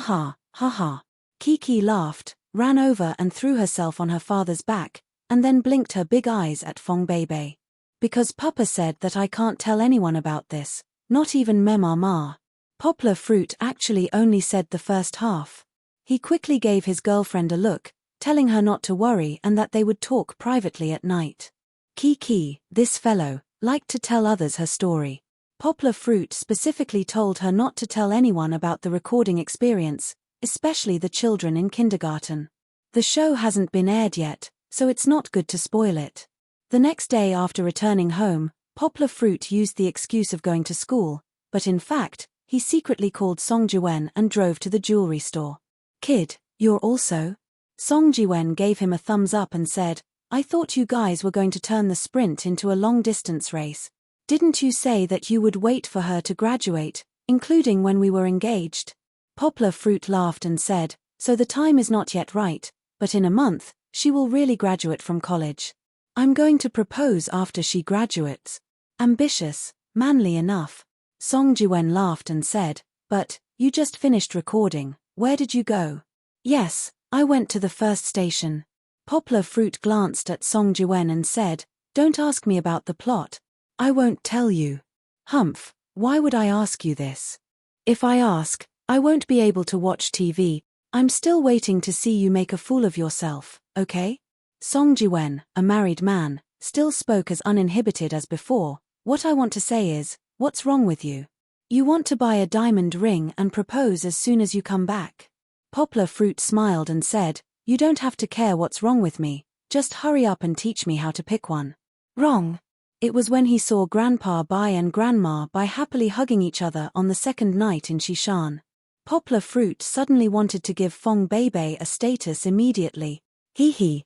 ha. Kiki laughed, ran over and threw herself on her father's back, and then blinked her big eyes at Fong Beibei. "Because Papa said that I can't tell anyone about this, not even Mama." Poplar Fruit actually only said the first half. He quickly gave his girlfriend a look, telling her not to worry and that they would talk privately at night. Kiki, this fellow, liked to tell others her story. Poplar Fruit specifically told her not to tell anyone about the recording experience, especially the children in kindergarten. The show hasn't been aired yet, so it's not good to spoil it. The next day after returning home, Poplar Fruit used the excuse of going to school, but in fact, he secretly called Song Jiwen and drove to the jewelry store. "Kid, you're also?" Song Jiwen gave him a thumbs up and said, "I thought you guys were going to turn the sprint into a long-distance race. Didn't you say that you would wait for her to graduate, including when we were engaged?" Poplar Fruit laughed and said, "So the time is not yet right, but in a month, she will really graduate from college. I'm going to propose after she graduates." "Ambitious, manly enough." Song Jiwen laughed and said, "But, you just finished recording, where did you go?" "Yes, I went to the first station." Poplar Fruit glanced at Song Jiwen and said, "Don't ask me about the plot. I won't tell you." "Humph, why would I ask you this? If I ask, I won't be able to watch TV. I'm still waiting to see you make a fool of yourself, okay?" Song Jiwen, a married man, still spoke as uninhibited as before. "What I want to say is, what's wrong with you? You want to buy a diamond ring and propose as soon as you come back." Poplar Fruit smiled and said, "You don't have to care what's wrong with me, just hurry up and teach me how to pick one." Wrong. It was when he saw Grandpa Bai and Grandma Bai happily hugging each other on the second night in Shishan. Poplar Fruit suddenly wanted to give Fong Beibei a status immediately. Hee.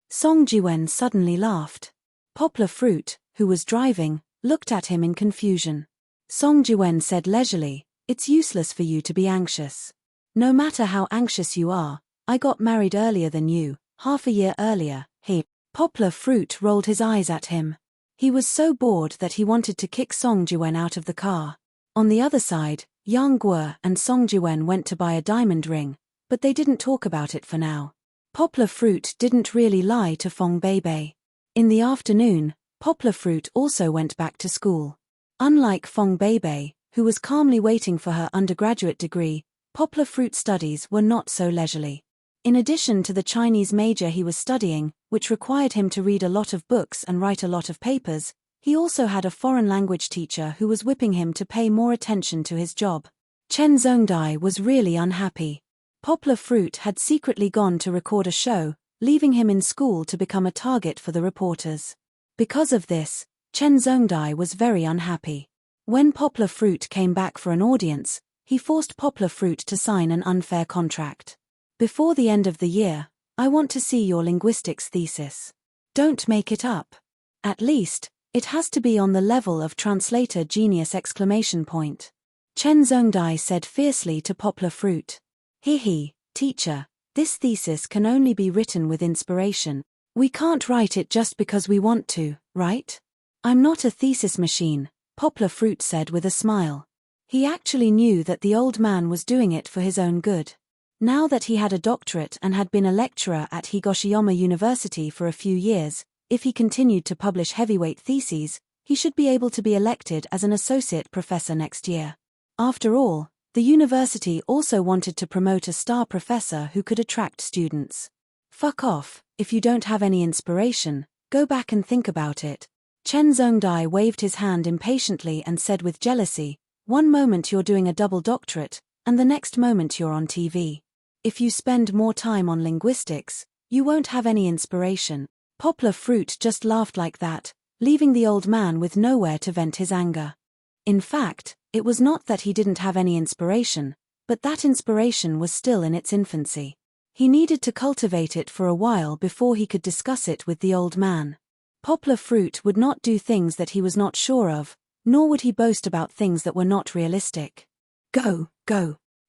Song Jiwen suddenly laughed. Poplar Fruit, who was driving, looked at him in confusion. Song Jiwen said leisurely, "It's useless for you to be anxious. No matter how anxious you are, I got married earlier than you, half a year earlier." Poplar Fruit rolled his eyes at him. He was so bored that he wanted to kick Song Jiwen out of the car. On the other side, Yang Guo and Song Jiwen went to buy a diamond ring, but they didn't talk about it for now. Poplar Fruit didn't really lie to Fong Beibei. In the afternoon, Poplar Fruit also went back to school. Unlike Fong Beibei, who was calmly waiting for her undergraduate degree, Poplar Fruit studies were not so leisurely. In addition to the Chinese major he was studying, which required him to read a lot of books and write a lot of papers, he also had a foreign language teacher who was whipping him to pay more attention to his job. Chen Zhongdai was really unhappy. Poplar Fruit had secretly gone to record a show, leaving him in school to become a target for the reporters. Because of this, Chen Zhongdai was very unhappy. When Poplar Fruit came back for an audience, he forced Poplar Fruit to sign an unfair contract. Before the end of the year, I want to see your linguistics thesis. Don't make it up. At least, it has to be on the level of translator genius ! Chen Zhongdai said fiercely to Poplar Fruit. Teacher, this thesis can only be written with inspiration. We can't write it just because we want to, right? I'm not a thesis machine, Poplar Fruit said with a smile. He actually knew that the old man was doing it for his own good. Now that he had a doctorate and had been a lecturer at Higoshiyama University for a few years, if he continued to publish heavyweight theses, he should be able to be elected as an associate professor next year. After all, the university also wanted to promote a star professor who could attract students. Fuck off, if you don't have any inspiration, go back and think about it. Chen Zhongdai waved his hand impatiently and said with jealousy, one moment you're doing a double doctorate, and the next moment you're on TV. If you spend more time on linguistics, you won't have any inspiration. Poplar Fruit just laughed like that, leaving the old man with nowhere to vent his anger. In fact, it was not that he didn't have any inspiration, but that inspiration was still in its infancy. He needed to cultivate it for a while before he could discuss it with the old man. Poplar Fruit would not do things that he was not sure of, nor would he boast about things that were not realistic. Go.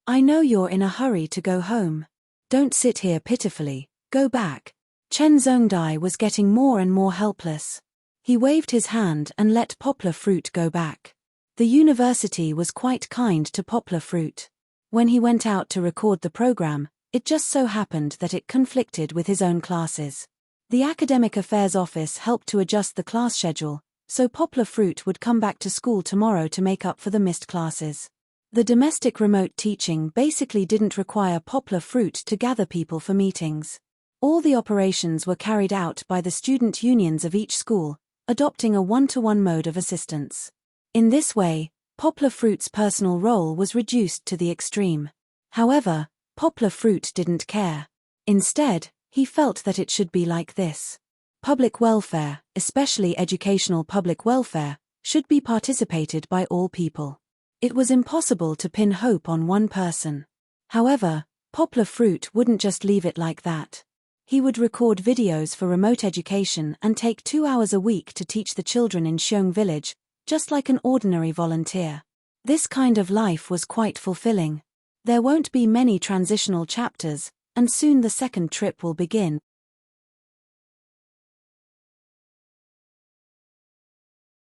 I know you're in a hurry to go home. Don't sit here pitifully, go back. Chen Zhongdai was getting more and more helpless. He waved his hand and let Poplar Fruit go back. The university was quite kind to Poplar Fruit. When he went out to record the program, it just so happened that it conflicted with his own classes. The Academic Affairs Office helped to adjust the class schedule, so Poplar Fruit would come back to school tomorrow to make up for the missed classes. The domestic remote teaching basically didn't require Poplar Fruit to gather people for meetings. All the operations were carried out by the student unions of each school, adopting a one-to-one mode of assistance. In this way, Poplar Fruit's personal role was reduced to the extreme. However, Poplar Fruit didn't care. Instead, he felt that it should be like this. Public welfare, especially educational public welfare, should be participated by all people. It was impossible to pin hope on one person. However, Poplar Fruit wouldn't just leave it like that. He would record videos for remote education and take 2 hours a week to teach the children in Xiong village, just like an ordinary volunteer. This kind of life was quite fulfilling. There won't be many transitional chapters, and soon the second trip will begin.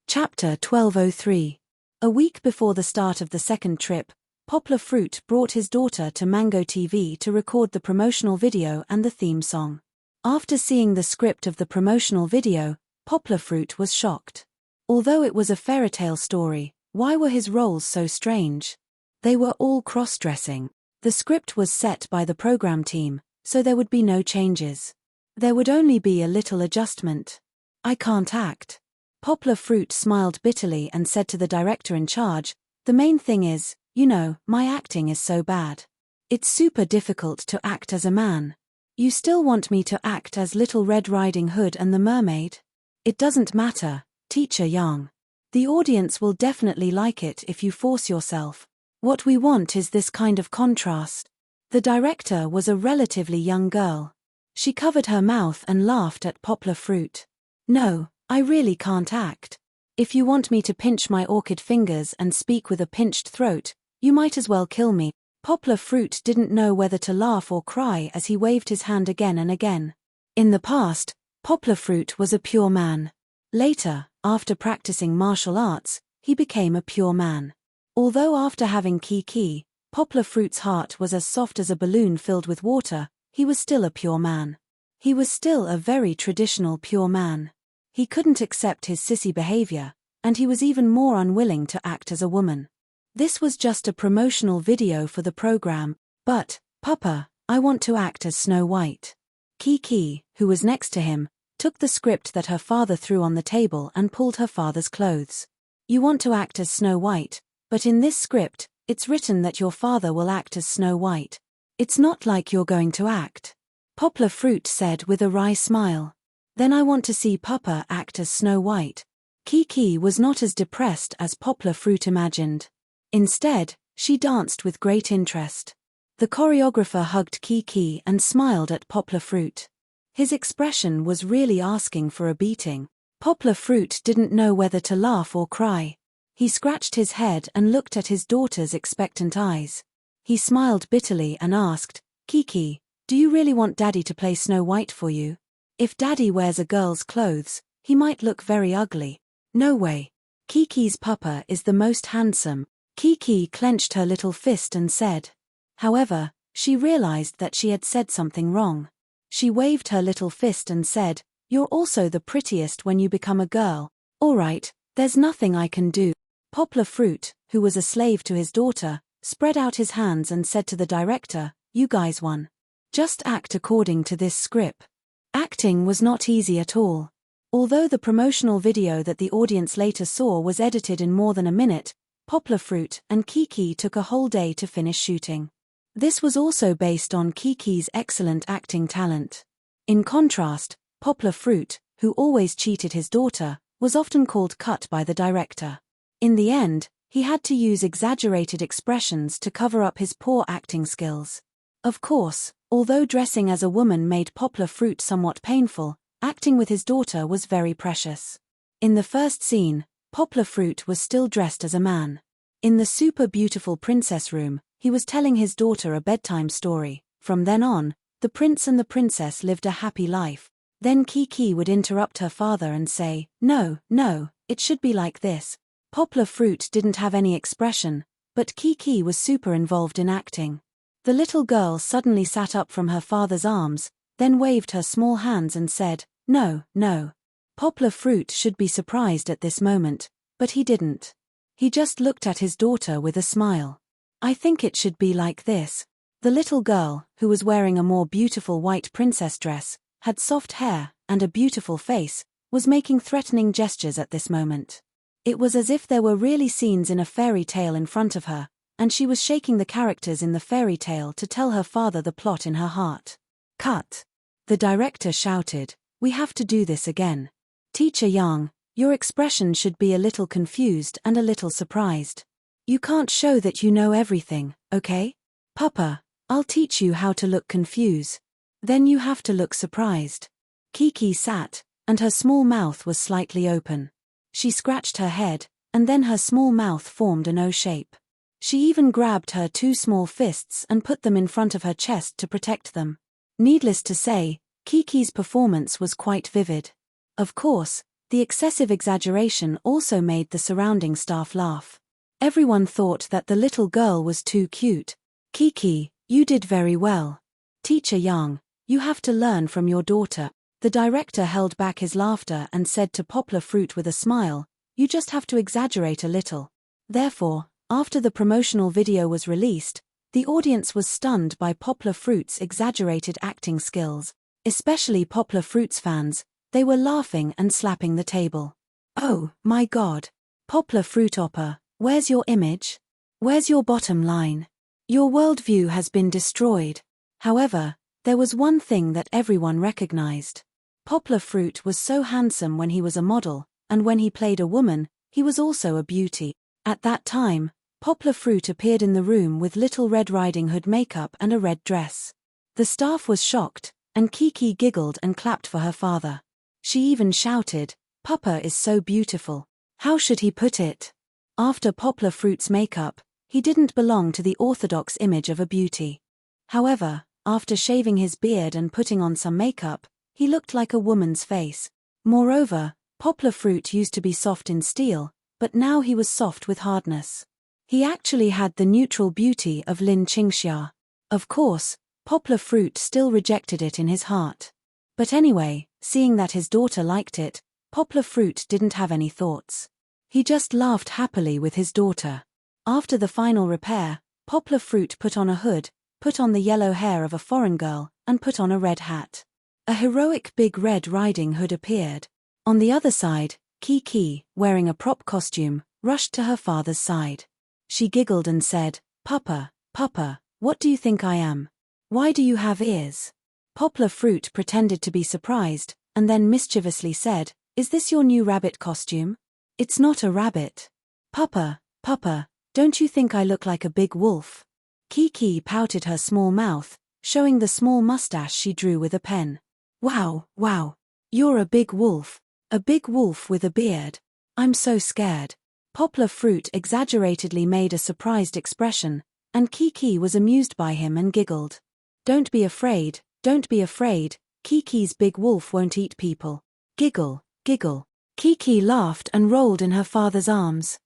Chapter 1203. A week before the start of the second trip, Poplar Fruit brought his daughter to Mango TV to record the promotional video and the theme song. After seeing the script of the promotional video, Poplar Fruit was shocked. Although it was a fairy tale story, why were his roles so strange? They were all cross-dressing. The script was set by the program team, so there would be no changes. There would only be a little adjustment. I can't act. Poplar Fruit smiled bitterly and said to the director in charge, the main thing is, my acting is so bad. It's super difficult to act as a man. You still want me to act as Little Red Riding Hood and the Mermaid? It doesn't matter, Teacher Yang. The audience will definitely like it if you force yourself. What we want is this kind of contrast. The director was a relatively young girl. She covered her mouth and laughed at Poplar Fruit. No, I really can't act. If you want me to pinch my orchid fingers and speak with a pinched throat, you might as well kill me. Poplar Fruit didn't know whether to laugh or cry as he waved his hand again and again. In the past, Poplar Fruit was a pure man. Later, after practicing martial arts, he became a pure man. Although after having Kiki, Poplar Fruit's heart was as soft as a balloon filled with water, he was still a pure man. He was still a very traditional pure man. He couldn't accept his sissy behavior, and he was even more unwilling to act as a woman. This was just a promotional video for the program, but, Papa, I want to act as Snow White. Kiki, who was next to him, took the script that her father threw on the table and pulled her father's clothes. You want to act as Snow White, but in this script, it's written that your father will act as Snow White. It's not like you're going to act. Poplar Fruit said with a wry smile. Then I want to see Papa act as Snow White. Kiki was not as depressed as Poplar Fruit imagined. Instead, she danced with great interest. The choreographer hugged Kiki and smiled at Poplar Fruit. His expression was really asking for a beating. Poplar Fruit didn't know whether to laugh or cry. He scratched his head and looked at his daughter's expectant eyes. He smiled bitterly and asked, "Kiki, do you really want Daddy to play Snow White for you? If Daddy wears a girl's clothes, he might look very ugly." "No way. Kiki's papa is the most handsome." Kiki clenched her little fist and said. However, she realized that she had said something wrong. She waved her little fist and said, "You're also the prettiest when you become a girl. All right, there's nothing I can do." Poplar Fruit, who was a slave to his daughter, spread out his hands and said to the director, "You guys won. Just act according to this script." Acting was not easy at all. Although the promotional video that the audience later saw was edited in more than a minute, Poplar Fruit and Kiki took a whole day to finish shooting. This was also based on Kiki's excellent acting talent. In contrast, Poplar Fruit, who always cheated his daughter, was often called cut by the director. In the end, he had to use exaggerated expressions to cover up his poor acting skills. Of course, although dressing as a woman made Poplar Fruit somewhat painful, acting with his daughter was very precious. In the first scene, Poplar Fruit was still dressed as a man. In the super beautiful princess room, he was telling his daughter a bedtime story. From then on, the prince and the princess lived a happy life. Then Kiki would interrupt her father and say, "No, no, it should be like this." Poplar Fruit didn't have any expression, but Kiki was super involved in acting. The little girl suddenly sat up from her father's arms, then waved her small hands and said, "No, no." Poplar Fruit should be surprised at this moment, but he didn't. He just looked at his daughter with a smile. "I think it should be like this." The little girl, who was wearing a more beautiful white princess dress, had soft hair and a beautiful face, was making threatening gestures at this moment. It was as if there were really scenes in a fairy tale in front of her, and she was shaking the characters in the fairy tale to tell her father the plot in her heart. "Cut!" The director shouted, "We have to do this again. Teacher Yang, your expression should be a little confused and a little surprised. You can't show that you know everything, okay? Papa, I'll teach you how to look confused. Then you have to look surprised." Kiki sat, and her small mouth was slightly open. She scratched her head, and then her small mouth formed an O shape. She even grabbed her two small fists and put them in front of her chest to protect them. Needless to say, Kiki's performance was quite vivid. Of course, the excessive exaggeration also made the surrounding staff laugh. Everyone thought that the little girl was too cute. "Kiki, you did very well. Teacher Yang, you have to learn from your daughter." The director held back his laughter and said to Poplar Fruit with a smile, "You just have to exaggerate a little." Therefore, after the promotional video was released, the audience was stunned by Poplar Fruit's exaggerated acting skills, especially Poplar Fruit's fans. They were laughing and slapping the table. "Oh, my God. Poplar Fruit Oppa, where's your image? Where's your bottom line? Your worldview has been destroyed." However, there was one thing that everyone recognized. Poplar Fruit was so handsome when he was a model, and when he played a woman, he was also a beauty. At that time, Poplar Fruit appeared in the room with Little Red Riding Hood makeup and a red dress. The staff was shocked, and Kiki giggled and clapped for her father. She even shouted, "Papa is so beautiful. How should he put it?" After Poplar Fruit's makeup, he didn't belong to the orthodox image of a beauty. However, after shaving his beard and putting on some makeup, he looked like a woman's face. Moreover, Poplar Fruit used to be soft in steel, but now he was soft with hardness. He actually had the neutral beauty of Lin Qingxia. Of course, Poplar Fruit still rejected it in his heart. But anyway, seeing that his daughter liked it, Poplar Fruit didn't have any thoughts. He just laughed happily with his daughter. After the final repair, Poplar Fruit put on a hood, put on the yellow hair of a foreign girl, and put on a red hat. A heroic big Red Riding Hood appeared. On the other side, Kiki, wearing a prop costume, rushed to her father's side. She giggled and said, "Papa, Papa, what do you think I am? Why do you have ears?" Poplar Fruit pretended to be surprised, and then mischievously said, "Is this your new rabbit costume? It's not a rabbit." "Papa, Papa, don't you think I look like a big wolf?" Kiki pouted her small mouth, showing the small mustache she drew with a pen. Wow, wow. You're a big wolf. A big wolf with a beard. I'm so scared. Poplar Fruit exaggeratedly made a surprised expression, and Kiki was amused by him and giggled. Don't be afraid, don't be afraid, Kiki's big wolf won't eat people. Giggle, giggle. Kiki laughed and rolled in her father's arms.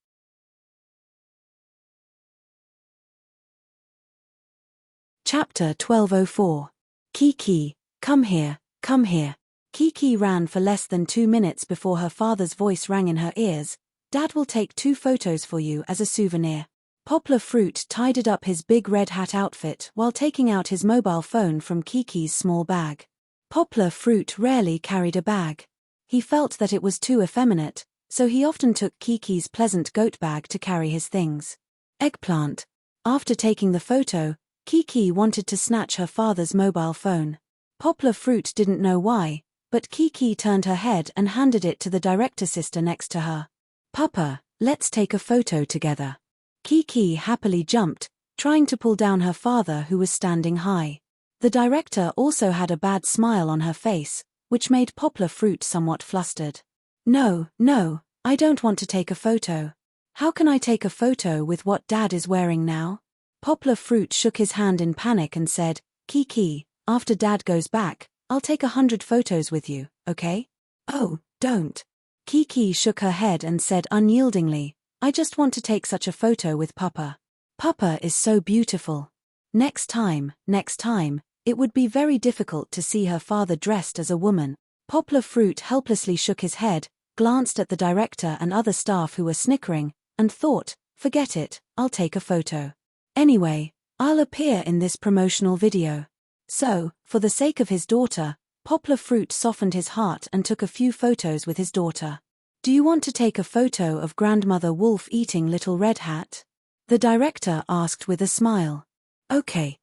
Chapter 1204. Kiki, come here, come here. Kiki ran for less than 2 minutes before her father's voice rang in her ears. Dad will take 2 photos for you as a souvenir. Poplar Fruit tidied up his big red hat outfit while taking out his mobile phone from Kiki's small bag. Poplar Fruit rarely carried a bag. He felt that it was too effeminate, so he often took Kiki's pleasant goat bag to carry his things. Eggplant. After taking the photo, Kiki wanted to snatch her father's mobile phone. Poplar Fruit didn't know why, but Kiki turned her head and handed it to the director sister next to her. Papa, let's take a photo together. Kiki happily jumped, trying to pull down her father who was standing high. The director also had a bad smile on her face, which made Poplar Fruit somewhat flustered. No, no, I don't want to take a photo. How can I take a photo with what Dad is wearing now? Poplar Fruit shook his hand in panic and said, Kiki, after Dad goes back, I'll take 100 photos with you, okay? Oh, don't. Kiki shook her head and said unyieldingly, I just want to take such a photo with Papa. Papa is so beautiful. Next time, it would be very difficult to see her father dressed as a woman. Poplar Fruit helplessly shook his head, glanced at the director and other staff who were snickering, and thought, forget it, I'll take a photo. Anyway, I'll appear in this promotional video. So, for the sake of his daughter, Poplar Fruit softened his heart and took a few photos with his daughter. Do you want to take a photo of Grandmother Wolf eating Little Red Hat? The director asked with a smile. Okay.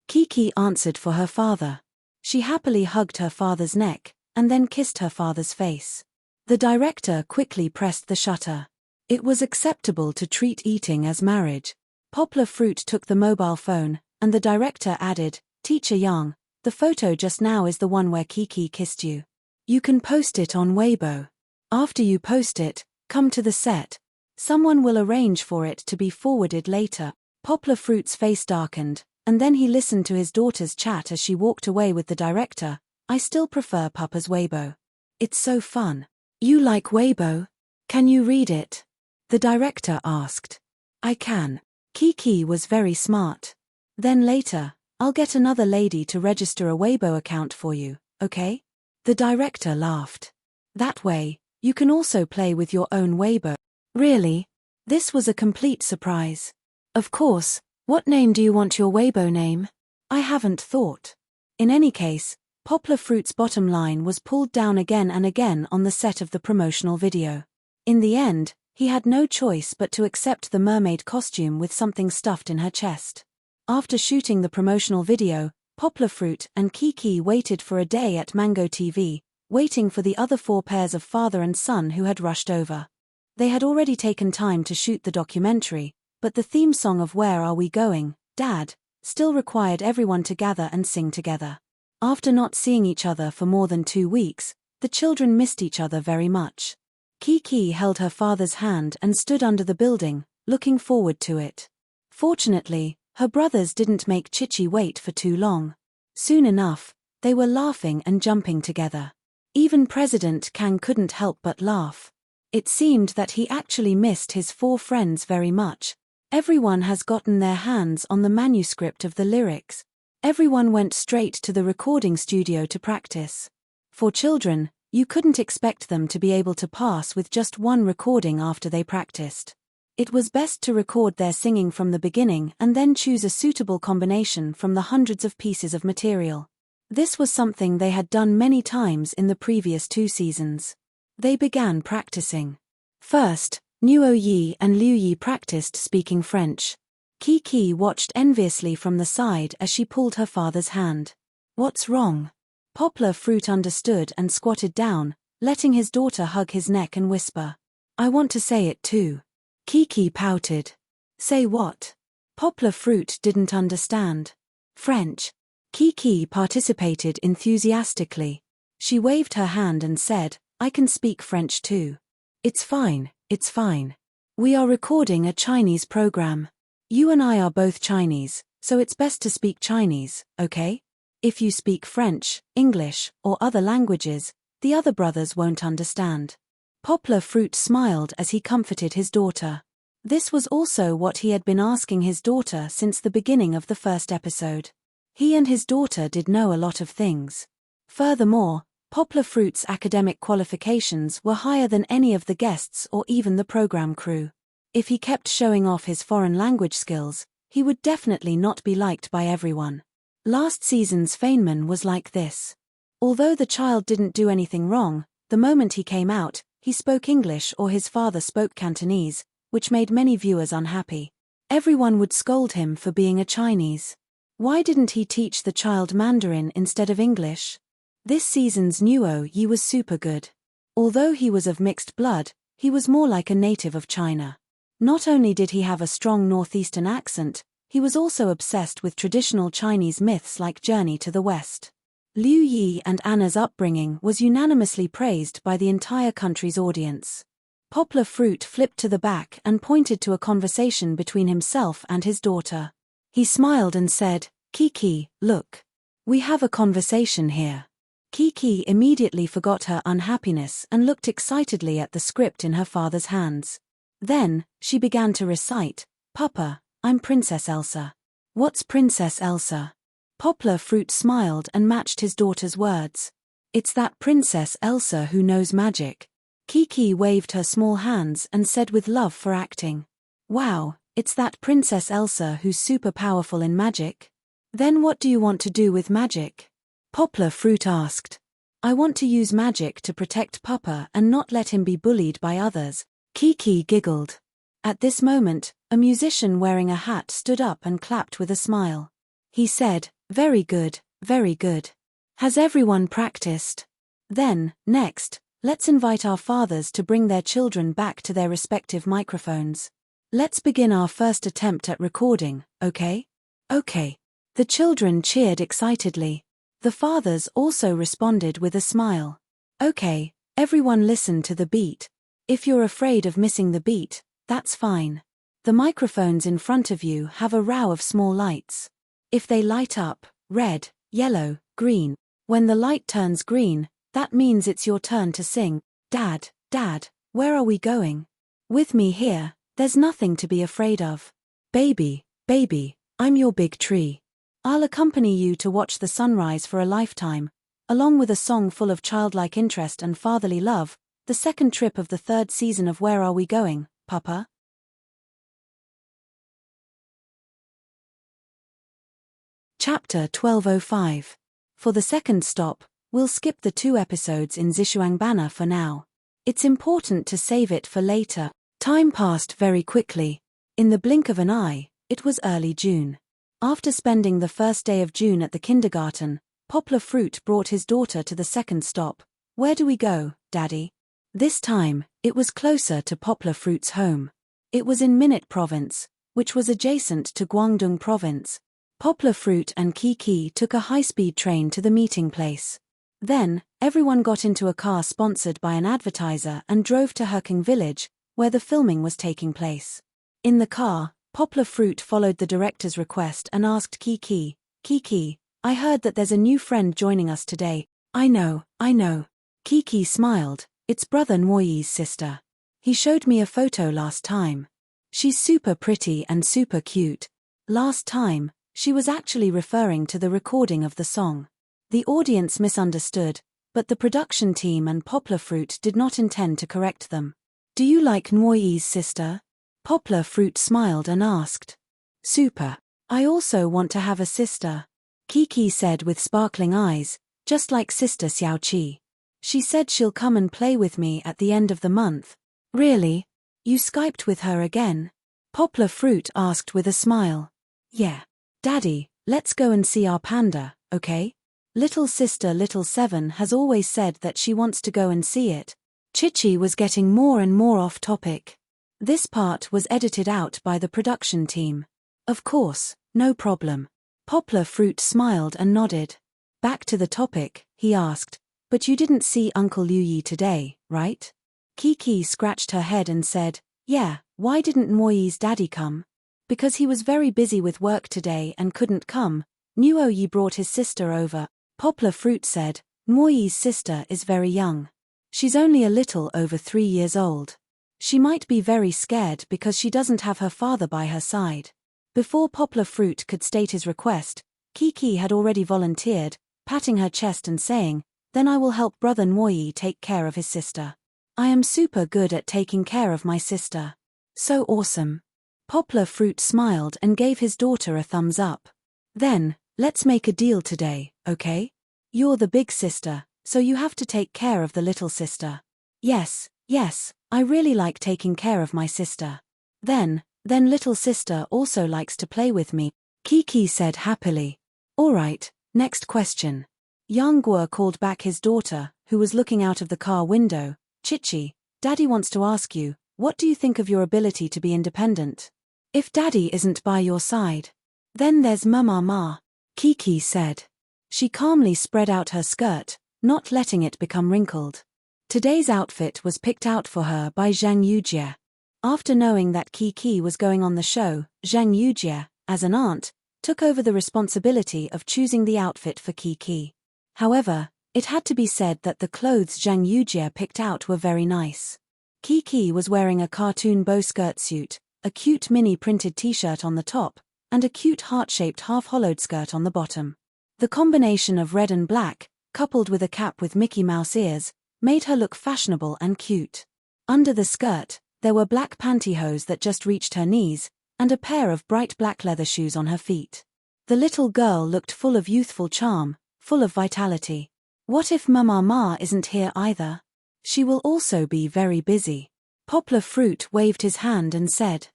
Kiki answered for her father. She happily hugged her father's neck, and then kissed her father's face. The director quickly pressed the shutter. It was acceptable to treat eating as marriage. Poplar Fruit took the mobile phone, and the director added, Teacher Yang, the photo just now is the one where Kiki kissed you. You can post it on Weibo. After you post it, come to the set. Someone will arrange for it to be forwarded later. Poplar Fruit's face darkened, and then he listened to his daughter's chat as she walked away with the director. I still prefer Papa's Weibo. It's so fun. You like Weibo? Can you read it? The director asked. I can. Kiki was very smart. Then later, I'll get another lady to register a Weibo account for you, okay? The director laughed. That way, you can also play with your own Weibo. Really? This was a complete surprise. Of course, what name do you want your Weibo name? I haven't thought. In any case, Poplar Fruit's bottom line was pulled down again and again on the set of the promotional video. In the end, he had no choice but to accept the mermaid costume with something stuffed in her chest. After shooting the promotional video, Poplar Fruit and Kiki waited for a day at Mango TV, waiting for the other 4 pairs of father and son who had rushed over. They had already taken time to shoot the documentary, but the theme song of Where Are We Going, Dad, still required everyone to gather and sing together. After not seeing each other for more than 2 weeks, the children missed each other very much. Kiki held her father's hand and stood under the building, looking forward to it. Fortunately, her brothers didn't make Chichi wait for too long. Soon enough, they were laughing and jumping together. Even President Kang couldn't help but laugh. It seemed that he actually missed his 4 friends very much. Everyone has gotten their hands on the manuscript of the lyrics. Everyone went straight to the recording studio to practice. For children, you couldn't expect them to be able to pass with just one recording after they practiced. It was best to record their singing from the beginning and then choose a suitable combination from the hundreds of pieces of material. This was something they had done many times in the previous 2 seasons. They began practicing. First, Nuo Yi and Liu Yi practiced speaking French. Kiki watched enviously from the side as she pulled her father's hand. What's wrong? Poplar Fruit understood and squatted down, letting his daughter hug his neck and whisper, I want to say it too. Kiki pouted. Say what? Poplar Fruit didn't understand. French. Kiki participated enthusiastically. She waved her hand and said, I can speak French too. It's fine, it's fine. We are recording a Chinese program. You and I are both Chinese, so it's best to speak Chinese, okay? If you speak French, English, or other languages, the other brothers won't understand. Poplar Fruit smiled as he comforted his daughter. This was also what he had been asking his daughter since the beginning of the first episode. He and his daughter did know a lot of things. Furthermore, Poplar Fruit's academic qualifications were higher than any of the guests or even the program crew. If he kept showing off his foreign language skills, he would definitely not be liked by everyone. Last season's Feynman was like this. Although the child didn't do anything wrong, the moment he came out, he spoke English or his father spoke Cantonese, which made many viewers unhappy. Everyone would scold him for being a Chinese. Why didn't he teach the child Mandarin instead of English? This season's Nuo Yi was super good. Although he was of mixed blood, he was more like a native of China. Not only did he have a strong northeastern accent, he was also obsessed with traditional Chinese myths like Journey to the West. Liu Yi and Anna's upbringing was unanimously praised by the entire country's audience. Poplar Fruit flipped to the back and pointed to a conversation between himself and his daughter. He smiled and said, Kiki, look. We have a conversation here. Kiki immediately forgot her unhappiness and looked excitedly at the script in her father's hands. Then, she began to recite, Papa, I'm Princess Elsa. What's Princess Elsa? Poplar Fruit smiled and matched his daughter's words. It's that Princess Elsa who knows magic. Kiki waved her small hands and said with love for acting. Wow, it's that Princess Elsa who's super powerful in magic? Then what do you want to do with magic? Poplar Fruit asked. I want to use magic to protect Papa and not let him be bullied by others. Kiki giggled. At this moment, a musician wearing a hat stood up and clapped with a smile. He said, very good, very good. Has everyone practiced? Then, next, let's invite our fathers to bring their children back to their respective microphones. Let's begin our first attempt at recording, okay? Okay. The children cheered excitedly. The fathers also responded with a smile. Okay, everyone listen to the beat. If you're afraid of missing the beat, that's fine. The microphones in front of you have a row of small lights. If they light up, red, yellow, green, when the light turns green, that means it's your turn to sing. Dad, where are we going? With me here, there's nothing to be afraid of. Baby, I'm your big tree. I'll accompany you to watch the sunrise for a lifetime, along with a song full of childlike interest and fatherly love, the second trip of the third season of Where Are We Going, Papa? Chapter 1205. For the second stop, we'll skip the 2 episodes in Zishuangbana for now. It's important to save it for later. Time passed very quickly. In the blink of an eye, it was early June. After spending the first day of June at the kindergarten, Poplar Fruit brought his daughter to the second stop. Where do we go, Daddy? This time, it was closer to Poplar Fruit's home. It was in Minute Province, which was adjacent to Guangdong Province. Poplar Fruit and Kiki took a high-speed train to the meeting place. Then, everyone got into a car sponsored by an advertiser and drove to Herking Village, where the filming was taking place. In the car, Poplar Fruit followed the director's request and asked Kiki, I heard that there's a new friend joining us today. I know. Kiki smiled. It's brother Nuoyi's sister. He showed me a photo last time. She's super pretty and super cute. Last time, she was actually referring to the recording of the song. The audience misunderstood, but the production team and Poplar Fruit did not intend to correct them. Do you like Nuoyi's sister? Poplar Fruit smiled and asked. Super. I also want to have a sister. Kiki said with sparkling eyes, just like Sister Xiaoqi. She said she'll come and play with me at the end of the month. Really? You Skyped with her again? Poplar Fruit asked with a smile. Yeah. Daddy, let's go and see our panda, okay? Little sister Little Seven has always said that she wants to go and see it. Chichi was getting more and more off topic. This part was edited out by the production team. Of course, no problem. Poplar Fruit smiled and nodded. Back to the topic, he asked, but you didn't see Uncle Liuyi today, right? Kiki scratched her head and said, yeah, why didn't Nuoyi's daddy come? Because he was very busy with work today and couldn't come. Nuoyi brought his sister over. Poplar Fruit said, Nuoyi's sister is very young. She's only a little over 3 years old. She might be very scared because she doesn't have her father by her side. Before Poplar Fruit could state his request, Kiki had already volunteered, patting her chest and saying, then I will help brother Nuoyi take care of his sister. I am super good at taking care of my sister. So awesome. Poplar Fruit smiled and gave his daughter a thumbs up. Then, let's make a deal today, okay? You're the big sister, so you have to take care of the little sister. Yes, I really like taking care of my sister. Then little sister also likes to play with me, Kiki said happily. Alright, next question. Yang Guo called back his daughter, who was looking out of the car window. Chichi, Daddy wants to ask you, what do you think of your ability to be independent? If Daddy isn't by your side, then there's Mama, Kiki said. She calmly spread out her skirt, not letting it become wrinkled. Today's outfit was picked out for her by Zhang Yujie. After knowing that Kiki was going on the show, Zhang Yujie, as an aunt, took over the responsibility of choosing the outfit for Kiki. However, it had to be said that the clothes Zhang Yujie picked out were very nice. Kiki was wearing a cartoon bow skirt suit, a cute mini printed t-shirt on the top, and a cute heart-shaped half-hollowed skirt on the bottom. The combination of red and black, coupled with a cap with Mickey Mouse ears, made her look fashionable and cute. Under the skirt, there were black pantyhose that just reached her knees, and a pair of bright black leather shoes on her feet. The little girl looked full of youthful charm, full of vitality. What if Mama isn't here either? She will also be very busy. Poplar Fruit waved his hand and said,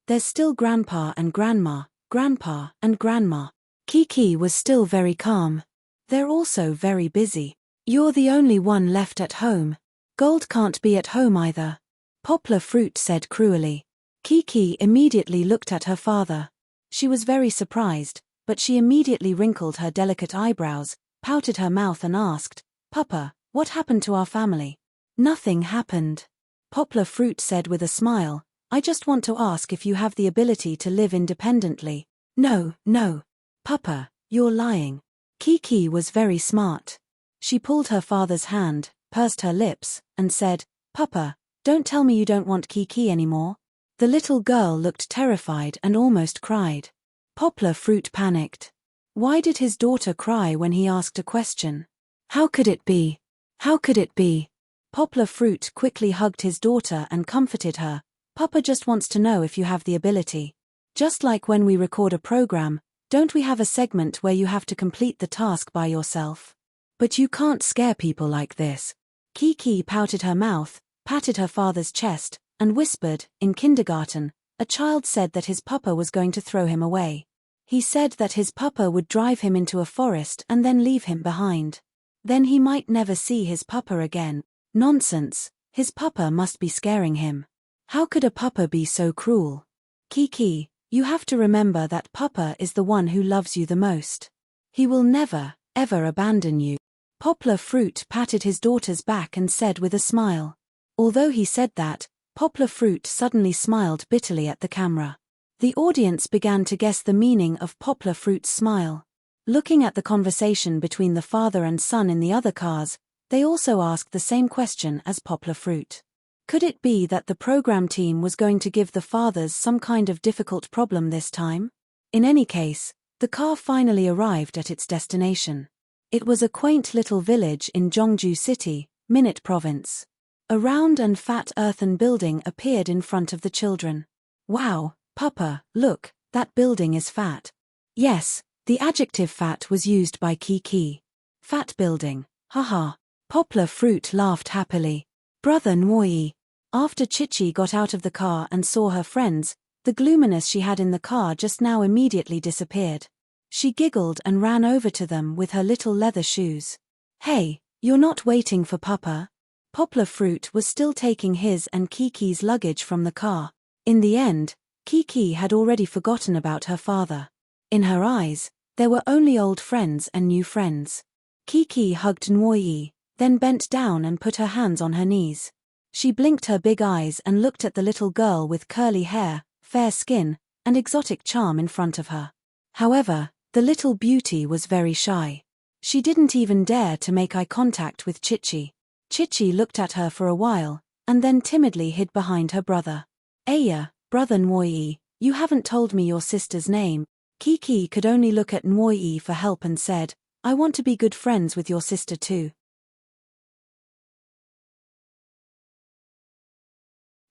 there's still Grandpa and Grandma, Grandpa and Grandma. Kiki was still very calm. They're also very busy. You're the only one left at home. Gold can't be at home either. Poplar Fruit said cruelly. Kiki immediately looked at her father. She was very surprised, but she immediately wrinkled her delicate eyebrows, pouted her mouth and asked, Papa, what happened to our family? Nothing happened. Poplar Fruit said with a smile, I just want to ask if you have the ability to live independently. No. Papa, you're lying. Kiki was very smart. She pulled her father's hand, pursed her lips, and said, Papa, don't tell me you don't want Kiki anymore. The little girl looked terrified and almost cried. Poplar Fruit panicked. Why did his daughter cry when he asked a question? How could it be? How could it be? Poplar Fruit quickly hugged his daughter and comforted her. Papa just wants to know if you have the ability. Just like when we record a program, don't we have a segment where you have to complete the task by yourself? But you can't scare people like this. Kiki pouted her mouth, patted her father's chest, and whispered, in kindergarten, a child said that his papa was going to throw him away. He said that his papa would drive him into a forest and then leave him behind. Then he might never see his papa again. Nonsense, his papa must be scaring him. How could a papa be so cruel? Kiki, you have to remember that papa is the one who loves you the most. He will never, ever abandon you. Poplar Fruit patted his daughter's back and said with a smile. Although he said that, Poplar Fruit suddenly smiled bitterly at the camera. The audience began to guess the meaning of Poplar Fruit's smile. Looking at the conversation between the father and son in the other cars, they also asked the same question as Poplar Fruit. Could it be that the program team was going to give the fathers some kind of difficult problem this time? In any case, the car finally arrived at its destination. It was a quaint little village in Zhongju City, Minute Province. A round and fat earthen building appeared in front of the children. Wow, Papa, look, that building is fat. Yes, the adjective fat was used by Kiki. Fat building, haha. Poplar Fruit laughed happily. Brother Nuoyi. After Chichi got out of the car and saw her friends, the gloominess she had in the car just now immediately disappeared. She giggled and ran over to them with her little leather shoes. Hey, you're not waiting for Papa? Poplar Fruit was still taking his and Kiki's luggage from the car. In the end, Kiki had already forgotten about her father. In her eyes, there were only old friends and new friends. Kiki hugged Nwoyi, then bent down and put her hands on her knees. She blinked her big eyes and looked at the little girl with curly hair, fair skin, and exotic charm in front of her. However, the little beauty was very shy. She didn't even dare to make eye contact with Chichi. Chichi looked at her for a while, and then timidly hid behind her brother. Aya, brother Nwoyi, you haven't told me your sister's name. Kiki could only look at Nwoyi for help and said, I want to be good friends with your sister too.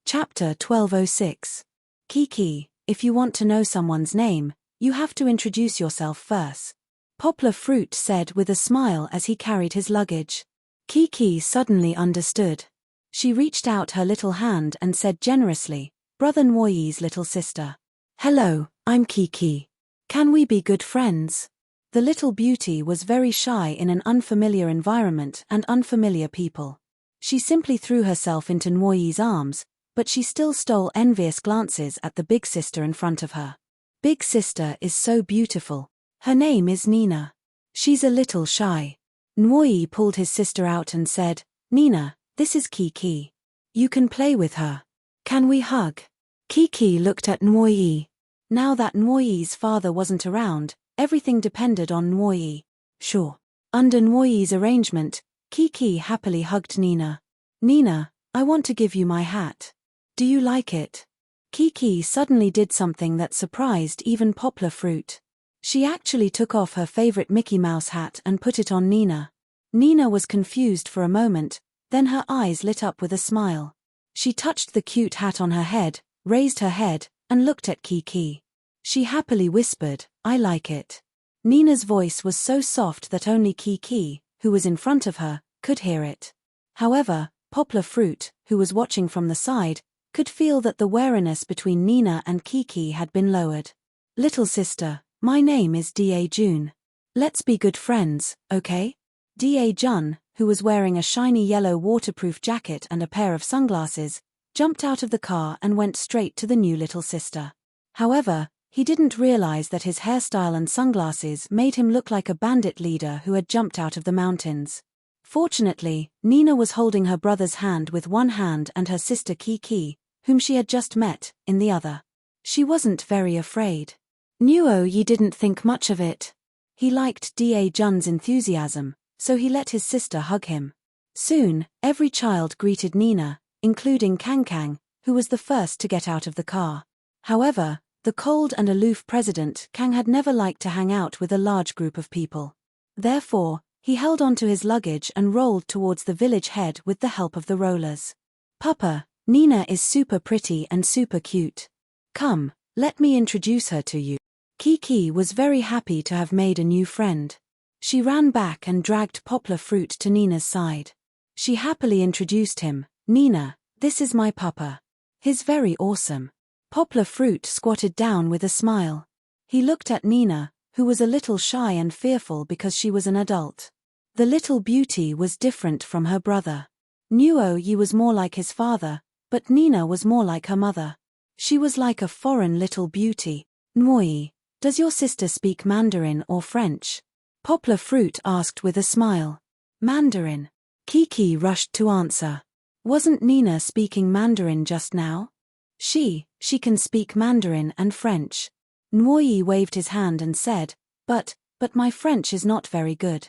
Chapter 1206. Kiki, if you want to know someone's name, you have to introduce yourself first. Poplar Fruit said with a smile as he carried his luggage. Kiki suddenly understood. She reached out her little hand and said generously, Brother Nwoyi's little sister. Hello, I'm Kiki. Can we be good friends? The little beauty was very shy in an unfamiliar environment and unfamiliar people. She simply threw herself into Nwoyi's arms, but she still stole envious glances at the big sister in front of her. Big sister is so beautiful. Her name is Nina. She's a little shy. Nwoyi pulled his sister out and said, Nina, this is Kiki. You can play with her. Can we hug? Kiki looked at Nwoyi. Now that Nwoyi's father wasn't around, everything depended on Nwoyi. Sure. Under Nwoyi's arrangement, Kiki happily hugged Nina. Nina, I want to give you my hat. Do you like it? Kiki suddenly did something that surprised even Poplar Fruit. She actually took off her favorite Mickey Mouse hat and put it on Nina. Nina was confused for a moment, then her eyes lit up with a smile. She touched the cute hat on her head, raised her head, and looked at Kiki. She happily whispered, I like it. Nina's voice was so soft that only Kiki, who was in front of her, could hear it. However, Poplar Fruit, who was watching from the side, could feel that the wariness between Nina and Kiki had been lowered. Little sister, my name is Da Jun. Let's be good friends, okay? Da Jun, who was wearing a shiny yellow waterproof jacket and a pair of sunglasses, jumped out of the car and went straight to the new little sister. However, he didn't realize that his hairstyle and sunglasses made him look like a bandit leader who had jumped out of the mountains. Fortunately, Nina was holding her brother's hand with one hand and her sister Kiki, whom she had just met, in the other. She wasn't very afraid. Nwoyi didn't think much of it. He liked Da Jun's enthusiasm, so he let his sister hug him. Soon, every child greeted Nina, including Kang, who was the first to get out of the car. However, the cold and aloof President Kang had never liked to hang out with a large group of people. Therefore, he held onto his luggage and rolled towards the village head with the help of the rollers. Papa, Nina is super pretty and super cute. Come, let me introduce her to you. Kiki was very happy to have made a new friend. She ran back and dragged Poplar Fruit to Nina's side. She happily introduced him. Nina, this is my papa. He's very awesome. Poplar Fruit squatted down with a smile. He looked at Nina, who was a little shy and fearful because she was an adult. The little beauty was different from her brother. Nwoyi was more like his father, but Nina was more like her mother. She was like a foreign little beauty. Nwoyi, does your sister speak Mandarin or French? Poplar Fruit asked with a smile. Mandarin. Kiki rushed to answer. Wasn't Nina speaking Mandarin just now? She can speak Mandarin and French. Nwoyi waved his hand and said, but my French is not very good.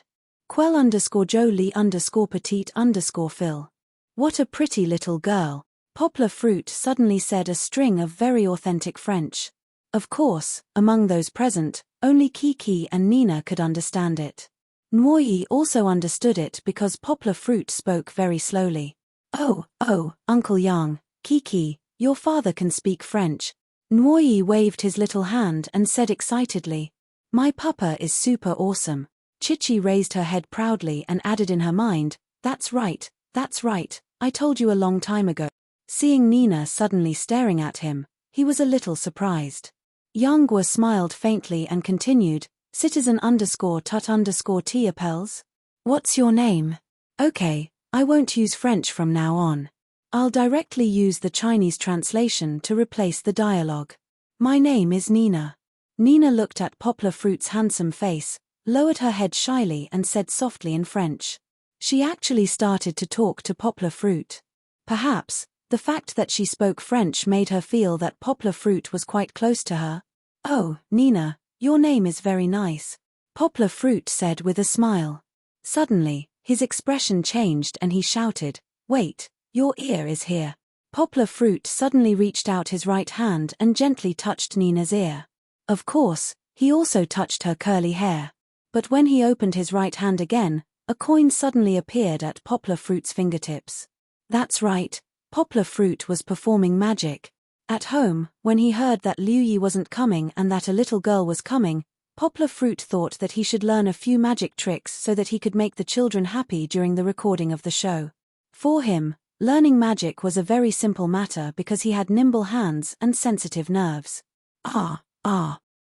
Quel_Jolie_petite_Phil. What a pretty little girl. Poplar Fruit suddenly said a string of very authentic French. Of course, among those present, only Kiki and Nina could understand it. Nwoyi also understood it because Poplar Fruit spoke very slowly. Oh, Uncle Yang, Kiki, your father can speak French. Nwoyi waved his little hand and said excitedly, my papa is super awesome. Chichi raised her head proudly and added in her mind, that's right, I told you a long time ago. Seeing Nina suddenly staring at him, he was a little surprised. Yanghua smiled faintly and continued, Citizen_Tut_T appels? What's your name? Okay, I won't use French from now on. I'll directly use the Chinese translation to replace the dialogue. My name is Nina. Nina looked at Poplar Fruit's handsome face, lowered her head shyly and said softly in French. She actually started to talk to Poplar Fruit. Perhaps, the fact that she spoke French made her feel that Poplar Fruit was quite close to her. Oh, Nina, your name is very nice, Poplar Fruit said with a smile. Suddenly, his expression changed and he shouted, Wait, your ear is here. Poplar Fruit suddenly reached out his right hand and gently touched Nina's ear. Of course, he also touched her curly hair. But when he opened his right hand again, a coin suddenly appeared at Poplar Fruit's fingertips. That's right, Poplar Fruit was performing magic. At home, when he heard that Liu Yi wasn't coming and that a little girl was coming, Poplar Fruit thought that he should learn a few magic tricks so that he could make the children happy during the recording of the show. For him, learning magic was a very simple matter because he had nimble hands and sensitive nerves. Ah!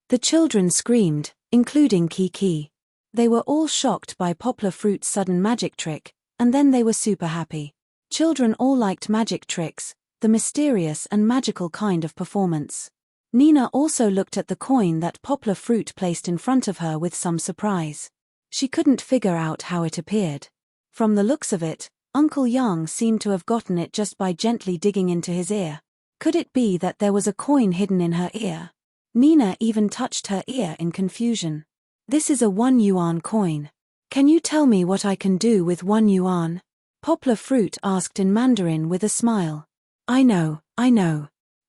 The children screamed, including Kiki. They were all shocked by Poplar Fruit's sudden magic trick, and then they were super happy. Children all liked magic tricks, the mysterious and magical kind of performance. Nina also looked at the coin that Poplar Fruit placed in front of her with some surprise. She couldn't figure out how it appeared. From the looks of it, Uncle Yang seemed to have gotten it just by gently digging into his ear. Could it be that there was a coin hidden in her ear? Nina even touched her ear in confusion. This is a 1 yuan coin. Can you tell me what I can do with 1 yuan? Poplar Fruit asked in Mandarin with a smile. I know.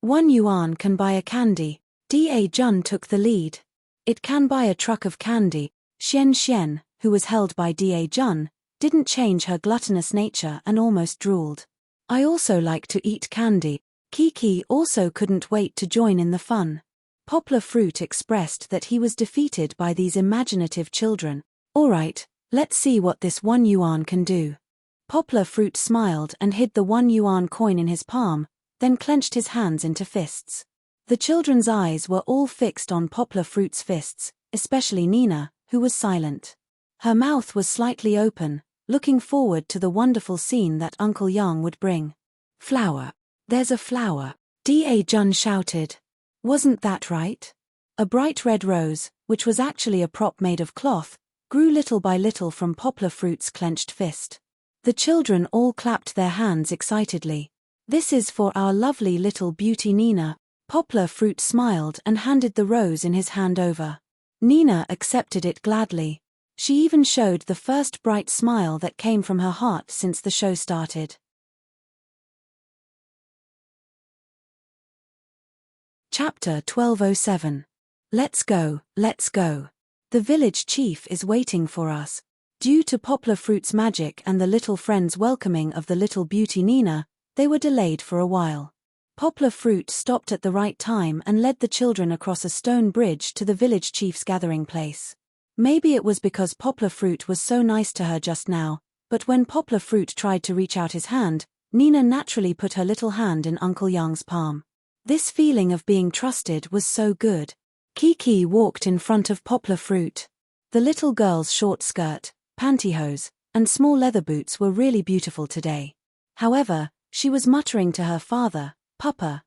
1 yuan can buy a candy. Da Jun took the lead. It can buy a truck of candy. Xian, who was held by Da Jun, didn't change her gluttonous nature and almost drooled. I also like to eat candy. Kiki also couldn't wait to join in the fun. Poplar Fruit expressed that he was defeated by these imaginative children. Alright, let's see what this 1 yuan can do. Poplar Fruit smiled and hid the 1 yuan coin in his palm, then clenched his hands into fists. The children's eyes were all fixed on Poplar Fruit's fists, especially Nina, who was silent. Her mouth was slightly open, looking forward to the wonderful scene that Uncle Yang would bring. Flower. There's a flower. Da Jun shouted. Wasn't that right? A bright red rose, which was actually a prop made of cloth, grew little by little from Poplar Fruit's clenched fist. The children all clapped their hands excitedly. This is for our lovely little beauty Nina. Poplar Fruit smiled and handed the rose in his hand over. Nina accepted it gladly. She even showed the first bright smile that came from her heart since the show started. Chapter 1207. Let's go. The village chief is waiting for us. Due to Poplar Fruit's magic and the little friend's welcoming of the little beauty Nina, they were delayed for a while. Poplar Fruit stopped at the right time and led the children across a stone bridge to the village chief's gathering place. Maybe it was because Poplar Fruit was so nice to her just now, but when Poplar Fruit tried to reach out his hand, Nina naturally put her little hand in Uncle Yang's palm. This feeling of being trusted was so good. Kiki walked in front of Poplar Fruit. The little girl's short skirt, pantyhose, and small leather boots were really beautiful today. However, she was muttering to her father, Papa,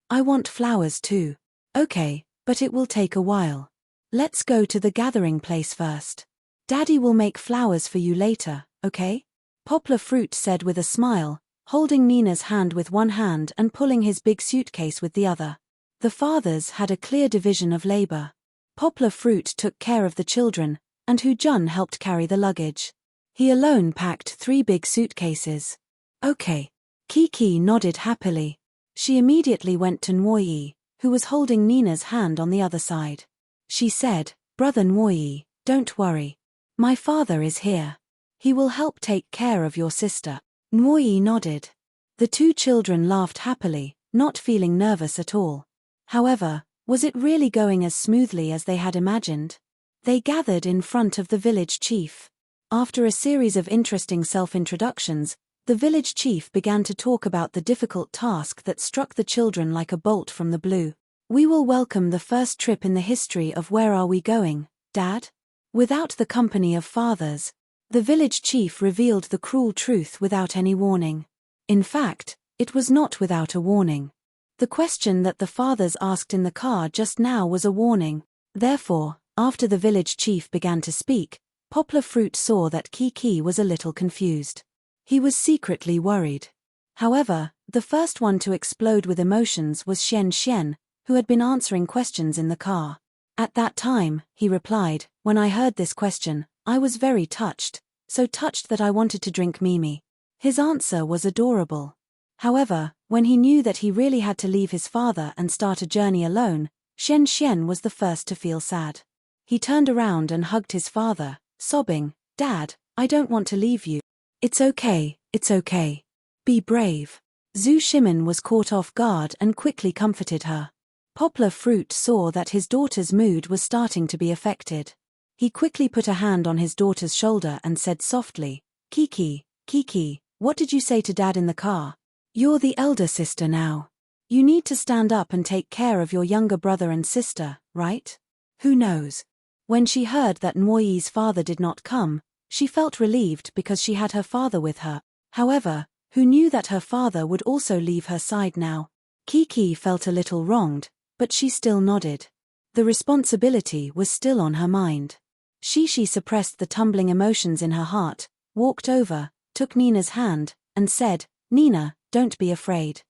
I want flowers too. Okay, but it will take a while. Let's go to the gathering place first. Daddy will make flowers for you later, okay? Poplar Fruit said with a smile, holding Nina's hand with one hand and pulling his big suitcase with the other. The fathers had a clear division of labor. Poplar Fruit took care of the children, and Hu Jun helped carry the luggage. He alone packed 3 big suitcases. Okay. Kiki nodded happily. She immediately went to Nwoyi, who was holding Nina's hand on the other side. She said, Brother Nwoyi, don't worry. My father is here. He will help take care of your sister. Nwoyi nodded. The 2 children laughed happily, not feeling nervous at all. However, was it really going as smoothly as they had imagined? They gathered in front of the village chief. After a series of interesting self-introductions, the village chief began to talk about the difficult task that struck the children like a bolt from the blue. We will welcome the first trip in the history of Where Are We Going, Dad? Without the company of fathers. The village chief revealed the cruel truth without any warning. In fact, it was not without a warning. The question that the fathers asked in the car just now was a warning. Therefore, after the village chief began to speak, Poplar Fruit saw that Kiki was a little confused. He was secretly worried. However, the first one to explode with emotions was Xian Xian, who had been answering questions in the car. At that time, he replied, when I heard this question, I was very touched, so touched that I wanted to drink Mimi. His answer was adorable. However, when he knew that he really had to leave his father and start a journey alone, Xian Xian was the first to feel sad. He turned around and hugged his father, sobbing, Dad, I don't want to leave you. It's okay, it's okay. Be brave. Zhu Shimin was caught off guard and quickly comforted her. Poplar Fruit saw that his daughter's mood was starting to be affected. He quickly put a hand on his daughter's shoulder and said softly, Kiki, Kiki, what did you say to Dad in the car? You're the elder sister now. You need to stand up and take care of your younger brother and sister, right? Who knows? When she heard that Nuoyi's father did not come, she felt relieved because she had her father with her. However, who knew that her father would also leave her side now? Kiki felt a little wronged, but she still nodded. The responsibility was still on her mind. Shishi suppressed the tumbling emotions in her heart, walked over, took Nina's hand, and said, Nina, don't be afraid.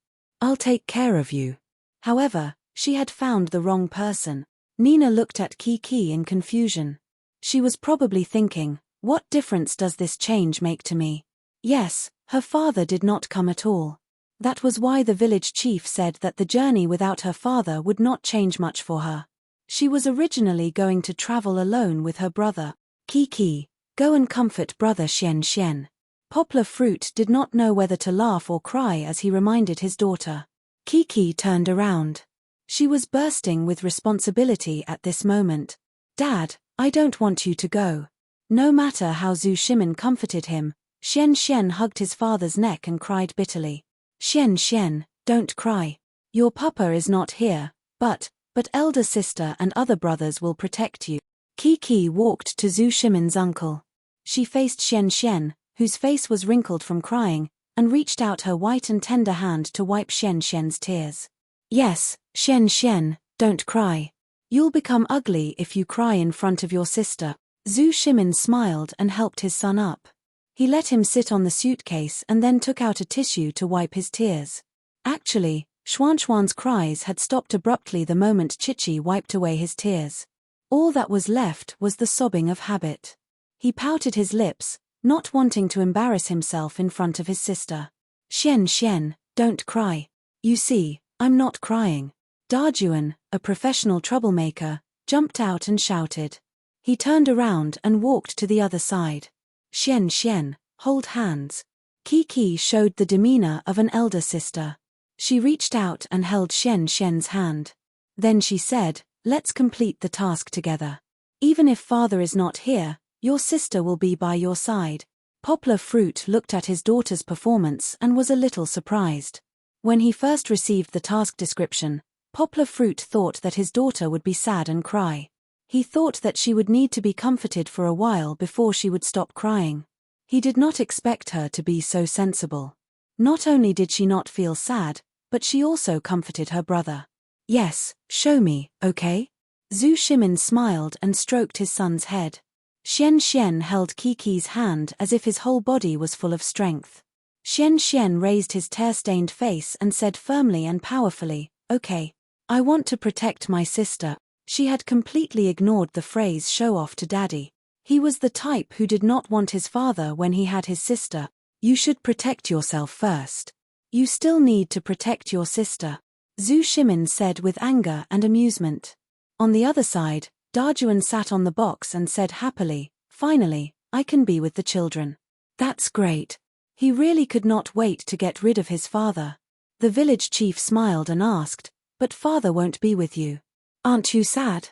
I'll take care of you. However, she had found the wrong person. Nina looked at Kiki in confusion. She was probably thinking, what difference does this change make to me? Yes, her father did not come at all. That was why the village chief said that the journey without her father would not change much for her. She was originally going to travel alone with her brother. Kiki, go and comfort brother Xian Xian. Poplar Fruit did not know whether to laugh or cry as he reminded his daughter. Kiki turned around. She was bursting with responsibility at this moment. Dad, I don't want you to go. No matter how Zhu Shimin comforted him, Xian Xian hugged his father's neck and cried bitterly. Xian Xian, don't cry. Your papa is not here, but elder sister and other brothers will protect you. Kiki walked to Zhu Shimin's uncle. She faced Xian Xian, whose face was wrinkled from crying, and reached out her white and tender hand to wipe Xian Xian's tears. Yes, Xian Xian, don't cry. You'll become ugly if you cry in front of your sister. Zhu Shimin smiled and helped his son up. He let him sit on the suitcase and then took out a tissue to wipe his tears. Actually, Xuanxuan's cries had stopped abruptly the moment Chichi wiped away his tears. All that was left was the sobbing of habit. He pouted his lips, not wanting to embarrass himself in front of his sister. Xian Xian, don't cry. You see, I'm not crying. Dajuan, a professional troublemaker, jumped out and shouted. He turned around and walked to the other side. Xian Xian, hold hands. Kiki showed the demeanor of an elder sister. She reached out and held Xian Xian's hand. Then she said, let's complete the task together. Even if father is not here, your sister will be by your side. Poplar Fruit looked at his daughter's performance and was a little surprised. When he first received the task description, Poplar Fruit thought that his daughter would be sad and cry. He thought that she would need to be comforted for a while before she would stop crying. He did not expect her to be so sensible. Not only did she not feel sad, but she also comforted her brother. Yes, show me, okay? Zhu Shimin smiled and stroked his son's head. Xian Xian held Kiki's hand as if his whole body was full of strength. Xian Xian raised his tear-stained face and said firmly and powerfully, okay. I want to protect my sister. She had completely ignored the phrase show off to daddy. He was the type who did not want his father when he had his sister. You should protect yourself first. You still need to protect your sister. Zhu Shimin said with anger and amusement. On the other side, Dajuan sat on the box and said happily, finally, I can be with the children. That's great. He really could not wait to get rid of his father. The village chief smiled and asked, but father won't be with you. Aren't you sad?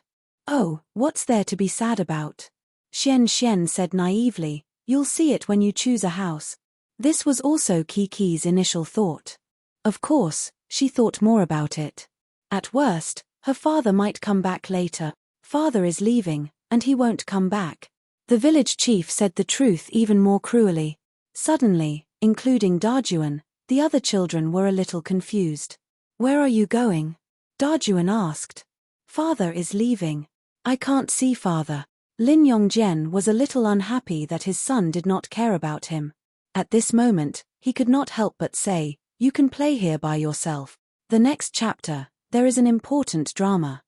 Oh, what's there to be sad about? Xian Xian said naively, you'll see it when you choose a house. This was also Kiki's initial thought. Of course, she thought more about it. At worst, her father might come back later. Father is leaving, and he won't come back. The village chief said the truth even more cruelly. Suddenly, including Dajuan, the other children were a little confused. Where are you going? Dajuan asked. Father is leaving. I can't see father. Lin Yongjian was a little unhappy that his son did not care about him. At this moment, he could not help but say, you can play here by yourself. The next chapter, there is an important drama.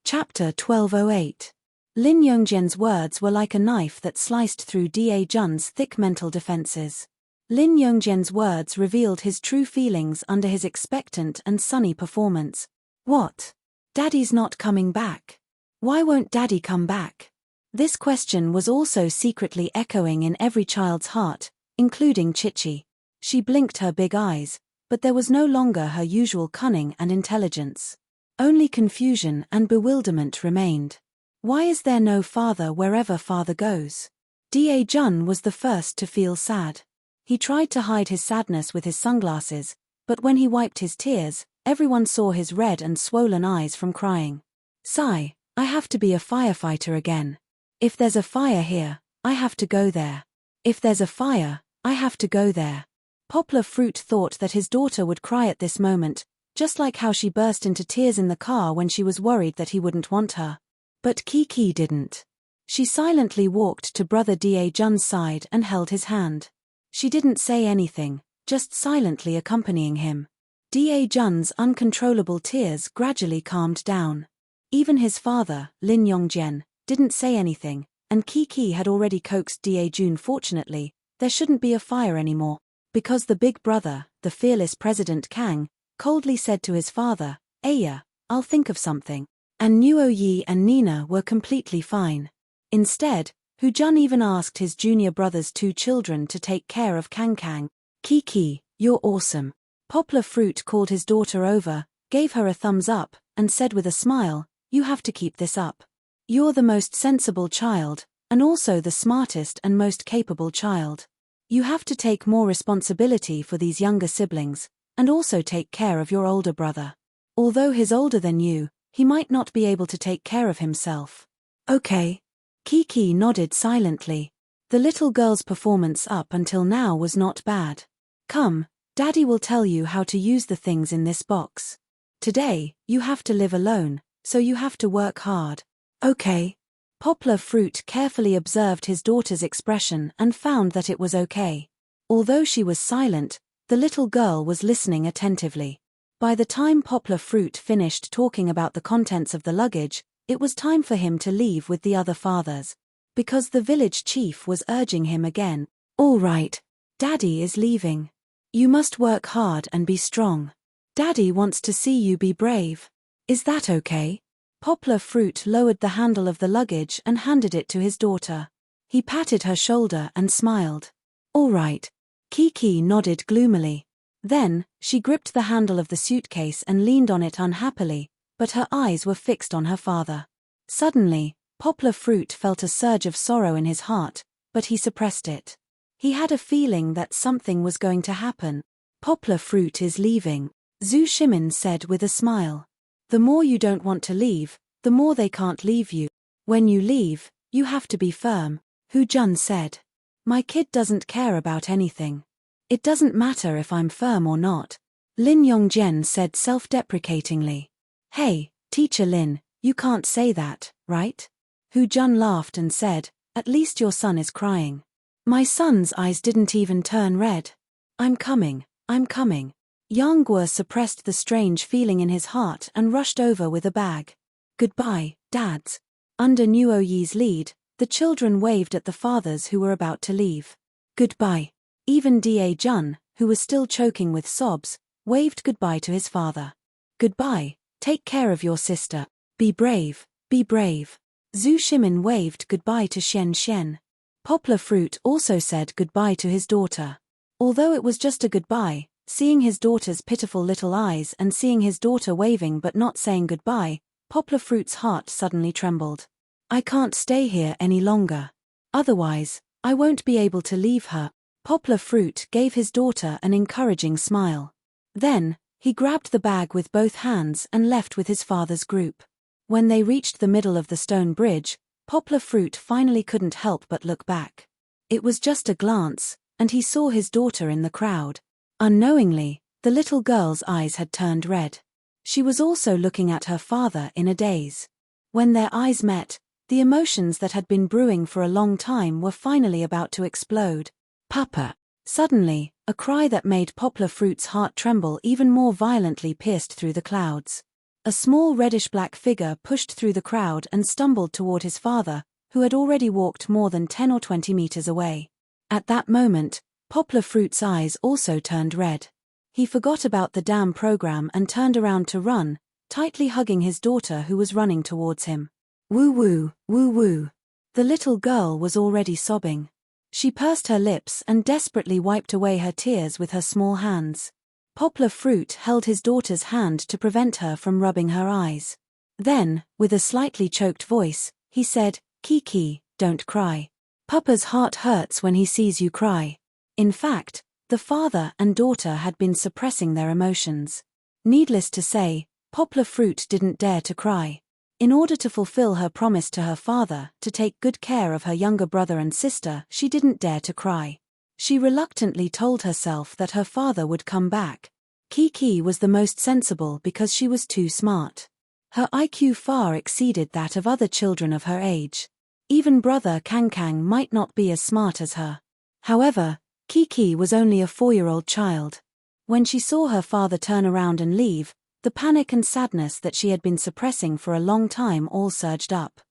Chapter 1208. Lin Yongjian's words were like a knife that sliced through Da Jun's thick mental defenses. Lin Yongjian's words revealed his true feelings under his expectant and sunny performance. What? Daddy's not coming back. Why won't Daddy come back? This question was also secretly echoing in every child's heart, including Chichi. She blinked her big eyes, but there was no longer her usual cunning and intelligence. Only confusion and bewilderment remained. Why is there no father wherever father goes? Da Jun was the first to feel sad. He tried to hide his sadness with his sunglasses, but when he wiped his tears, everyone saw his red and swollen eyes from crying. Sigh, I have to be a firefighter again. If there's a fire here, I have to go there. If there's a fire, I have to go there. Poplar Fruit thought that his daughter would cry at this moment, just like how she burst into tears in the car when she was worried that he wouldn't want her. But Kiki didn't. She silently walked to brother Da Jun's side and held his hand. She didn't say anything, just silently accompanying him. Da Jun's uncontrollable tears gradually calmed down. Even his father, Lin Yongjian, didn't say anything, and Kiki had already coaxed Da Jun. Fortunately, there shouldn't be a fire anymore, because the big brother, the fearless President Kang, coldly said to his father, Aya, I'll think of something. And Nuo Yi and Nina were completely fine. Instead, Hu Jun even asked his junior brother's 2 children to take care of Kang Kang. Kiki, you're awesome. Poplar Fruit called his daughter over, gave her a thumbs up, and said with a smile, you have to keep this up. You're the most sensible child, and also the smartest and most capable child. You have to take more responsibility for these younger siblings, and also take care of your older brother. Although he's older than you, he might not be able to take care of himself. Okay. Kiki nodded silently. The little girl's performance up until now was not bad. Come, Daddy will tell you how to use the things in this box. Today, you have to live alone, so you have to work hard. Okay. Poplar Fruit carefully observed his daughter's expression and found that it was okay. Although she was silent, the little girl was listening attentively. By the time Poplar Fruit finished talking about the contents of the luggage, it was time for him to leave with the other fathers. Because the village chief was urging him again. All right. Daddy is leaving. You must work hard and be strong. Daddy wants to see you be brave. Is that okay? Poplar Fruit lowered the handle of the luggage and handed it to his daughter. He patted her shoulder and smiled. All right. Kiki nodded gloomily. Then, she gripped the handle of the suitcase and leaned on it unhappily, but her eyes were fixed on her father. Suddenly, Poplar Fruit felt a surge of sorrow in his heart, but he suppressed it. He had a feeling that something was going to happen. Poplar Fruit is leaving, Zhu Shimin said with a smile. The more you don't want to leave, the more they can't leave you. When you leave, you have to be firm, Hu Jun said. My kid doesn't care about anything. It doesn't matter if I'm firm or not, Lin Yongjian said self-deprecatingly. Hey, Teacher Lin, you can't say that, right? Hu Jun laughed and said, at least your son is crying. My son's eyes didn't even turn red. I'm coming, I'm coming. Yang Guo suppressed the strange feeling in his heart and rushed over with a bag. Goodbye, dads. Under Nuo Yi's lead, the children waved at the fathers who were about to leave. Goodbye. Even Da Jun, who was still choking with sobs, waved goodbye to his father. Goodbye, take care of your sister. Be brave, be brave. Zhu Shimin waved goodbye to Xian Xian. Poplar Fruit also said goodbye to his daughter. Although it was just a goodbye, seeing his daughter's pitiful little eyes and seeing his daughter waving but not saying goodbye, Poplar Fruit's heart suddenly trembled. I can't stay here any longer. Otherwise, I won't be able to leave her. Poplar Fruit gave his daughter an encouraging smile. Then, he grabbed the bag with both hands and left with his father's group. When they reached the middle of the stone bridge, Poplar Fruit finally couldn't help but look back. It was just a glance, and he saw his daughter in the crowd. Unknowingly, the little girl's eyes had turned red. She was also looking at her father in a daze. When their eyes met, the emotions that had been brewing for a long time were finally about to explode. "Papa!" Suddenly, a cry that made Poplar Fruit's heart tremble even more violently pierced through the clouds. A small reddish-black figure pushed through the crowd and stumbled toward his father, who had already walked more than 10 or 20 meters away. At that moment, Poplar Fruit's eyes also turned red. He forgot about the damn program and turned around to run, tightly hugging his daughter who was running towards him. Woo-woo, woo-woo. The little girl was already sobbing. She pursed her lips and desperately wiped away her tears with her small hands. Poplar Fruit held his daughter's hand to prevent her from rubbing her eyes. Then, with a slightly choked voice, he said, "Kiki, don't cry. Papa's heart hurts when he sees you cry." In fact, the father and daughter had been suppressing their emotions. Needless to say, Poplar Fruit didn't dare to cry. In order to fulfill her promise to her father to take good care of her younger brother and sister, she didn't dare to cry. She reluctantly told herself that her father would come back. Kiki was the most sensible because she was too smart. Her IQ far exceeded that of other children of her age. Even brother Kang might not be as smart as her. However, Kiki was only a 4-year-old child. When she saw her father turn around and leave, the panic and sadness that she had been suppressing for a long time all surged up.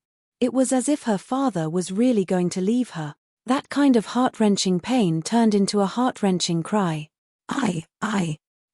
It was as if her father was really going to leave her. That kind of heart-wrenching pain turned into a heart-wrenching cry. I.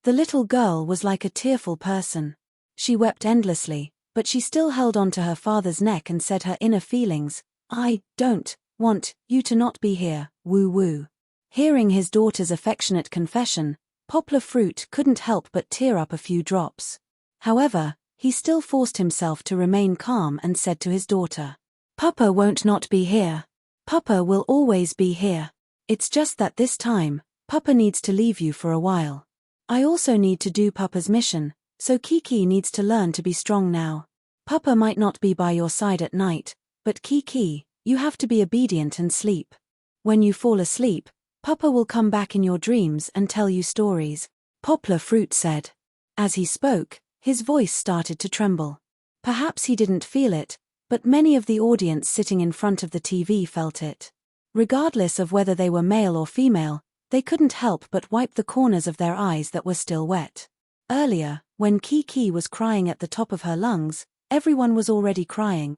The little girl was like a tearful person. She wept endlessly, but she still held on to her father's neck and said her inner feelings. "I don't want you to not be here, woo-woo." Hearing his daughter's affectionate confession, Poplar Fruit couldn't help but tear up a few drops. However, he still forced himself to remain calm and said to his daughter, "Papa won't not be here. Papa will always be here. It's just that this time, Papa needs to leave you for a while. I also need to do Papa's mission, so Kiki needs to learn to be strong now. Papa might not be by your side at night, but Kiki, you have to be obedient and sleep. When you fall asleep, Papa will come back in your dreams and tell you stories," Poplar Fruit said. As he spoke, his voice started to tremble. Perhaps he didn't feel it, but many of the audience sitting in front of the TV felt it. Regardless of whether they were male or female, they couldn't help but wipe the corners of their eyes that were still wet. Earlier, when Kiki was crying at the top of her lungs, everyone was already crying.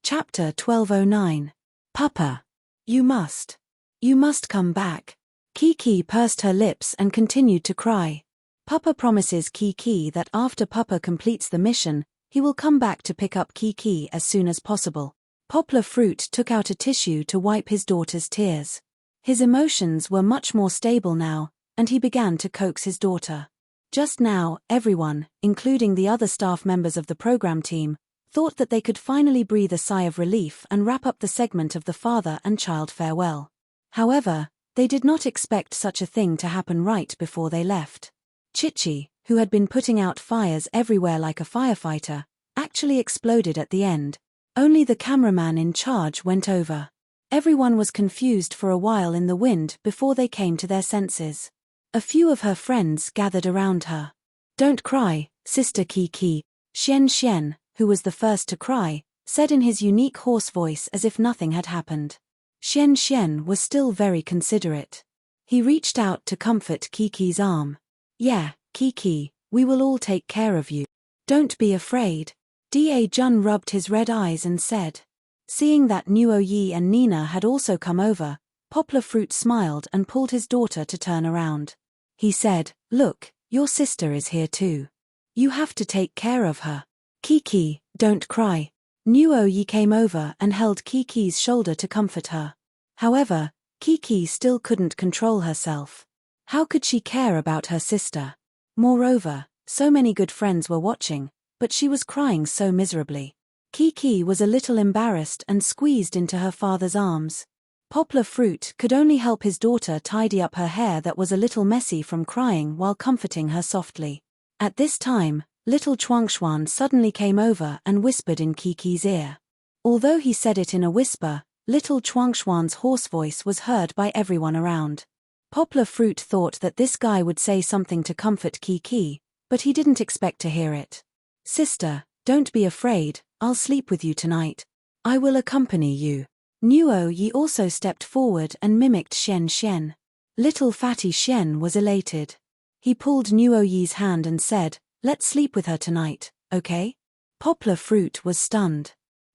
Chapter 1209. Papa. You must come back. Kiki pursed her lips and continued to cry. Papa promises Kiki that after Papa completes the mission, he will come back to pick up Kiki as soon as possible. Poplar Fruit took out a tissue to wipe his daughter's tears. His emotions were much more stable now, and he began to coax his daughter. Just now, everyone, including the other staff members of the program team, thought that they could finally breathe a sigh of relief and wrap up the segment of the father and child farewell. However, they did not expect such a thing to happen right before they left. Chichi, who had been putting out fires everywhere like a firefighter, actually exploded at the end. Only the cameraman in charge went over. Everyone was confused for a while in the wind before they came to their senses. A few of her friends gathered around her. "Don't cry, Sister Kiki," Xian, who was the first to cry, said in his unique hoarse voice as if nothing had happened. Xian was still very considerate. He reached out to comfort Kiki's arm. "Yeah, Kiki, we will all take care of you. Don't be afraid." Da Jun rubbed his red eyes and said. Seeing that Nuo Yi and Nina had also come over, Poplar Fruit smiled and pulled his daughter to turn around. He said, "Look, your sister is here too. You have to take care of her. Kiki, don't cry." Nuo Yi came over and held Kiki's shoulder to comfort her. However, Kiki still couldn't control herself. How could she care about her sister? Moreover, so many good friends were watching, but she was crying so miserably. Kiki was a little embarrassed and squeezed into her father's arms. Poplar Fruit could only help his daughter tidy up her hair that was a little messy from crying while comforting her softly. At this time, little Chuangshuan suddenly came over and whispered in Kiki's ear. Although he said it in a whisper, little Chuangxuan's hoarse voice was heard by everyone around. Poplar Fruit thought that this guy would say something to comfort Kiki, but he didn't expect to hear it. Sister, don't be afraid, I'll sleep with you tonight. I will accompany you. Nuo Yi also stepped forward and mimicked Shen Shen. Little fatty Shen was elated. He pulled Nuo Yi's hand and said, let's sleep with her tonight, okay? Poplar Fruit was stunned.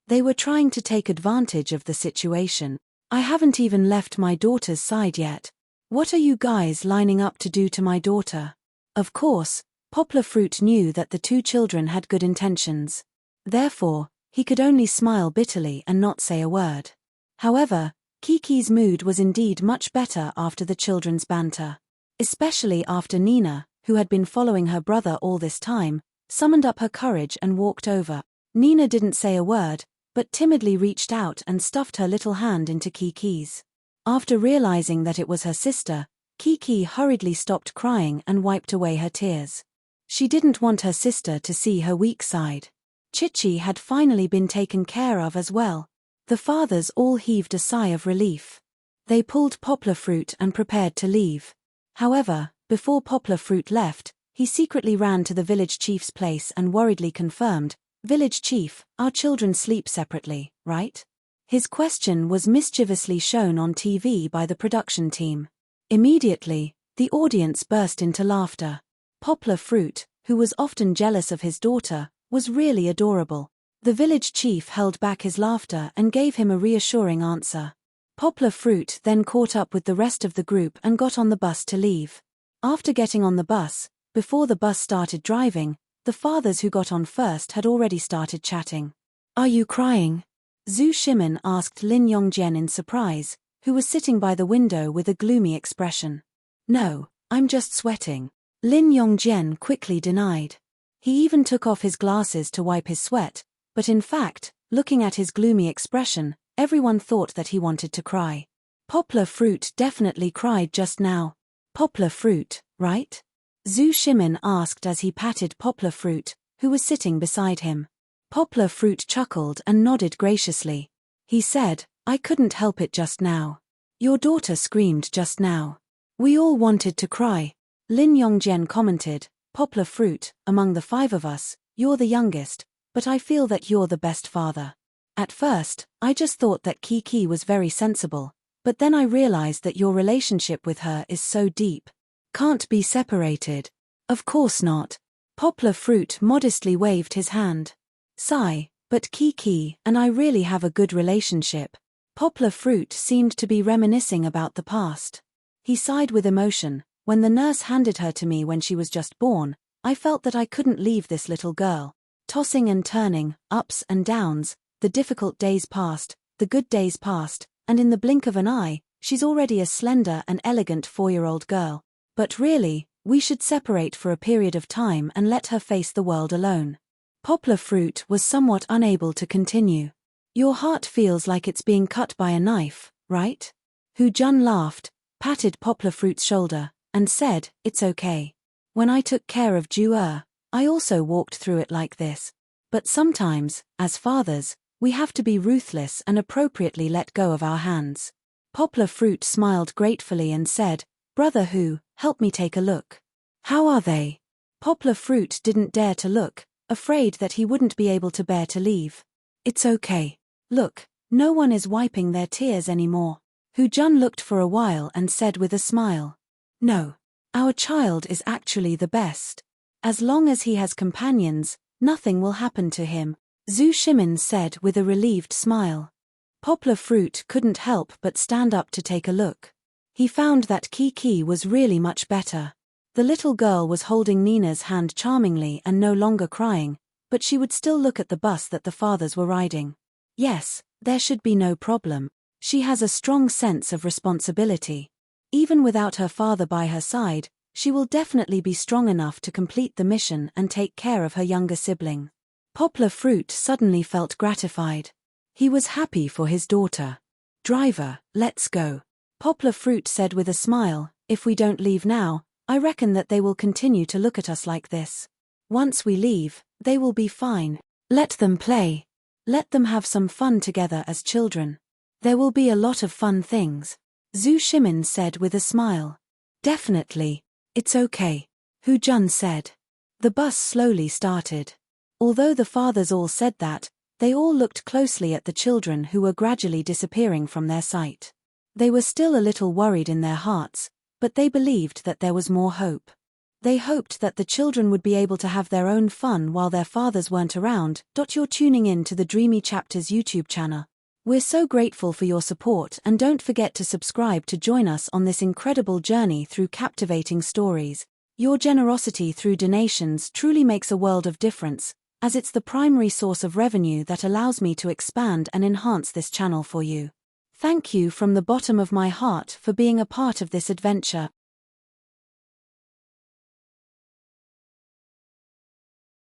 They were trying to take advantage of the situation. I haven't even left my daughter's side yet. What are you guys lining up to do to my daughter? Of course, Poplar Fruit knew that the two children had good intentions. Therefore, he could only smile bitterly and not say a word. However, Kiki's mood was indeed much better after the children's banter. Especially after Nina, who had been following her brother all this time, summoned up her courage and walked over. Nina didn't say a word, but timidly reached out and stuffed her little hand into Kiki's. After realizing that it was her sister, Kiki hurriedly stopped crying and wiped away her tears. She didn't want her sister to see her weak side. Chichi had finally been taken care of as well. The fathers all heaved a sigh of relief. They pulled Poplar Fruit and prepared to leave. However, before Poplar Fruit left, he secretly ran to the village chief's place and worriedly confirmed, "Village chief, our children sleep separately, right?" His question was mischievously shown on TV by the production team. Immediately, the audience burst into laughter. Poplar Fruit, who was often jealous of his daughter, was really adorable. The village chief held back his laughter and gave him a reassuring answer. Poplar Fruit then caught up with the rest of the group and got on the bus to leave. After getting on the bus, before the bus started driving, the fathers who got on first had already started chatting. "Are you crying?" Zhu Shimin asked Lin Yongjian in surprise, who was sitting by the window with a gloomy expression. "No, I'm just sweating," Lin Yongjian quickly denied. He even took off his glasses to wipe his sweat, but in fact, looking at his gloomy expression, everyone thought that he wanted to cry. Poplar Fruit definitely cried just now. Poplar Fruit, right? Zhu Shimin asked as he patted Poplar Fruit, who was sitting beside him. Poplar Fruit chuckled and nodded graciously. He said, "I couldn't help it just now. Your daughter screamed just now. We all wanted to cry." Lin Yongjian commented, "Poplar Fruit, among the five of us, you're the youngest, but I feel that you're the best father. At first, I just thought that Kiki was very sensible, but then I realized that your relationship with her is so deep. Can't be separated." "Of course not." Poplar Fruit modestly waved his hand. "Sigh, but Kiki and I really have a good relationship." Poplar Fruit seemed to be reminiscing about the past. He sighed with emotion. "When the nurse handed her to me when she was just born, I felt that I couldn't leave this little girl. Tossing and turning, ups and downs, the difficult days passed, the good days passed, and in the blink of an eye, she's already a slender and elegant 4-year-old girl. But really, we should separate for a period of time and let her face the world alone." Poplar Fruit was somewhat unable to continue. "Your heart feels like it's being cut by a knife, right?" Hu Jun laughed, patted Poplar Fruit's shoulder, and said, "It's okay. When I took care of Ju I also walked through it like this. But sometimes, as fathers, we have to be ruthless and appropriately let go of our hands." Poplar Fruit smiled gratefully and said, "Brother Hu, help me take a look." "How are they?" Poplar Fruit didn't dare to look, afraid that he wouldn't be able to bear to leave. "It's okay. Look, no one is wiping their tears anymore." Hu Jun looked for a while and said with a smile, "No, our child is actually the best. As long as he has companions, nothing will happen to him," Zhu Shimin said with a relieved smile. Poplar Fruit couldn't help but stand up to take a look. He found that Kiki was really much better. The little girl was holding Nina's hand charmingly and no longer crying, but she would still look at the bus that the fathers were riding. Yes, there should be no problem. She has a strong sense of responsibility. Even without her father by her side, she will definitely be strong enough to complete the mission and take care of her younger sibling. Poplar Fruit suddenly felt gratified. He was happy for his daughter. "Driver, let's go." Poplar Fruit said with a smile, "If we don't leave now, I reckon that they will continue to look at us like this. Once we leave, they will be fine. Let them play." Let them have some fun together as children. There will be a lot of fun things. Zhu Shimin said with a smile. Definitely. It's okay. Hu Jun said. The bus slowly started. Although the fathers all said that, they all looked closely at the children who were gradually disappearing from their sight. They were still a little worried in their hearts, but they believed that there was more hope. They hoped that the children would be able to have their own fun while their fathers weren't around. You're tuning in to the Dreamy Chapters YouTube channel. We're so grateful for your support, and don't forget to subscribe to join us on this incredible journey through captivating stories. Your generosity through donations truly makes a world of difference, as it's the primary source of revenue that allows me to expand and enhance this channel for you. Thank you from the bottom of my heart for being a part of this adventure.